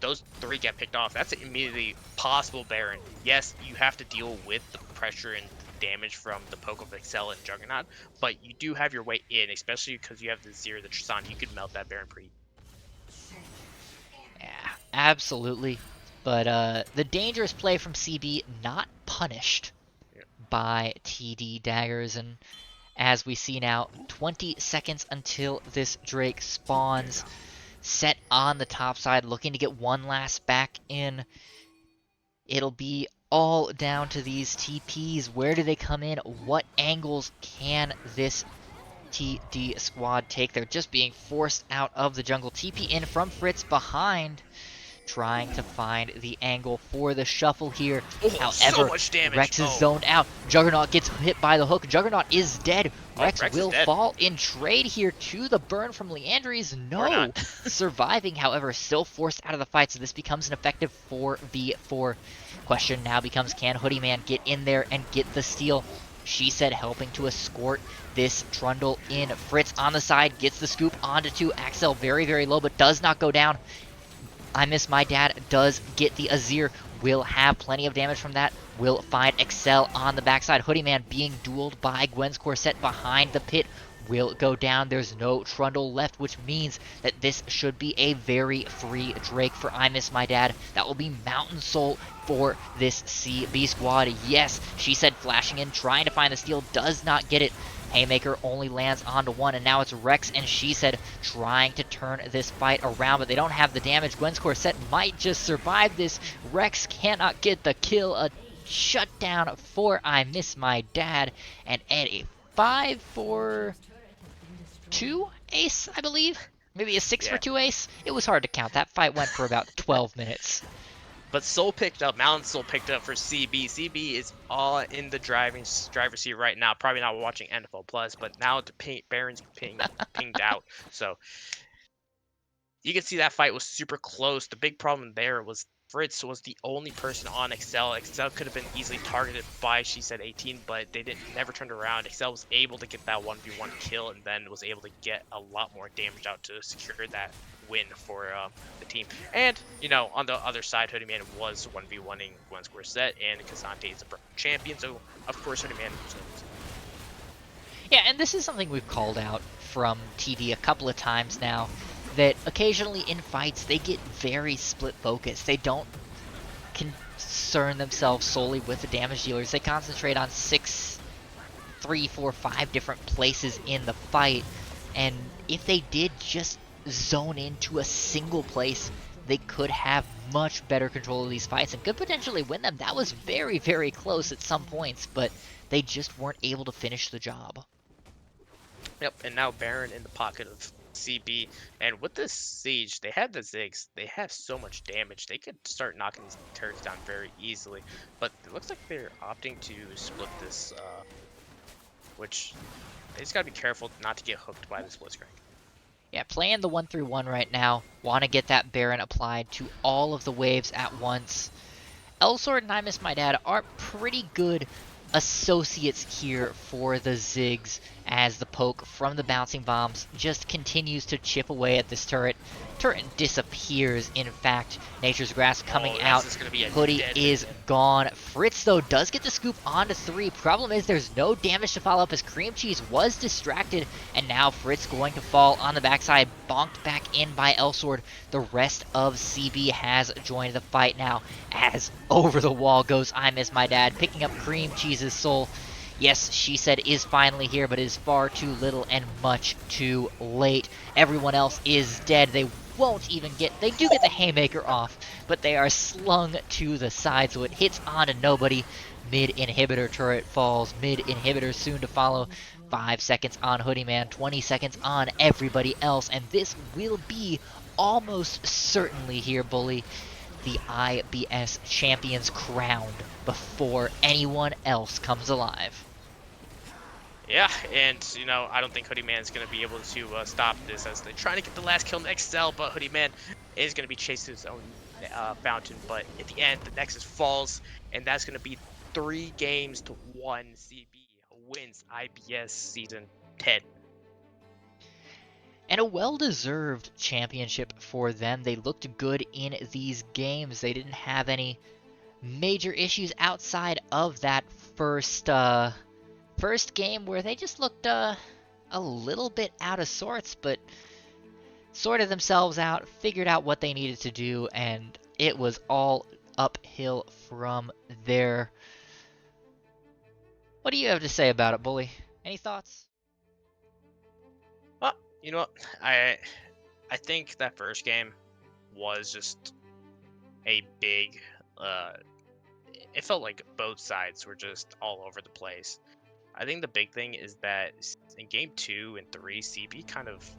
those three get picked off, that's immediately possible Baron. Yes, you have to deal with the pressure and damage from the poke of Excel and Juggernaut, but you do have your way in, especially because you have the Zero, the Tristan. You could melt that Baron pretty. Yeah, absolutely. But the dangerous play from CB not punished by TD Daggers, and as we see now, 20 seconds until this Drake spawns. Set on the top side, looking to get one last back in. It'll be all down to these TPs. Where do they come in? What angles can this TD squad take? They're just being forced out of the jungle. TP in from Fritz behind, trying to find the angle for the shuffle here. However, so much damage. Rex is zoned out. Juggernaut gets hit by the hook. Juggernaut is dead. Rex will fall in trade here to the burn from Leandries. No, surviving, however, still forced out of the fight, so this becomes an effective 4v4. Question now becomes, can Hoodie Man get in there and get the steal? She said helping to escort this Trundle in. Fritz on the side gets the scoop onto 2. Axel very, very low, but does not go down. I Miss My Dad does get the Azir. Will have plenty of damage from that. Will find Excel on the backside. Hoodie Man being dueled by Gwen's Corset behind the pit. Will go down. There's no Trundle left, which means that this should be a very free Drake for I Miss My Dad. That will be Mountain Soul for this CB squad. Yes, she said flashing in, trying to find the steal. Does not get it. Haymaker only lands onto one, and now it's Rex and She Said trying to turn this fight around, but they don't have the damage. Gwen's Corset might just survive this. Rex cannot get the kill. A shutdown for I Miss My Dad, and Ed a 5 for 2 ace, I believe. Maybe a 6 for 2 ace. It was hard to count. That fight went for about 12 minutes. But Soul picked up, Mountain Soul picked up for CB. CB is all in the driver's seat right now. Probably not watching NFL Plus, but now the Baron's pinged out. So you can see that fight was super close. The big problem there was Fritz was the only person on Excel. Excel could have been easily targeted by She Said 18, but they never turned around. Excel was able to get that 1v1 kill and then was able to get a lot more damage out to secure that win for the team. And, you know, on the other side, Hoodie Man was 1v1ing Gwen's Corset, and Kazante is a champion, so of course Hoodie Man was losing. Yeah, and this is something we've called out from TV a couple of times now, that occasionally in fights they get very split focused. They don't concern themselves solely with the damage dealers. They concentrate on 6, 3, 4, 5 different places in the fight, and if they did just zone into a single place, they could have much better control of these fights and could potentially win them. That was very, very close at some points, but they just weren't able to finish the job. Yep, and now Baron in the pocket of CB, and with this siege, they have the Ziggs. They have so much damage. They could start knocking these turrets down very easily, but it looks like they're opting to split this, which they just gotta be careful not to get hooked by this Blitzcrank. Yeah, playing the 1-3-1 right now. Want to get that Baron applied to all of the waves at once. Elsword and I Miss My Dad are pretty good associates here for the Ziggs, as the poke from the bouncing bombs just continues to chip away at this turret. Turret disappears, in fact. Nature's Grass coming out. Hoodie is gone. Fritz, though, does get the scoop onto 3. Problem is there's no damage to follow up as Cream Cheese was distracted, and now Fritz going to fall on the backside, bonked back in by Elsword. The rest of CB has joined the fight now, as over the wall goes I Miss My Dad, picking up Cream Cheese's soul. Yes, She Said is finally here, but it is far too little and much too late. Everyone else is dead. They won't even get... They do get the Haymaker off, but they are slung to the side, so it hits onto nobody. Mid-inhibitor turret falls. Mid-inhibitor soon to follow. 5 seconds on Hoodie Man, 20 seconds on everybody else, and this will be almost certainly here, Bully, the IBS champions crowned before anyone else comes alive. Yeah, and, you know, I don't think Hoodie Man is going to be able to stop this as they're trying to get the last kill in Excel, but Hoodie Man is going to be chased to his own fountain. But at the end, the Nexus falls, and that's going to be 3 games to 1. CB wins IBS Season 10. And a well-deserved championship for them. They looked good in these games. They didn't have any major issues outside of that first game where they just looked a little bit out of sorts, but sorted themselves out, figured out what they needed to do, and it was all uphill from there. What do you have to say about it, Bully? Any thoughts? Well, you know what? I think that first game was just a big... it felt like both sides were just all over the place. I think the big thing is that in game 2 and 3, CB kind of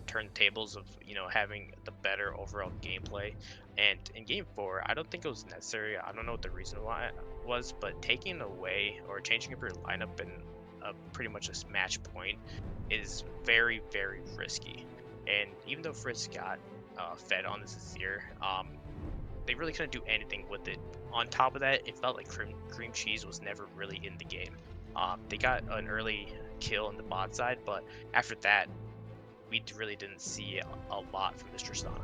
turned the tables of, you know, having the better overall gameplay. And in game 4, I don't think it was necessary. I don't know what the reason why it was, but taking away or changing up your lineup in pretty much a match point is very, very risky. And even though Fritz got fed on this Azir, they really couldn't do anything with it. On top of that, it felt like Cream Cheese was never really in the game. They got an early kill on the bot side, but after that, we really didn't see a lot from Mr. Sana.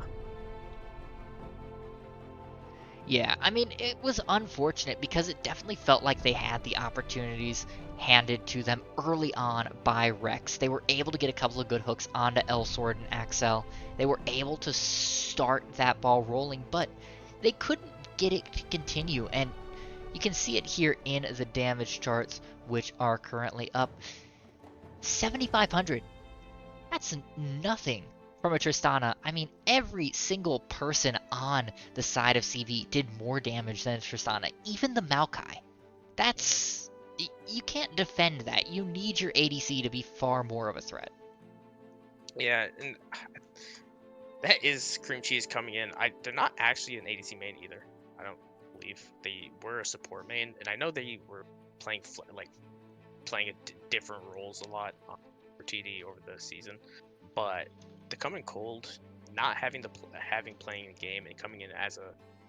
Yeah, I mean, it was unfortunate because it definitely felt like they had the opportunities handed to them early on by Rex. They were able to get a couple of good hooks onto Elsword and Axel. They were able to start that ball rolling, but they couldn't get it to continue, and you can see it here in the damage charts, which are currently up. 7,500. That's nothing from a Tristana. I mean, every single person on the side of CV did more damage than Tristana, even the Maokai. That's... You can't defend that. You need your ADC to be far more of a threat. Yeah, and that is Cream Cheese coming in. They're not actually an ADC main either. I don't believe they were a support main, and I know they were playing different roles a lot for TD over the season. But to come in cold, not having playing the game and coming in as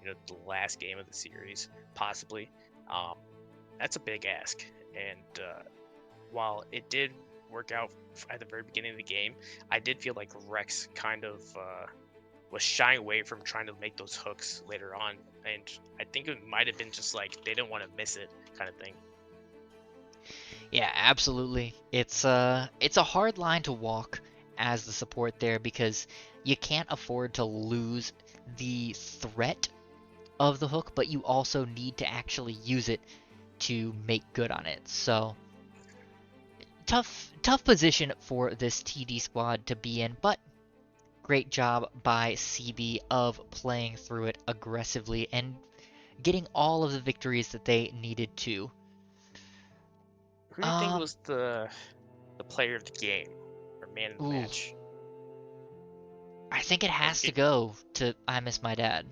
the last game of the series possibly, that's a big ask. And while it did work out at the very beginning of the game, I did feel like Rex kind of was shying away from trying to make those hooks later on, and I think it might have been just like they didn't want to miss it kind of thing. Yeah, absolutely. It's a hard line to walk as the support there because you can't afford to lose the threat of the hook, but you also need to actually use it to make good on it. So tough position for this TD squad to be in, but great job by CB of playing through it aggressively and getting all of the victories that they needed to. Who do you think was the player of the game or man of the match? I think it has to go to I Miss My Dad.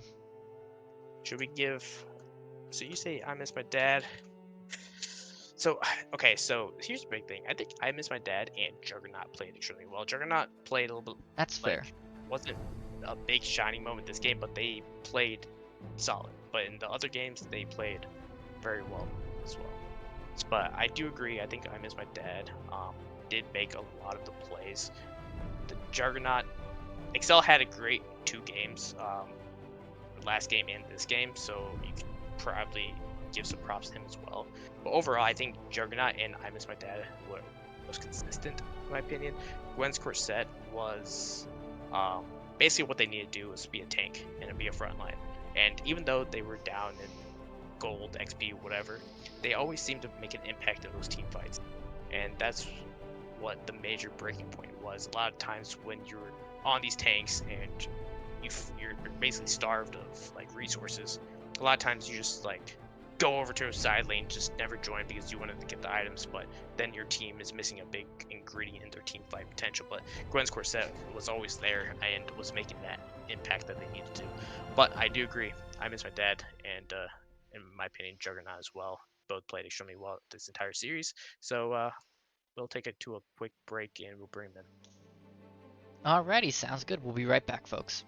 Should we give... So you say I Miss My Dad. So, okay, so here's the big thing. I think I Miss My Dad and Juggernaut played extremely well. Juggernaut played a little bit... That's fair. Wasn't a big shining moment this game, but they played solid. But in the other games, they played very well as well. But I do agree. I think I Miss My Dad did make a lot of the plays. The Juggernaut... Excel had a great 2 games, last game and this game, so you could probably give some props to him as well. But overall, I think Juggernaut and I Miss My Dad were most consistent, in my opinion. Gwen's Corset was basically what they needed to do was be a tank and be a frontline. And even though they were down in gold, XP, whatever, they always seemed to make an impact in those team fights. And that's what the major breaking point was. A lot of times when you're on these tanks and you're basically starved of resources, a lot of times you just go over to a side lane, just never join because you wanted to get the items, but then your team is missing a big ingredient in their team fight potential. But Gwen's Corset was always there and was making that impact that they needed to. But I do agree, I Miss My Dad and in my opinion Juggernaut as well both played extremely well this entire series. So we'll take it to a quick break and we'll bring them in. Alrighty, sounds good. We'll be right back, folks.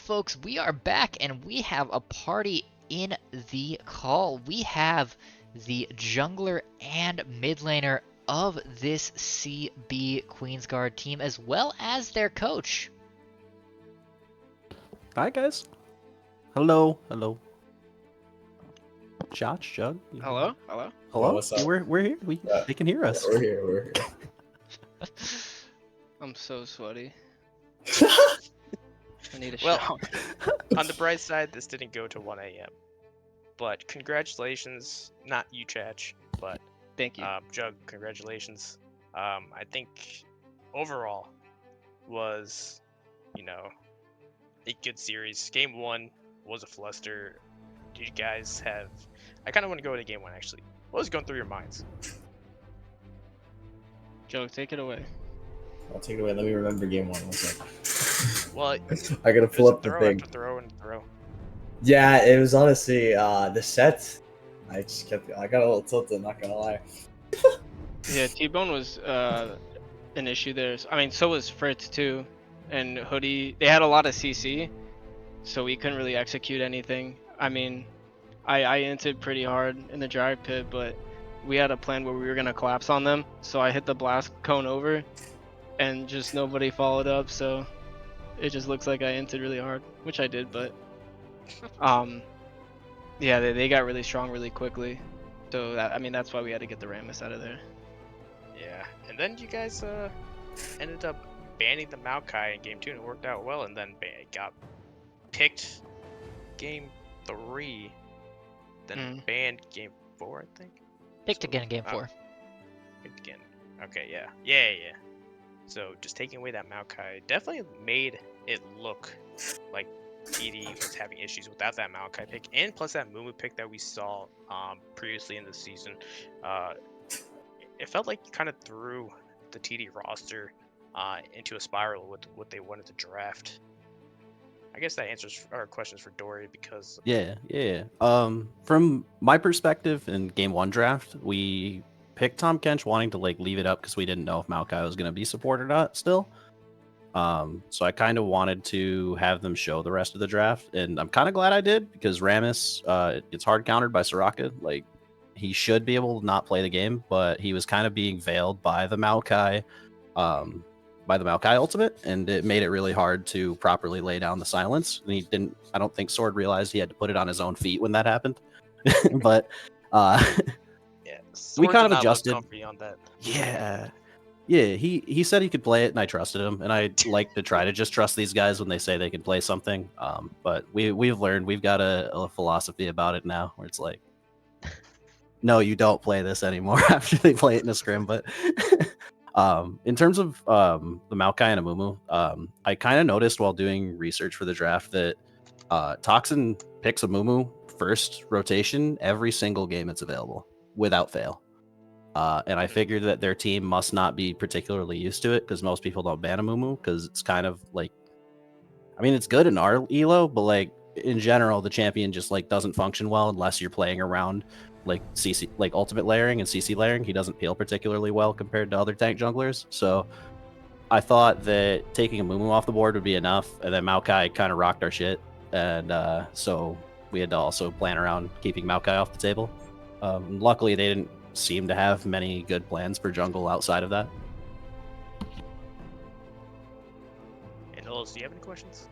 folks, we are back and we have a party in the call. We have the jungler and mid laner of this CB Queensguard team, as well as their coach. Hi guys. Hello. Josh, Jug. Hello? Hello. what's up? We're here. They can hear us. We're here. I'm so sweaty. I need a Well, shower. On the bright side, this didn't go to 1 a.m. But congratulations, not you, Chach, but Thank you. Jug, congratulations. I think overall was, a good series. Game 1 was a fluster. You guys have... I kind of want to go to Game 1, actually. What was going through your minds? Joe, take it away. I'll take it away. Let me remember game 1. 1 second. Well, I gotta pull up the throw thing. after throw and throw. Yeah, it was honestly the set. I got a little tilted. Not gonna lie. Yeah, T-Bone was an issue there. I mean, so was Fritz too, and Hoodie. They had a lot of CC, so we couldn't really execute anything. I mean, I inted pretty hard in the dry pit, but we had a plan where we were gonna collapse on them. So I hit the blast cone over, and just nobody followed up. So it just looks like I inted really hard, which I did, but yeah, they got really strong really quickly. So I mean, that's why we had to get the Rammus out of there. Yeah, and then you guys ended up banning the Maokai in Game 2, and it worked out well, and then got picked Game 3, then banned Game 4, I think. Picked again in Game 4. Picked again. Okay, yeah. So just taking away that Maokai definitely made it look like TD was having issues without that Maokai pick, and plus that Mumu pick that we saw previously in the season. It felt like kind of threw the TD roster into a spiral with what they wanted to draft. I guess that answers our questions for Dory because Yeah. From my perspective in Game 1 draft, we picked Tom Kench wanting to leave it up because we didn't know if Maokai was going to be supported or not still. So I kind of wanted to have them show the rest of the draft, and I'm kind of glad I did because Rammus it's hard countered by Soraka. He should be able to not play the game, but he was kind of being veiled by the Maokai ultimate, and it made it really hard to properly lay down the silence. And I don't think Sword realized he had to put it on his own feet when that happened. But yeah, we kind of did not look adjusted. comfy on that. Yeah, he said he could play it, and I trusted him. And I like to try to just trust these guys when they say they can play something. But we've learned, we've got a philosophy about it now, where it's like, no, you don't play this anymore after they play it in a scrim. But in terms of the Maokai and Amumu, I kind of noticed while doing research for the draft that Toxin picks Amumu first rotation every single game it's available without fail. And I figured that their team must not be particularly used to it because most people don't ban Amumu because it's kind of it's good in our elo, but in general, the champion just doesn't function well unless you're playing around CC, ultimate layering and CC layering. He doesn't peel particularly well compared to other tank junglers. So I thought that taking Amumu off the board would be enough, and then Maokai kind of rocked our shit, and so we had to also plan around keeping Maokai off the table. Luckily, they didn't seem to have many good plans for jungle outside of that. And Ols, do you have any questions?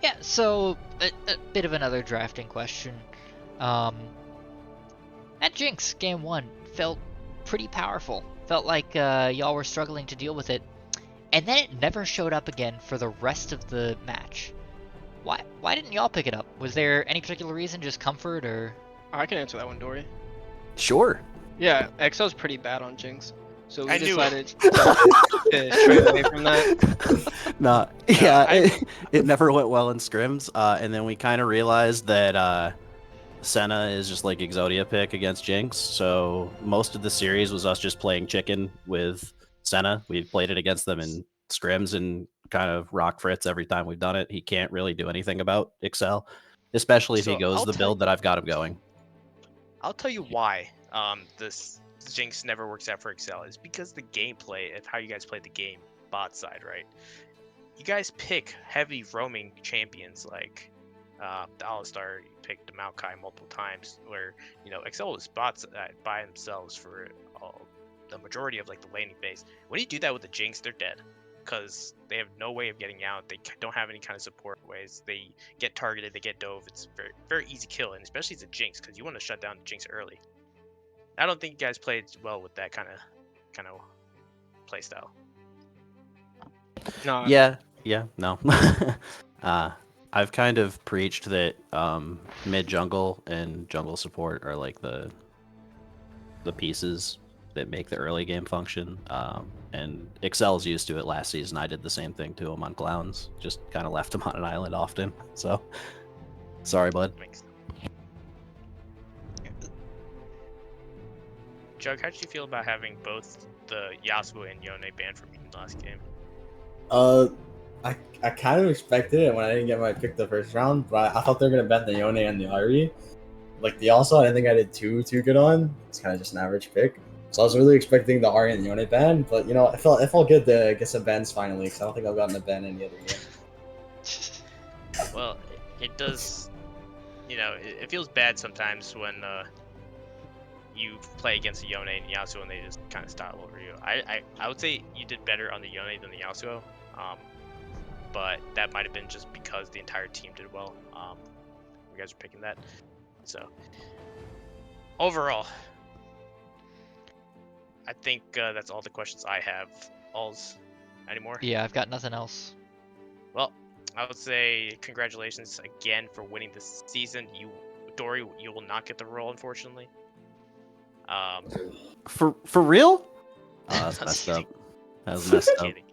Yeah, so a bit of another drafting question. That Jinx Game 1 felt pretty powerful. Felt like y'all were struggling to deal with it. And then it never showed up again for the rest of the match. Why didn't y'all pick it up? Was there any particular reason, just comfort, or...? I can answer that one, Dory. Sure. Yeah, EXO's pretty bad on Jinx, so we I knew decided to stray away from that. It never went well in scrims, and then we kind of realized that Senna is just Exodia pick against Jinx, so most of the series was us just playing chicken with Senna. We played it against them in scrims and kind of rock Fritz every time we've done it. He can't really do anything about Excel, especially if he goes the build that I've got him going. I'll tell you why this Jinx never works out for Excel is because the gameplay of how you guys play the game bot side, right? you guys pick heavy roaming champions like the Alistar. You picked the Maokai multiple times, where Excel was bots by themselves for the majority of like the laning phase. When you do that with the Jinx, they're dead because they have no way of getting out. They don't have any kind of support ways. They get targeted, they get dove. It's very very easy kill, and especially as a Jinx because you want to shut down the Jinx early. I don't think you guys played well with that kind of play style. No. Yeah, no. I've kind of preached that mid jungle and jungle support are like the pieces that make the early game function. And Excel's used to it last season. I did the same thing to him on Clowns. Just kind of left him on an island often. So, sorry, bud. Jug, how did you feel about having both the Yasuo and Yone banned from the last game? I kind of expected it when I didn't get my pick the first round, but I thought they were gonna ban the Yone and the Ari. Like the also, I didn't think I did too good on. It's kind of just an average pick. So I was really expecting the Ari and the Yone ban, but it felt good to get some bans finally. Because I don't think I've gotten a ban any other game. Well, it does. It feels bad sometimes when you play against the Yone and Yasuo and they just kind of style over you. I would say you did better on the Yone than the Yasuo. But that might have been just because the entire team did well. You guys are picking that. So overall, I think that's all the questions I have. Alls, anymore? Yeah, I've got nothing else. Well, I would say congratulations again for winning this season. Dory, you will not get the role, unfortunately. For real? That's I'm messed kidding. up. That was messed up. Kidding.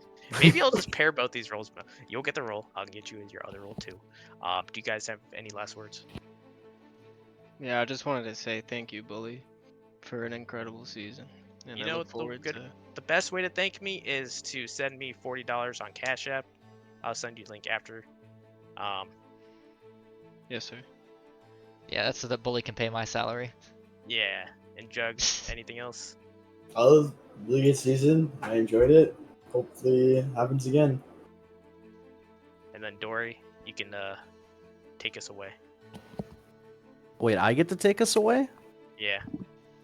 Maybe I'll just pair both these roles. You'll get the role. I'll get you your other role too. Do you guys have any last words? Yeah, I just wanted to say thank you, Bully, for an incredible season. And I look forward to. The best way to thank me is to send me $40 on Cash App. I'll send you the link after. Yes, sir. Yeah, that's so that Bully can pay my salary. Yeah. And Jug, anything else? Oh, really good season. I enjoyed it. Hopefully it happens again. And then Dory, you can take us away. Wait, I get to take us away? Yeah.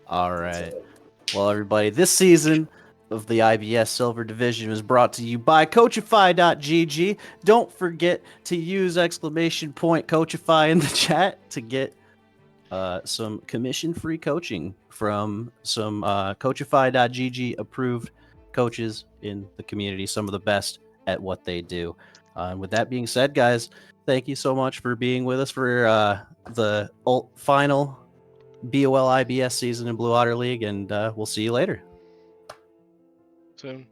All right. Well, everybody, this season of the IBS Silver Division was brought to you by Coachify.gg. Don't forget to use !Coachify in the chat to get some commission-free coaching from some Coachify.gg approved coaches in the community, some of the best at what they do. And with that being said, guys, thank you so much for being with us for the final BOL IBS season in Blue Otter League, and we'll see you later. Soon.